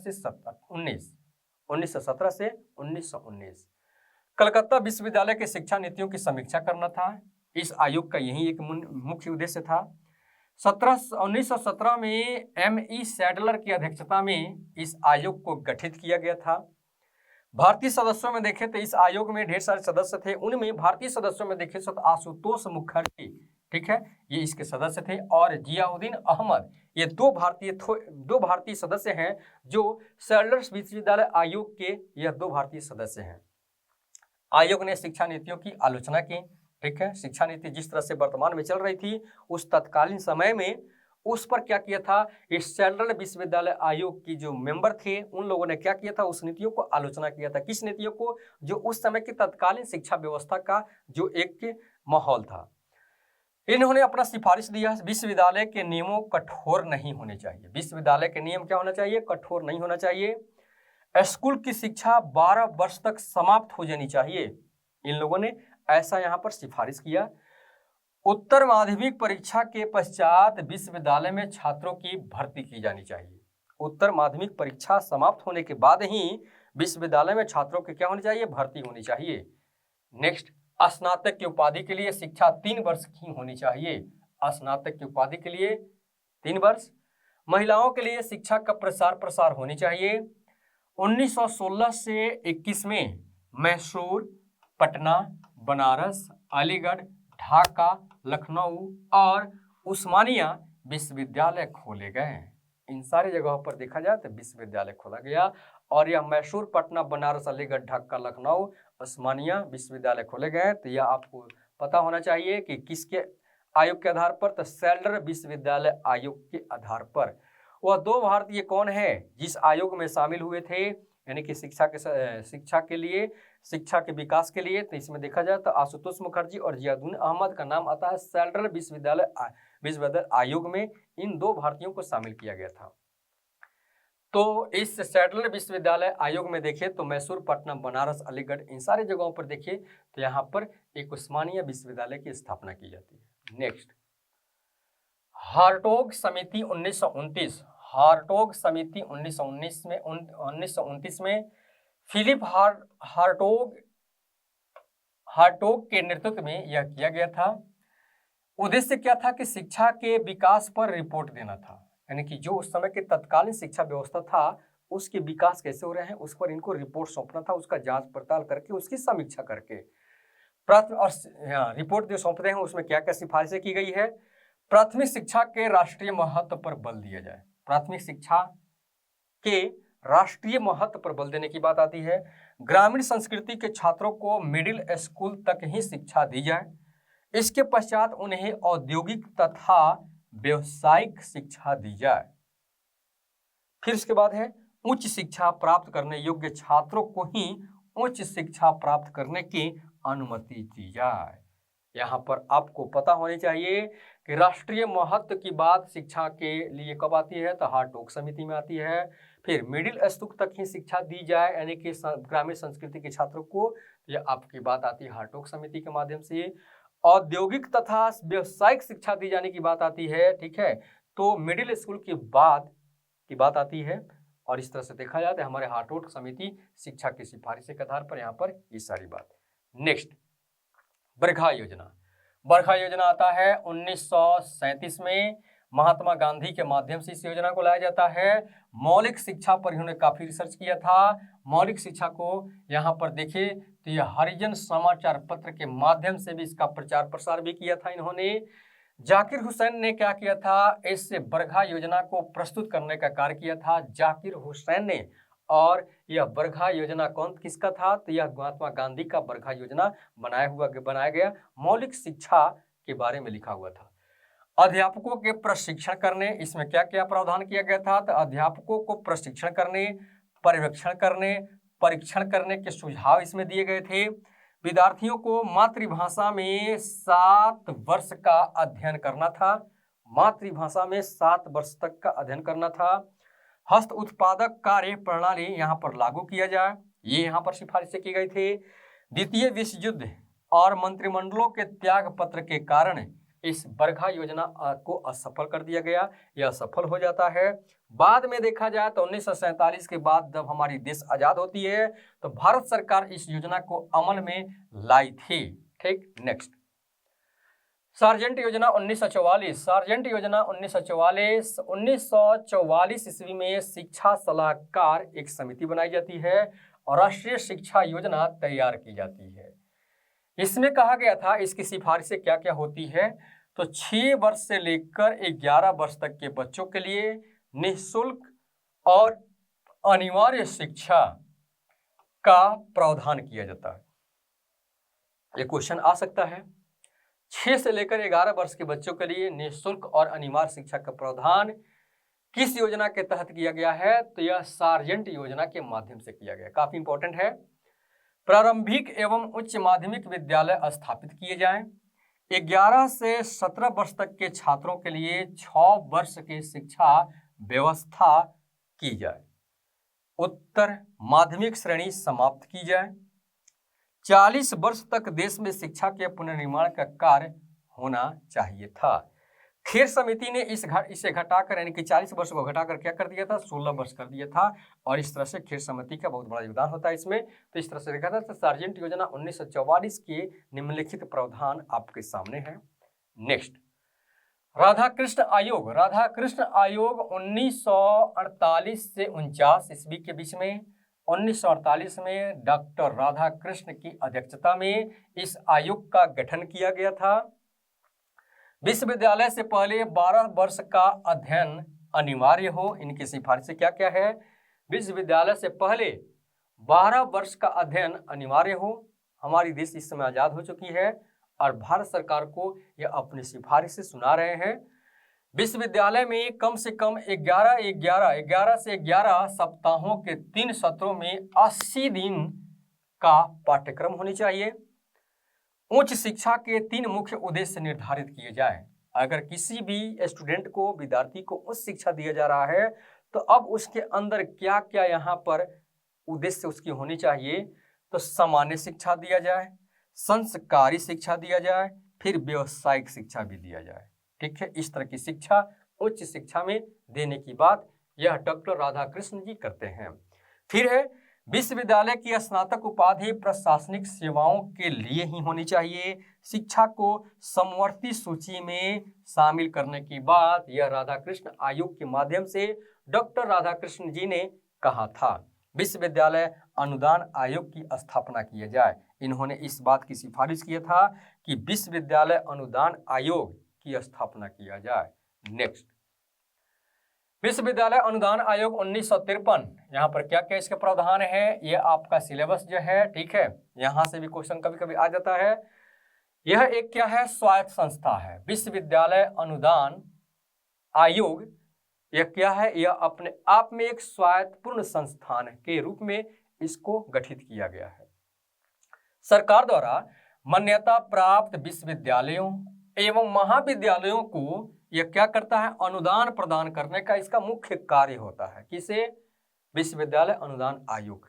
से 1919। कलकत्ता विश्वविद्यालय के शिक्षा नीतियों की समीक्षा करना था। इस आयोग का यही एक मुख्य उद्देश्य था। 1917 में M.E. सैडलर की अध्यक्षता में इस आयोग को गठित किया गया था। भारतीय सदस्यों में देखें तो इस आयोग में ढेर सारे सदस्य थे। उनमें भारतीय सदस्यों में देखें तो आशुतोष मुखर्जी, ठीक है, ये इसके सदस्य थे और जियाउद्दीन अहमद, ये दो भारतीय सदस्य हैं जो सैडलर विश्वविद्यालय आयोग के यह दो भारतीय सदस्य हैं। आयोग ने शिक्षा नीतियों की आलोचना की। ठीक है, शिक्षा नीति जिस तरह से वर्तमान में चल रही थी उस तत्कालीन समय में उस पर क्या किया था, इस सैडलर विश्वविद्यालय आयोग की जो मेंबर थे उन लोगों ने क्या किया था, उस नीतियों को आलोचना किया था। किस नीतियों को, जो उस समय की तत्कालीन शिक्षा व्यवस्था का जो एक माहौल था। इन्होंने अपना सिफारिश दिया, विश्वविद्यालय के नियमों कठोर नहीं होने चाहिए। विश्वविद्यालय के नियम क्या होना चाहिए, कठोर नहीं होना चाहिए। स्कूल की शिक्षा 12 वर्ष तक समाप्त हो जानी चाहिए। इन लोगों ने ऐसा यहाँ पर सिफारिश किया। उत्तर माध्यमिक परीक्षा के पश्चात विश्वविद्यालय में छात्रों की भर्ती की जानी चाहिए। उत्तर माध्यमिक परीक्षा समाप्त होने के बाद ही विश्वविद्यालय में छात्रों की क्या होनी चाहिए, भर्ती होनी चाहिए। नेक्स्ट, स्नातक की उपाधि के लिए शिक्षा 3 वर्ष की होनी चाहिए। स्नातक की उपाधि के लिए 3 वर्ष। महिलाओं के लिए शिक्षा का प्रसार होनी चाहिए। 1916 से 21 में मैसूर, पटना, बनारस, अलीगढ़, ढाका, लखनऊ और उस्मानिया विश्वविद्यालय खोले गए। इन सारी जगहों पर देखा जाए तो विश्वविद्यालय खोला गया और यह मैसूर, पटना, बनारस, अलीगढ़, ढाका, लखनऊ, उस्मानिया विश्वविद्यालय खोले गए। तो यह आपको पता होना चाहिए कि किसके आयोग के आधार पर, तो सेल्डर विश्वविद्यालय आयोग के आधार पर। वह 2 भारतीय कौन है जिस आयोग में शामिल हुए थे, यानी कि शिक्षा के लिए, शिक्षा के विकास के लिए? तो इसमें देखा जाए तो आशुतोष मुखर्जी और जियाउद्दीन अहमद का नाम आता है सेल्डर विश्वविद्यालय आयोग में। इन 2 भारतीयों को शामिल किया गया था। तो इस सेल्डर विश्वविद्यालय आयोग में देखिए तो मैसूर, पटना, बनारस, अलीगढ़ इन सारी जगहों पर देखिए तो यहाँ पर एक उस्मानिया विश्वविद्यालय की स्थापना की जाती है। नेक्स्ट, हार्टोग समिति 1929। हार्टोग समिति 1929 में फिलिप हार्टोग के नेतृत्व में यह किया गया था। उद्देश्य क्या था कि शिक्षा के विकास पर रिपोर्ट देना था, यानी कि जो उस समय के तत्कालीन शिक्षा व्यवस्था था उसके विकास कैसे हो रहे हैं उस पर इनको रिपोर्ट सौंपना था, उसका जांच पड़ताल करके उसकी समीक्षा करके रिपोर्ट जो सौंपते हैं उसमें क्या क्या सिफारिशें की गई है। प्राथमिक शिक्षा के राष्ट्रीय महत्व पर बल दिया जाए। प्राथमिक शिक्षा के राष्ट्रीय महत्व पर बल देने की बात आती है। ग्रामीण संस्कृति के छात्रों को मिडिल स्कूल तक ही शिक्षा दी जाए। इसके पश्चात उन्हें औद्योगिक तथा व्यवसायिक शिक्षा दी जाए। फिर उसके बाद है उच्च शिक्षा प्राप्त करने योग्य छात्रों को ही उच्च शिक्षा प्राप्त करने की अनुमति दी जाए। यहाँ पर आपको पता होनी चाहिए कि राष्ट्रीय महत्व की बात शिक्षा के लिए कब आती है, तो हार्टोग समिति में आती है। फिर मिडिल स्कूल तक ही शिक्षा दी जाए, यानी कि ग्रामीण संस्कृति के छात्रों को, यह आपकी बात आती है हार्टोग समिति के माध्यम से। औद्योगिक तथा व्यवसायिक शिक्षा दी जाने की बात आती है, ठीक है, तो मिडिल स्कूल की बात आती है। और इस तरह से देखा जाता है हमारे हार्टोग समिति शिक्षा की सिफारिश के आधार पर यहाँ पर ये सारी बात। नेक्स्ट, बरखा योजना। बरखा योजना आता है 1937 में। महात्मा गांधी के माध्यम से इस योजना को लाया जाता है। मौलिक शिक्षा पर इन्होंने काफी रिसर्च किया था। मौलिक शिक्षा को यहाँ पर देखिए तो यह हरिजन समाचार पत्र के माध्यम से भी इसका प्रचार प्रसार भी किया था इन्होंने। जाकिर हुसैन ने क्या किया था, इस बरखा योजना को प्रस्तुत करने का कार्य किया था जाकिर हुसैन ने। और यह बरखा योजना कौन किसका था, तो यह महात्मा गांधी का बरखा योजना बनाया गया मौलिक शिक्षा के बारे में लिखा हुआ था। अध्यापकों के प्रशिक्षण करने, इसमें क्या क्या प्रावधान किया गया था, तो अध्यापकों को प्रशिक्षण करने, पर्यवेक्षण करने, परीक्षण करने के सुझाव इसमें दिए गए थे। विद्यार्थियों को मातृभाषा में 7 वर्ष का अध्ययन करना था। मातृभाषा में 7 वर्ष तक का अध्ययन करना था। हस्त उत्पादक कार्य प्रणाली यहाँ पर लागू किया जाए, ये यहाँ पर सिफारिशें की गई थी। द्वितीय विश्व युद्ध और मंत्रिमंडलों के त्याग पत्र के कारण इस बरखा योजना को असफल कर दिया गया, यह सफल हो जाता है। बाद में देखा जाए तो 1947 के बाद जब हमारी देश आजाद होती है तो भारत सरकार इस योजना को अमल में लाई थी। ठीक, नेक्स्ट, सार्जेंट योजना 1944। सार्जेंट योजना 1944 ईस्वी में शिक्षा सलाहकार एक समिति बनाई जाती है और राष्ट्रीय शिक्षा योजना तैयार की जाती है। इसमें कहा गया था इसकी सिफारिशें क्या क्या होती है, तो 6 वर्ष से लेकर 11 वर्ष तक के बच्चों के लिए निःशुल्क और अनिवार्य शिक्षा का प्रावधान किया जाता है। ये क्वेश्चन आ सकता है, 6 से लेकर 11 वर्ष के बच्चों के लिए निःशुल्क और अनिवार्य शिक्षा का प्रावधान किस योजना के तहत किया गया है, तो यह सार्जेंट योजना के माध्यम से किया गया। काफी इंपॉर्टेंट है। प्रारंभिक एवं उच्च माध्यमिक विद्यालय स्थापित किए जाएं। 11 से 17 वर्ष तक के छात्रों के लिए 6 वर्ष की शिक्षा व्यवस्था की जाए। उत्तर माध्यमिक श्रेणी समाप्त की जाए। 40 वर्ष तक देश में शिक्षा के पुनर्निर्माण का कार्य होना चाहिए था। खेर समिति ने इसे घटाकर यानी कि 40 वर्ष को घटाकर क्या कर दिया था, 16 वर्ष कर दिया था। और इस तरह से खेर समिति का बहुत बड़ा योगदान होता है इसमें। तो इस तरह से देखा था। तो सार्जेंट योजना 1944 के निम्नलिखित प्रावधान आपके सामने है। नेक्स्ट, राधाकृष्ण आयोग। राधाकृष्ण आयोग 1948 से 49 ईस्वी के बीच में 1948 में डॉक्टर राधाकृष्ण की अध्यक्षता में इस आयोग का गठन किया गया था। विश्वविद्यालय से पहले 12 वर्ष का अध्ययन अनिवार्य हो। इनकी सिफारिशें क्या क्या है? विश्वविद्यालय से पहले 12 वर्ष का अध्ययन अनिवार्य हो। हमारी देश इस समय आज़ाद हो चुकी है और भारत सरकार को यह अपनी सिफारिशें सुना रहे हैं। विश्वविद्यालय में कम से कम 11 से 11 सप्ताहों के 3 सत्रों में 80 दिन का पाठ्यक्रम होनी चाहिए। उच्च शिक्षा के 3 मुख्य उद्देश्य निर्धारित किए जाए। अगर किसी भी स्टूडेंट को, विद्यार्थी को उच्च शिक्षा दिया जा रहा है तो अब उसके अंदर क्या क्या यहाँ पर उद्देश्य उसकी होनी चाहिए। तो सामान्य शिक्षा दिया जाए, संस्कारी शिक्षा दिया जाए, फिर व्यावसायिक शिक्षा भी दिया जाए। ठीक है, इस तरह की शिक्षा उच्च शिक्षा में देने की बात यह डॉक्टर राधाकृष्ण जी करते हैं। फिर है विश्वविद्यालय की स्नातक उपाधि प्रशासनिक सेवाओं के लिए ही होनी चाहिए। शिक्षा को समवर्ती सूची में शामिल करने की बात यह राधाकृष्ण आयोग के माध्यम से डॉक्टर राधाकृष्ण जी ने कहा था। विश्वविद्यालय अनुदान आयोग की स्थापना की जाए। इन्होंने इस बात की सिफारिश किया था कि विश्वविद्यालय अनुदान आयोग की स्थापना किया जाए। नेक्स्ट, विश्वविद्यालय अनुदान आयोग 1953। यहाँ पर क्या क्या इसके प्रावधान है, ये आपका सिलेबस जो है, ठीक है, यहाँ से भी क्वेश्चन कभी कभी आ जाता है। यह एक क्या है, स्वायत्त संस्था है। विश्वविद्यालय अनुदान आयोग यह क्या है, यह अपने आप में एक स्वायत्तपूर्ण संस्थान के रूप में इसको गठित किया गया है। सरकार द्वारा मान्यता प्राप्त विश्वविद्यालयों एवं महाविद्यालयों को यह क्या करता है, अनुदान प्रदान करने का इसका मुख्य कार्य होता है। किसे? विश्वविद्यालय अनुदान आयोग।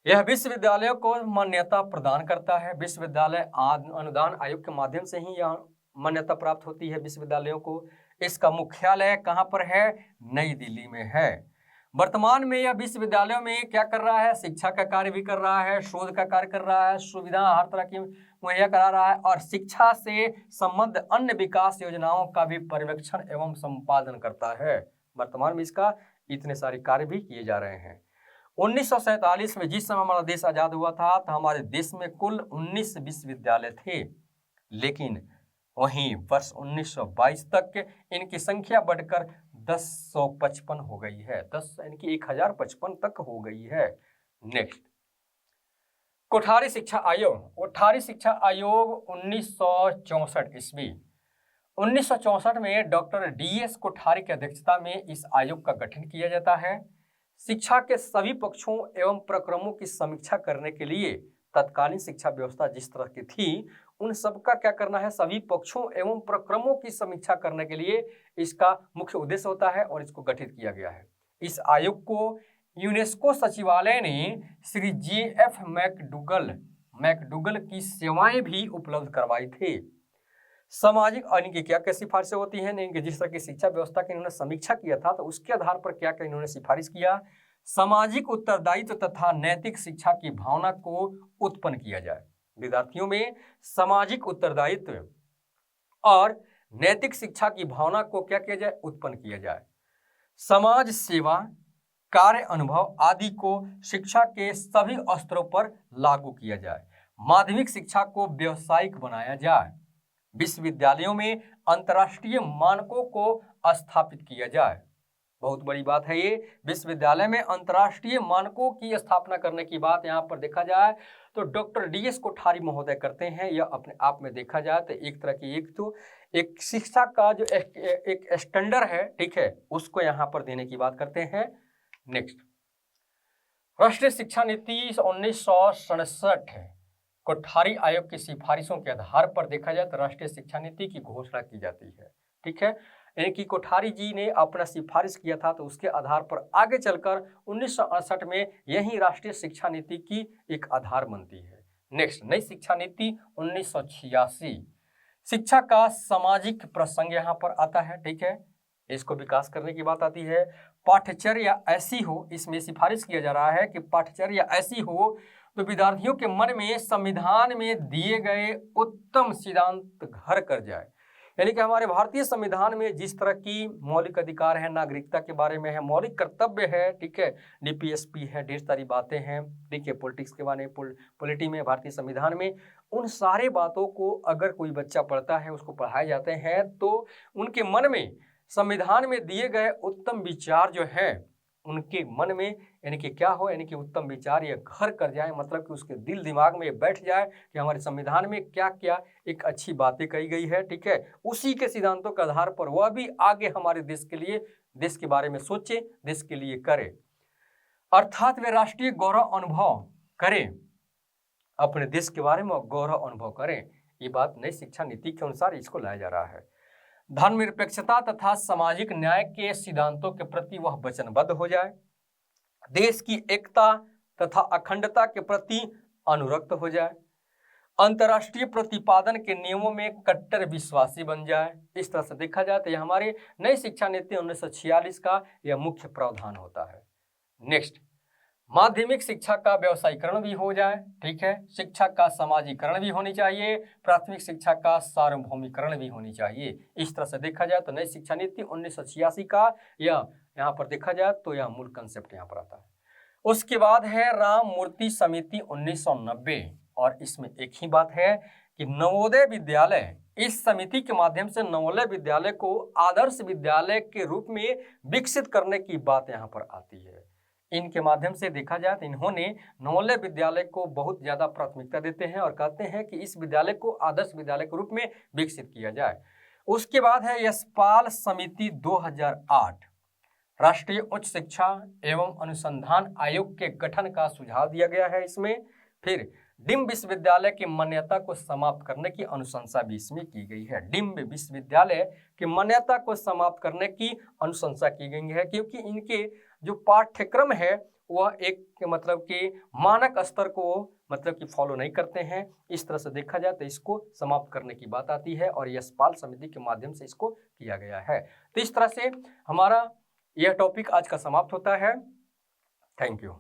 यह विश्वविद्यालयों को मान्यता प्रदान करता है। विश्वविद्यालय अनुदान आयोग के माध्यम से ही यह मान्यता प्राप्त होती है विश्वविद्यालयों को। इसका मुख्यालय कहाँ पर है? नई दिल्ली में है। वर्तमान में यह विश्वविद्यालयों में क्या कर रहा है, शिक्षा का कार्य भी कर रहा है, शोध का कार्य कर रहा है, सुविधा हर तरह की मुहैया करा रहा है और शिक्षा से संबद्ध अन्य विकास योजनाओं का भी पर्यवेक्षण एवं संपादन करता है। वर्तमान में इसका इतने सारे कार्य भी किए जा रहे हैं। 1947 में जिस समय हमारा देश आजाद हुआ था तो हमारे देश में कुल 19 विश्वविद्यालय थे, लेकिन वहीं वर्ष 1922 तक इनकी संख्या बढ़कर 1055 हो गई है। 10 यानी कि 1055 तक हो गई है। नेक्स्ट, कोठारी शिक्षा आयोग। कोठारी शिक्षा आयोग 1964 ईस्वी 1964 में डॉक्टर DS कोठारी की अध्यक्षता में इस आयोग का गठन किया जाता है। शिक्षा के सभी पक्षों एवं प्रक्रमों की समीक्षा करने के लिए तत्कालीन शिक्षा व्यवस्था जिस तरह की थी उन सबका क्या करना है, सभी पक्षों एवं प्रक्रमों की समीक्षा करने के लिए इसका मुख्य उद्देश्य होता है और इसको गठित किया गया है। इस आयोग को यूनेस्को सचिवालय ने श्री JF मैकडूगल की सेवाएं भी उपलब्ध करवाई थी। सामाजिक और इनकी क्या क्या सिफारिशें होती हैं, इनके जिस तरह की शिक्षा व्यवस्था की इन्होंने समीक्षा किया था तो उसके आधार पर क्या क्या इन्होंने सिफारिश किया। सामाजिक उत्तरदायित्व तथा नैतिक शिक्षा की भावना को उत्पन्न किया जाए। विद्यार्थियों में सामाजिक उत्तरदायित्व और नैतिक शिक्षा की भावना को क्या किया जाए, उत्पन्न किया जाए। समाज सेवा, कार्य अनुभव आदि को शिक्षा के सभी स्तरों पर लागू किया जाए। माध्यमिक शिक्षा को व्यावसायिक बनाया जाए। विश्वविद्यालयों में अंतर्राष्ट्रीय मानकों को स्थापित किया जाए। बहुत बड़ी बात है ये, विश्वविद्यालय में अंतर्राष्ट्रीय मानकों की स्थापना करने की बात यहाँ पर देखा जाए तो डॉक्टर DS कोठारी महोदय करते हैं। यह अपने आप में देखा जाए तो एक तरह की एक शिक्षा का जो एक स्टैंडर्ड है, ठीक है, उसको यहाँ पर देने की बात करते हैं। नेक्स्ट, राष्ट्रीय शिक्षा नीति 1967 कोठारी आयोग की सिफारिशों के आधार पर देखा जाए तो राष्ट्रीय शिक्षा नीति की घोषणा की जाती है। ठीक है, यानी कि कोठारी जी ने अपना सिफारिश किया था तो उसके आधार पर आगे चलकर 1968 में यही राष्ट्रीय शिक्षा नीति की एक आधार बनती है। नेक्स्ट, नई शिक्षा नीति 1986, शिक्षा का सामाजिक प्रसंग यहाँ पर आता है, ठीक है, इसको विकास करने की बात आती है। पाठ्यचर्या ऐसी हो, इसमें सिफारिश किया जा रहा है कि पाठ्यचर्या ऐसी हो तो विद्यार्थियों के मन में संविधान में दिए गए उत्तम सिद्धांत घर कर जाए। यानी कि हमारे भारतीय संविधान में जिस तरह की मौलिक अधिकार है, नागरिकता के बारे में है, मौलिक कर्तव्य है, ठीक है, डीपीएसपी है, ढेर सारी बातें हैं, ठीक है, पॉलिटिक्स के बारे में, पॉलिटी में, भारतीय संविधान में, उन सारे बातों को अगर कोई बच्चा पढ़ता है, उसको पढ़ाए जाते हैं, तो उनके मन में संविधान में दिए गए उत्तम विचार जो है उनके मन में यानी कि क्या हो, यानी कि उत्तम विचार ये घर कर जाए, मतलब कि उसके दिल दिमाग में बैठ जाए कि हमारे संविधान में क्या क्या एक अच्छी बातें कही गई है, ठीक है, उसी के सिद्धांतों के आधार पर वह भी आगे हमारे देश के लिए, देश के बारे में सोचे, देश के लिए करे, अर्थात वे राष्ट्रीय गौरव अनुभव करें, अपने देश के बारे में गौरव अनुभव करें। ये बात नई शिक्षा नीति के अनुसार इसको लाया जा रहा है। धर्मनिरपेक्षता तथा सामाजिक न्याय के सिद्धांतों के प्रति वह वचनबद्ध हो जाए, देश की एकता तथा अखंडता के प्रति अनुरक्त हो जाए, अंतर्राष्ट्रीय प्रतिपादन के नियमों में कट्टर विश्वासी बन जाए। इस तरह से देखा जाए तो यह हमारी नई शिक्षा नीति 1946 का यह मुख्य प्रावधान होता है। नेक्स्ट, माध्यमिक शिक्षा का व्यवसायीकरण भी हो जाए, ठीक है, शिक्षा का समाजीकरण भी होनी चाहिए, प्राथमिक शिक्षा का सार्वभौमिकरण भी होनी चाहिए। इस तरह से देखा जाए तो नई शिक्षा नीति 1986 का यह यहाँ पर देखा जाए तो यह मूल कंसेप्ट यहाँ पर आता है। उसके बाद है राम मूर्ति समिति 1990, और इसमें एक ही बात है कि नवोदय विद्यालय, इस समिति के माध्यम से नवोदय विद्यालय को आदर्श विद्यालय के रूप में विकसित करने की बात यहाँ पर आती है। इनके माध्यम से देखा जाए तो इन्होंने नवोदय विद्यालय को बहुत ज़्यादा प्राथमिकता देते हैं और कहते हैं कि इस विद्यालय को आदर्श विद्यालय के रूप में विकसित किया जाए। उसके बाद है यशपाल समिति 2008, राष्ट्रीय उच्च शिक्षा एवं अनुसंधान आयोग के गठन का सुझाव दिया गया है इसमें। फिर डिम्ब विश्वविद्यालय की मान्यता को समाप्त करने की अनुशंसा भी इसमें की गई है। डिम्ब विश्वविद्यालय की मान्यता को समाप्त करने की अनुशंसा की गई है, क्योंकि इनके जो पाठ्यक्रम है वह एक मतलब कि मानक स्तर को मतलब कि फॉलो नहीं करते हैं। इस तरह से देखा जाए तो इसको समाप्त करने की बात आती है और यशपाल समिति के माध्यम से इसको किया गया है। तो इस तरह से हमारा यह टॉपिक आज का समाप्त होता है। Thank you.